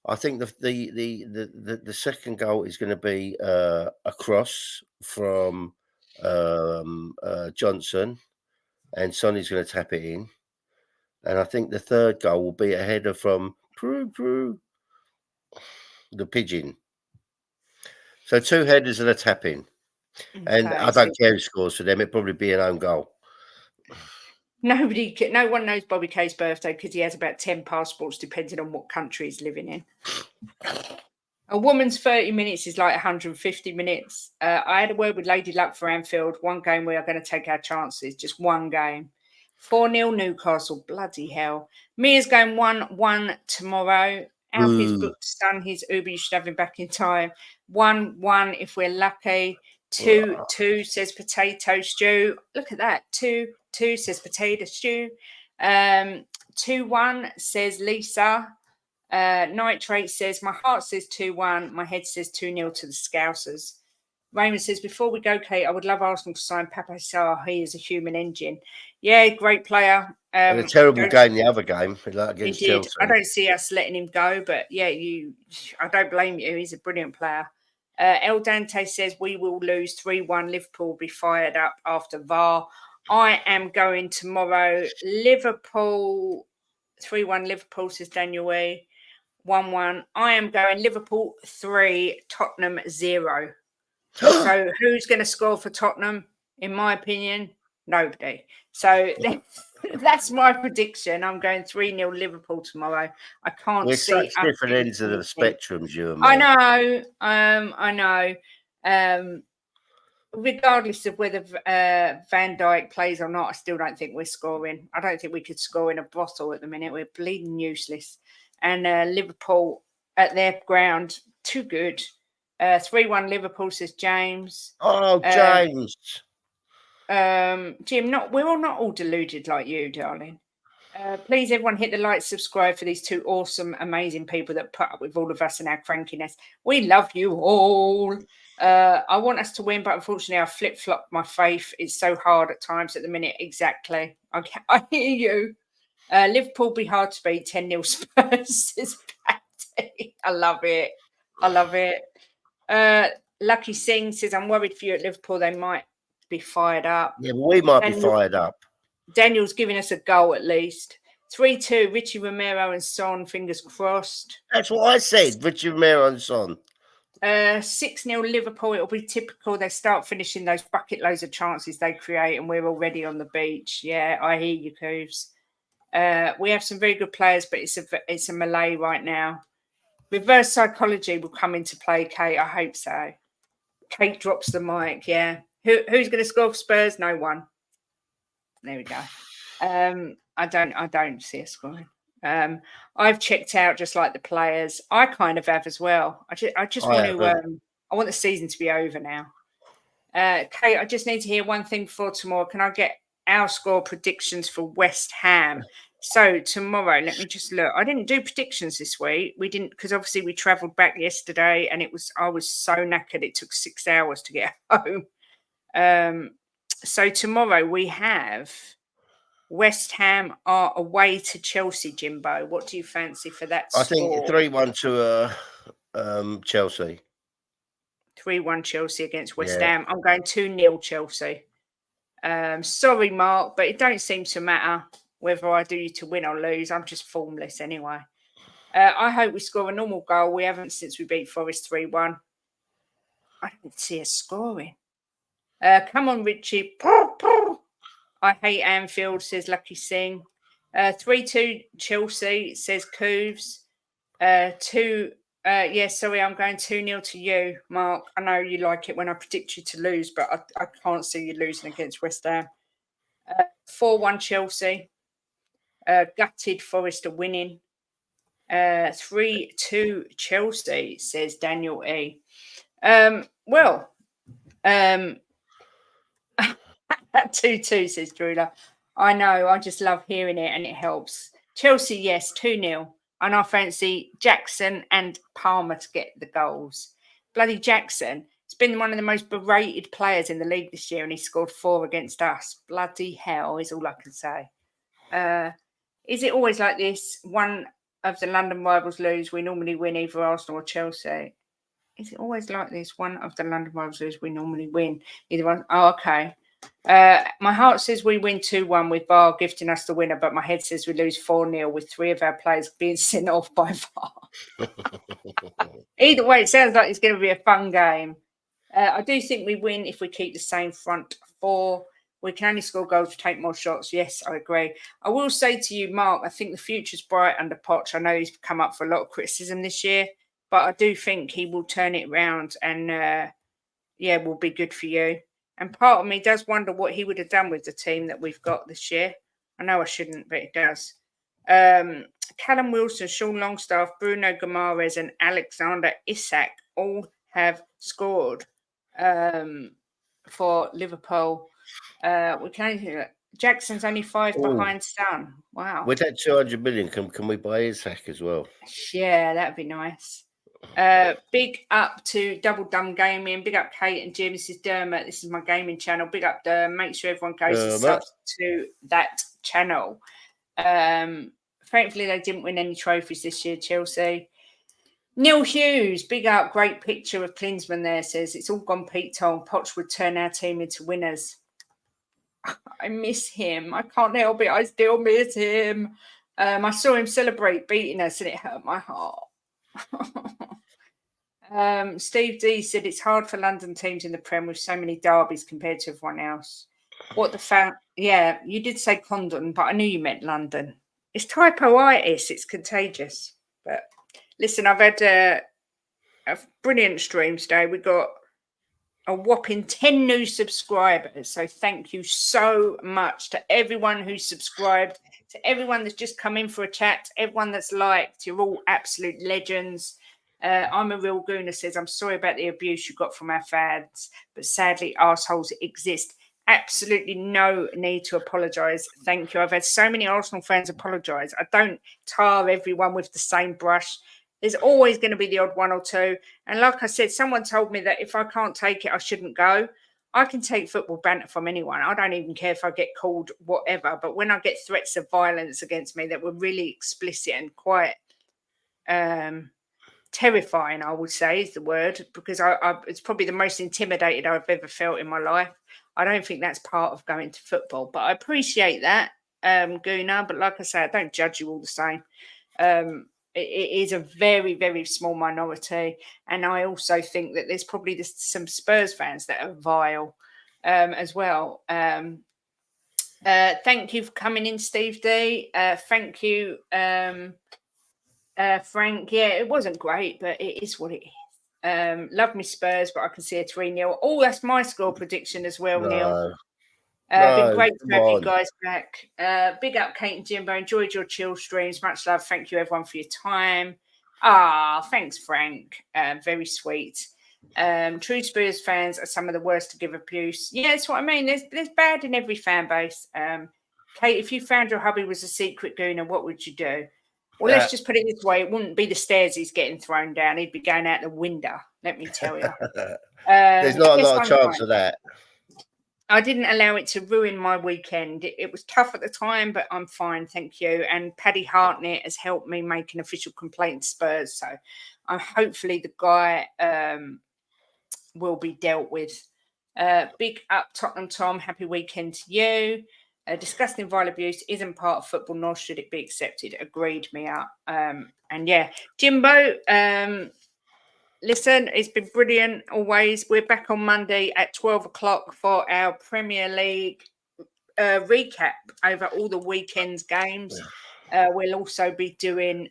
I think the second goal is going to be a cross from Johnson, and Sonny's going to tap it in. And I think the third goal will be a header from the pigeon. So 2 headers and a tap in. And Okay, I don't care who scores for them. It'd probably be an own goal. no one knows Bobby K's birthday because he has about 10 passports depending on what country he's living in. A woman's 30 minutes is like 150 minutes. I had a word with Lady Luck for Anfield. One game we are going to take our chances. Just one game. 4-0 Newcastle. Bloody hell. Mia's going 1-1 tomorrow. Alfie's booked son his Uber. You should have him back in time. 1-1 if we're lucky. 2-2 says potato stew. Look at that. 2-2 says potato stew. 2-1 says Lisa. Nitrate says, my heart says 2-1. My head says 2-0 to the Scousers. Raymond says, before we go, Kate, I would love Arsenal to sign Pape Sarr. He is a human engine. Yeah, great player. And a terrible game the other game. Like against he did. Chelsea. I don't see us letting him go, but yeah, I don't blame you. He's a brilliant player. El Dante says, we will lose 3-1. Liverpool will be fired up after VAR. I am going tomorrow. Liverpool, 3-1 Liverpool, says Daniel Way. 1-1. I am going Liverpool 3, Tottenham 0. So who's going to score for Tottenham? In my opinion, nobody. So that's my prediction. I'm going 3-0 Liverpool tomorrow. I can't We're see such us different doing ends of the anything. spectrums, you and me. I know. Regardless of whether Van Dijk plays or not, I still don't think we're scoring. I don't think we could score in a brothel at the minute. We're bleeding useless. And Liverpool at their ground, too good. 3-1 Liverpool, says James. Oh, James. Jim, we're not all deluded like you, darling. Please, everyone, hit the like, subscribe for these two awesome, amazing people that put up with all of us and our crankiness. We love you all. I want us to win, but unfortunately, I flip-flopped my faith. It's so hard at times at the minute. Exactly. I hear you. Liverpool be hard to beat. 10-0 Spurs is Patty. I love it. I love it. Lucky Singh says, I'm worried for you at Liverpool. They might be fired up. Yeah, well, we might be fired up. Daniel's giving us a goal at least. 3-2, Richie Romero and Son, fingers crossed. That's what I said, Richie Romero and Son. 6-0 Liverpool. It'll be typical. They start finishing those bucket loads of chances they create, and we're already on the beach. Yeah, I hear you, Cooves. We have some very good players, but it's a melee right now. Reverse psychology will come into play, Kate. I hope so. Kate drops the mic. Yeah. Who's going to score for Spurs? No one. There we go. I don't see us scoring. I've checked out just like the players. I kind of have as well. I just want to. I want the season to be over now. Kate, I just need to hear one thing before tomorrow. Can I get our score predictions for West Ham? So tomorrow, let me just look. I didn't do predictions this week. We didn't because obviously we travelled back yesterday, and I was so knackered. It took 6 hours to get home. So tomorrow we have West Ham are away to Chelsea, Jimbo. What do you fancy for that score? I think 3-1 to Chelsea. 3-1 Chelsea against West Ham. I'm going 2-0 Chelsea. Sorry, Mark, but it don't seem to matter whether I do you to win or lose. I'm just formless anyway. I hope we score a normal goal. We haven't since we beat Forest 3-1. I don't see us scoring. Come on, Richie. I hate Anfield, says Lucky Singh. 3-2 Chelsea, says Cooves. I'm going 2-0 to you, Mark. I know you like it when I predict you to lose, but I can't see you losing against West Ham. 4-1 Chelsea. Gutted Forest are winning. 3-2 Chelsea, says Daniel E. 2-2, says Drula. I know, I just love hearing it and it helps. Chelsea, yes, 2-0. And I fancy Jackson and Palmer to get the goals. Bloody Jackson. He's been one of the most berated players in the league this year and he scored 4 against us. Bloody hell is all I can say. Is it always like this? One of the London rivals lose, we normally win either Arsenal or Chelsea. Is it always like this? One of the London rivals lose, we normally win either one. Oh, okay. My heart says we win 2-1 with VAR gifting us the winner, but my head says we lose 4-0 with 3 of our players being sent off by VAR. Either way, it sounds like it's going to be a fun game. I do think we win if we keep the same front 4. We can only score goals to take more shots. Yes, I agree. I will say to you, Mark, I think the future's bright under Poch. I know he's come up for a lot of criticism this year, but I do think he will turn it around and, will be good for you. And part of me does wonder what he would have done with the team that we've got this year. I know I shouldn't, but it does. Callum Wilson, Sean Longstaff, Bruno Guimaraes and Alexander Isak all have scored for Liverpool. We can Jackson's only 5 behind Son. Wow. With that 200 million, can we buy Isak as well? Yeah, that'd be nice. Big up to Double Dumb Gaming. Big up Kate and Jim. This is Dermot. This is my gaming channel. Big up Dermot. Make sure everyone goes and subs to that channel. Thankfully, they didn't win any trophies this year, Chelsea. Neil Hughes, big up, great picture of Klinsmann there, says it's all gone Pete Tong. Poch would turn our team into winners. I miss him. I can't help it. I still miss him. I saw him celebrate beating us and it hurt my heart. Steve D said it's hard for London teams in the Prem with so many derbies compared to everyone else. What the fan? Yeah, you did say Condon, but I knew you meant London. It's typoitis. It's contagious. But listen, I've had a brilliant stream today. We got a whopping 10 new subscribers. So thank you so much to everyone who's subscribed, to everyone that's just come in for a chat, to everyone that's liked. You're all absolute legends. I'm a real gooner says, I'm sorry about the abuse you got from our fans, but sadly, assholes exist. Absolutely no need to apologise. Thank you. I've had so many Arsenal fans apologise. I don't tar everyone with the same brush. There's always going to be the odd one or two. And like I said, someone told me that if I can't take it, I shouldn't go. I can take football banter from anyone. I don't even care if I get called whatever. But when I get threats of violence against me that were really explicit and quite terrifying, I would say is the word, because it's probably the most intimidated I've ever felt in my life. I don't think that's part of going to football, but I appreciate that, Guna. But like I say, I don't judge you all the same. It is a very, very small minority. And I also think that there's probably some Spurs fans that are vile as well. Thank you for coming in, Steve D. Thank you, Frank. Yeah, it wasn't great, but it is what it is. Love me Spurs, but I can see a 3-0. Oh, that's my score prediction as well, Neil. Been great to have you guys back. Big up, Kate and Jimbo. Enjoyed your chill streams. Much love. Thank you, everyone, for your time. Thanks, Frank. Very sweet. True Spurs fans are some of the worst to give abuse. Yeah, that's what I mean. There's bad in every fan base. Kate, if you found your hubby was a secret gooner, what would you do? Well, let's just put it this way. It wouldn't be the stairs he's getting thrown down. He'd be going out the window, let me tell you. There's not a lot of chance of that. I didn't allow it to ruin my weekend. It was tough at the time, but I'm fine, thank you. And Paddy Hartnett has helped me make an official complaint to Spurs. So hopefully the guy will be dealt with. Big up, Tottenham Tom. Happy weekend to you. Disgusting vile abuse isn't part of football, nor should it be accepted. Agreed, Mia. And yeah, Jimbo, listen, it's been brilliant always. We're back on Monday at 12 o'clock for our Premier League recap over all the weekend's games. We'll also be doing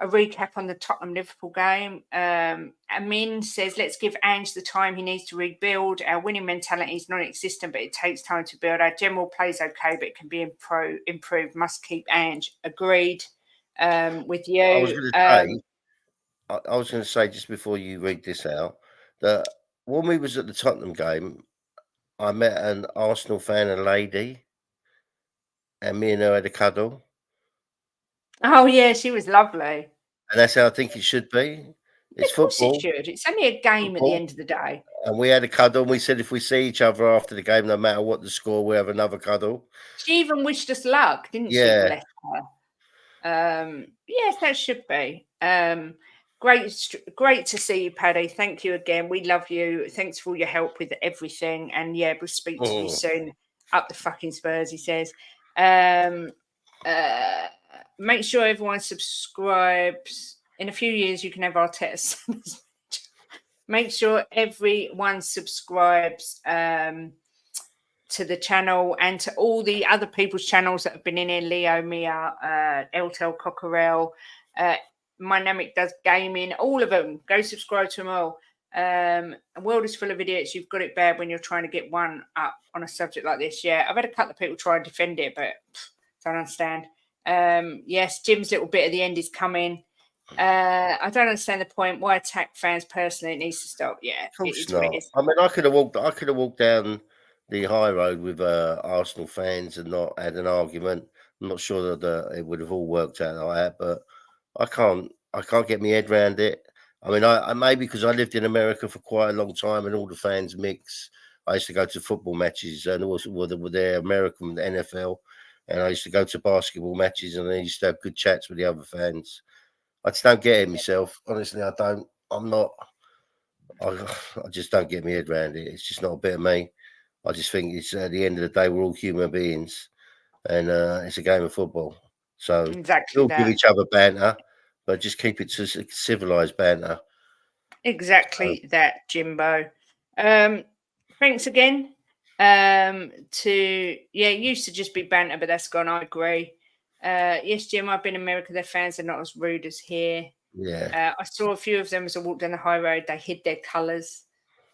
a recap on the Tottenham-Liverpool game. Amin says, let's give Ange the time he needs to rebuild. Our winning mentality is non-existent, but it takes time to build. Our general play is okay, but it can be improved. Must keep Ange. Agreed with you. I was going to say, just before you read this out, that when we was at the Tottenham game, I met an Arsenal fan, a lady, and me and her had a cuddle. Oh, yeah, she was lovely. And that's how I think it should be. It's of course football. It should. It's only a game at the end of the day. And we had a cuddle. And we said if we see each other after the game, no matter what the score, we have another cuddle. She even wished us luck, didn't she? Bless her. Yes, that should be. Great to see you, Paddy. Thank you again. We love you. Thanks for all your help with everything. And yeah, we'll speak to you soon. Up the fucking Spurs, he says. Make sure everyone subscribes. In a few years, you can have Arteta. Make sure everyone subscribes to the channel and to all the other people's channels that have been in here. Leo, Mia, Eltel, Cockerell, Mynamic Does Gaming, all of them. Go subscribe to them all. The world is full of idiots. You've got it bad when you're trying to get one up on a subject like this. Yeah, I've had a couple of people try and defend it, but don't understand. Yes, Jim's little bit at the end is coming. I don't understand the point. Why attack fans personally? It needs to stop. Yeah, of course not. I mean, I could have walked down the high road with Arsenal fans and not had an argument. I'm not sure that it would have all worked out like that, but I can't get my head around it. I mean, I maybe because I lived in America for quite a long time and all the fans mix. I used to go to football matches and also with the American NFL, and I used to go to basketball matches and I used to have good chats with the other fans. I just don't get it myself. Honestly, I don't. I just don't get my head around it. It's just not a bit of me. I just think it's at the end of the day, we're all human beings, and it's a game of football. So exactly we'll give each other banter, but just keep it to civilized banter. Exactly that, Jimbo. Thanks again. It used to just be banter, but that's gone. I agree. Yes, Jim, I've been in America. Their fans are not as rude as here. Yeah. I saw a few of them as I walked down the high road. They hid their colours.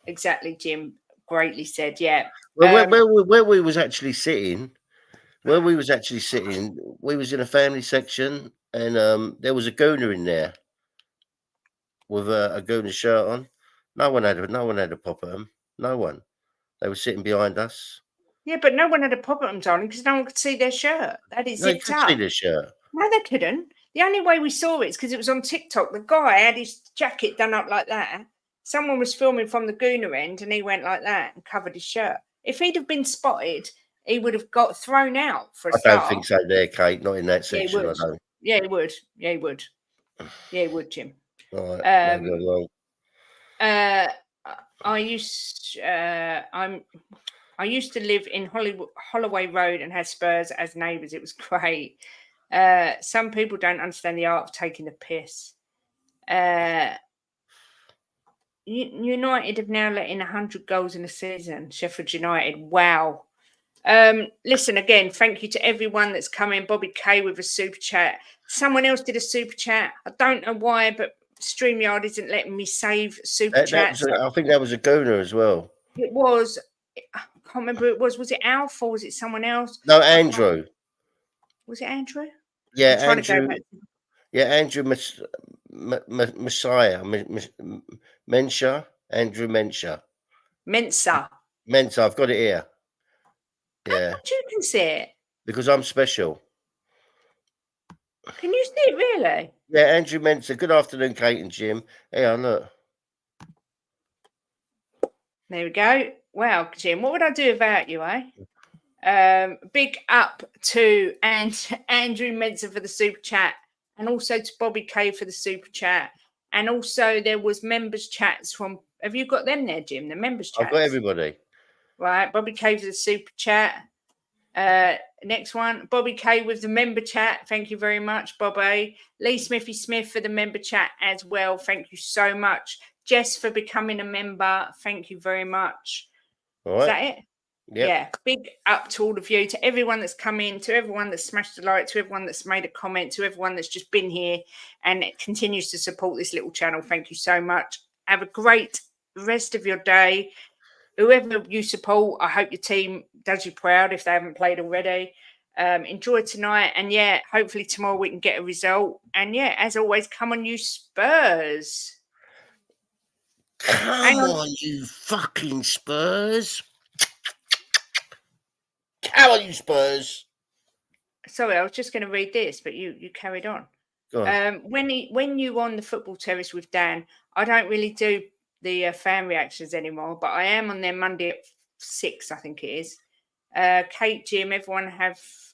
Exactly, Jim. Greatly said. Yeah. Well, where we was actually sitting, we was in a family section, and there was a gooner in there with a gooner shirt on. No one had a pop at them. No one. They were sitting behind us. Yeah, but no one had a pop at them, darling, because no one could see their shirt. That is No, you zipped could see up. their shirt. No, they couldn't. The only way we saw it is because it was on TikTok. The guy had his jacket done up like that. Someone was filming from the Gooner end and he went like that and covered his shirt. If he'd have been spotted, he would have got thrown out for a I don't start. think so there, Kate. Not in that Yeah, he section, I would. don't. Yeah, he would. Yeah, he would. Yeah, he would, Jim. All right. No, go along. I used to live in Holloway Road and had Spurs as neighbours. It was great. Some people don't understand the art of taking the piss. United have now let in 100 goals in a season. Sheffield United. Wow. Listen, again, thank you to everyone that's come in. Bobby K with a super chat. Someone else did a super chat. I don't know why, but StreamYard isn't letting me save super chats. I think that was a gooner as well. It was. I can't remember who it was. Was it Alf or was it someone else? No, Andrew. Was it Andrew? Yeah, I'm trying Andrew. to go back. Yeah, Andrew Messiah. Mensah. Andrew Mensah. Mensa. Mensah. I've got it here. How Yeah. come you can see it? Because I'm special. Can you see it really? Yeah, Andrew Mensah. Good afternoon, Kate and Jim. Here, look. There we go. Wow, Jim, what would I do without you, eh? Big up to Andrew Mensa for the super chat, and also to Bobby K for the super chat. And also there was members chats from. Have you got them there, Jim? The members chats. I've got everybody. Right, Bobby K for the super chat. Next one, Bobby K with the member chat. Thank you very much, Bobby. Lee Smithy Smith for the member chat as well. Thank you so much. Jess for becoming a member. Thank you very much. All right. Is that it? Yep. Yeah. Big up to all of you, to everyone that's come in, to everyone that's smashed a like, to everyone that's made a comment, to everyone that's just been here and continues to support this little channel. Thank you so much. Have a great rest of your day. Whoever you support, I hope your team does you proud if they haven't played already. Enjoy tonight. And yeah, hopefully tomorrow we can get a result. And yeah, as always, come on, you Spurs. Come on, you fucking Spurs. Come on, you Spurs. Sorry, I was just going to read this, but you carried on. Go on. When you're on the football terrace with Dan, I don't really do the fan reactions anymore, but I am on there Monday at 6, I think it is. Kate, Jim, everyone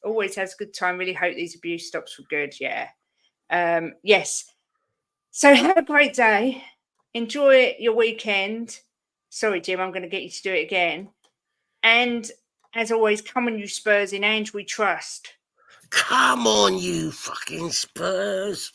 always has a good time. Really hope these abuse stops for good. Yeah. Yes. So have a great day. Enjoy your weekend. Sorry, Jim, I'm going to get you to do it again. And as always, come on, you Spurs. In Ange we trust. Come on, you fucking Spurs.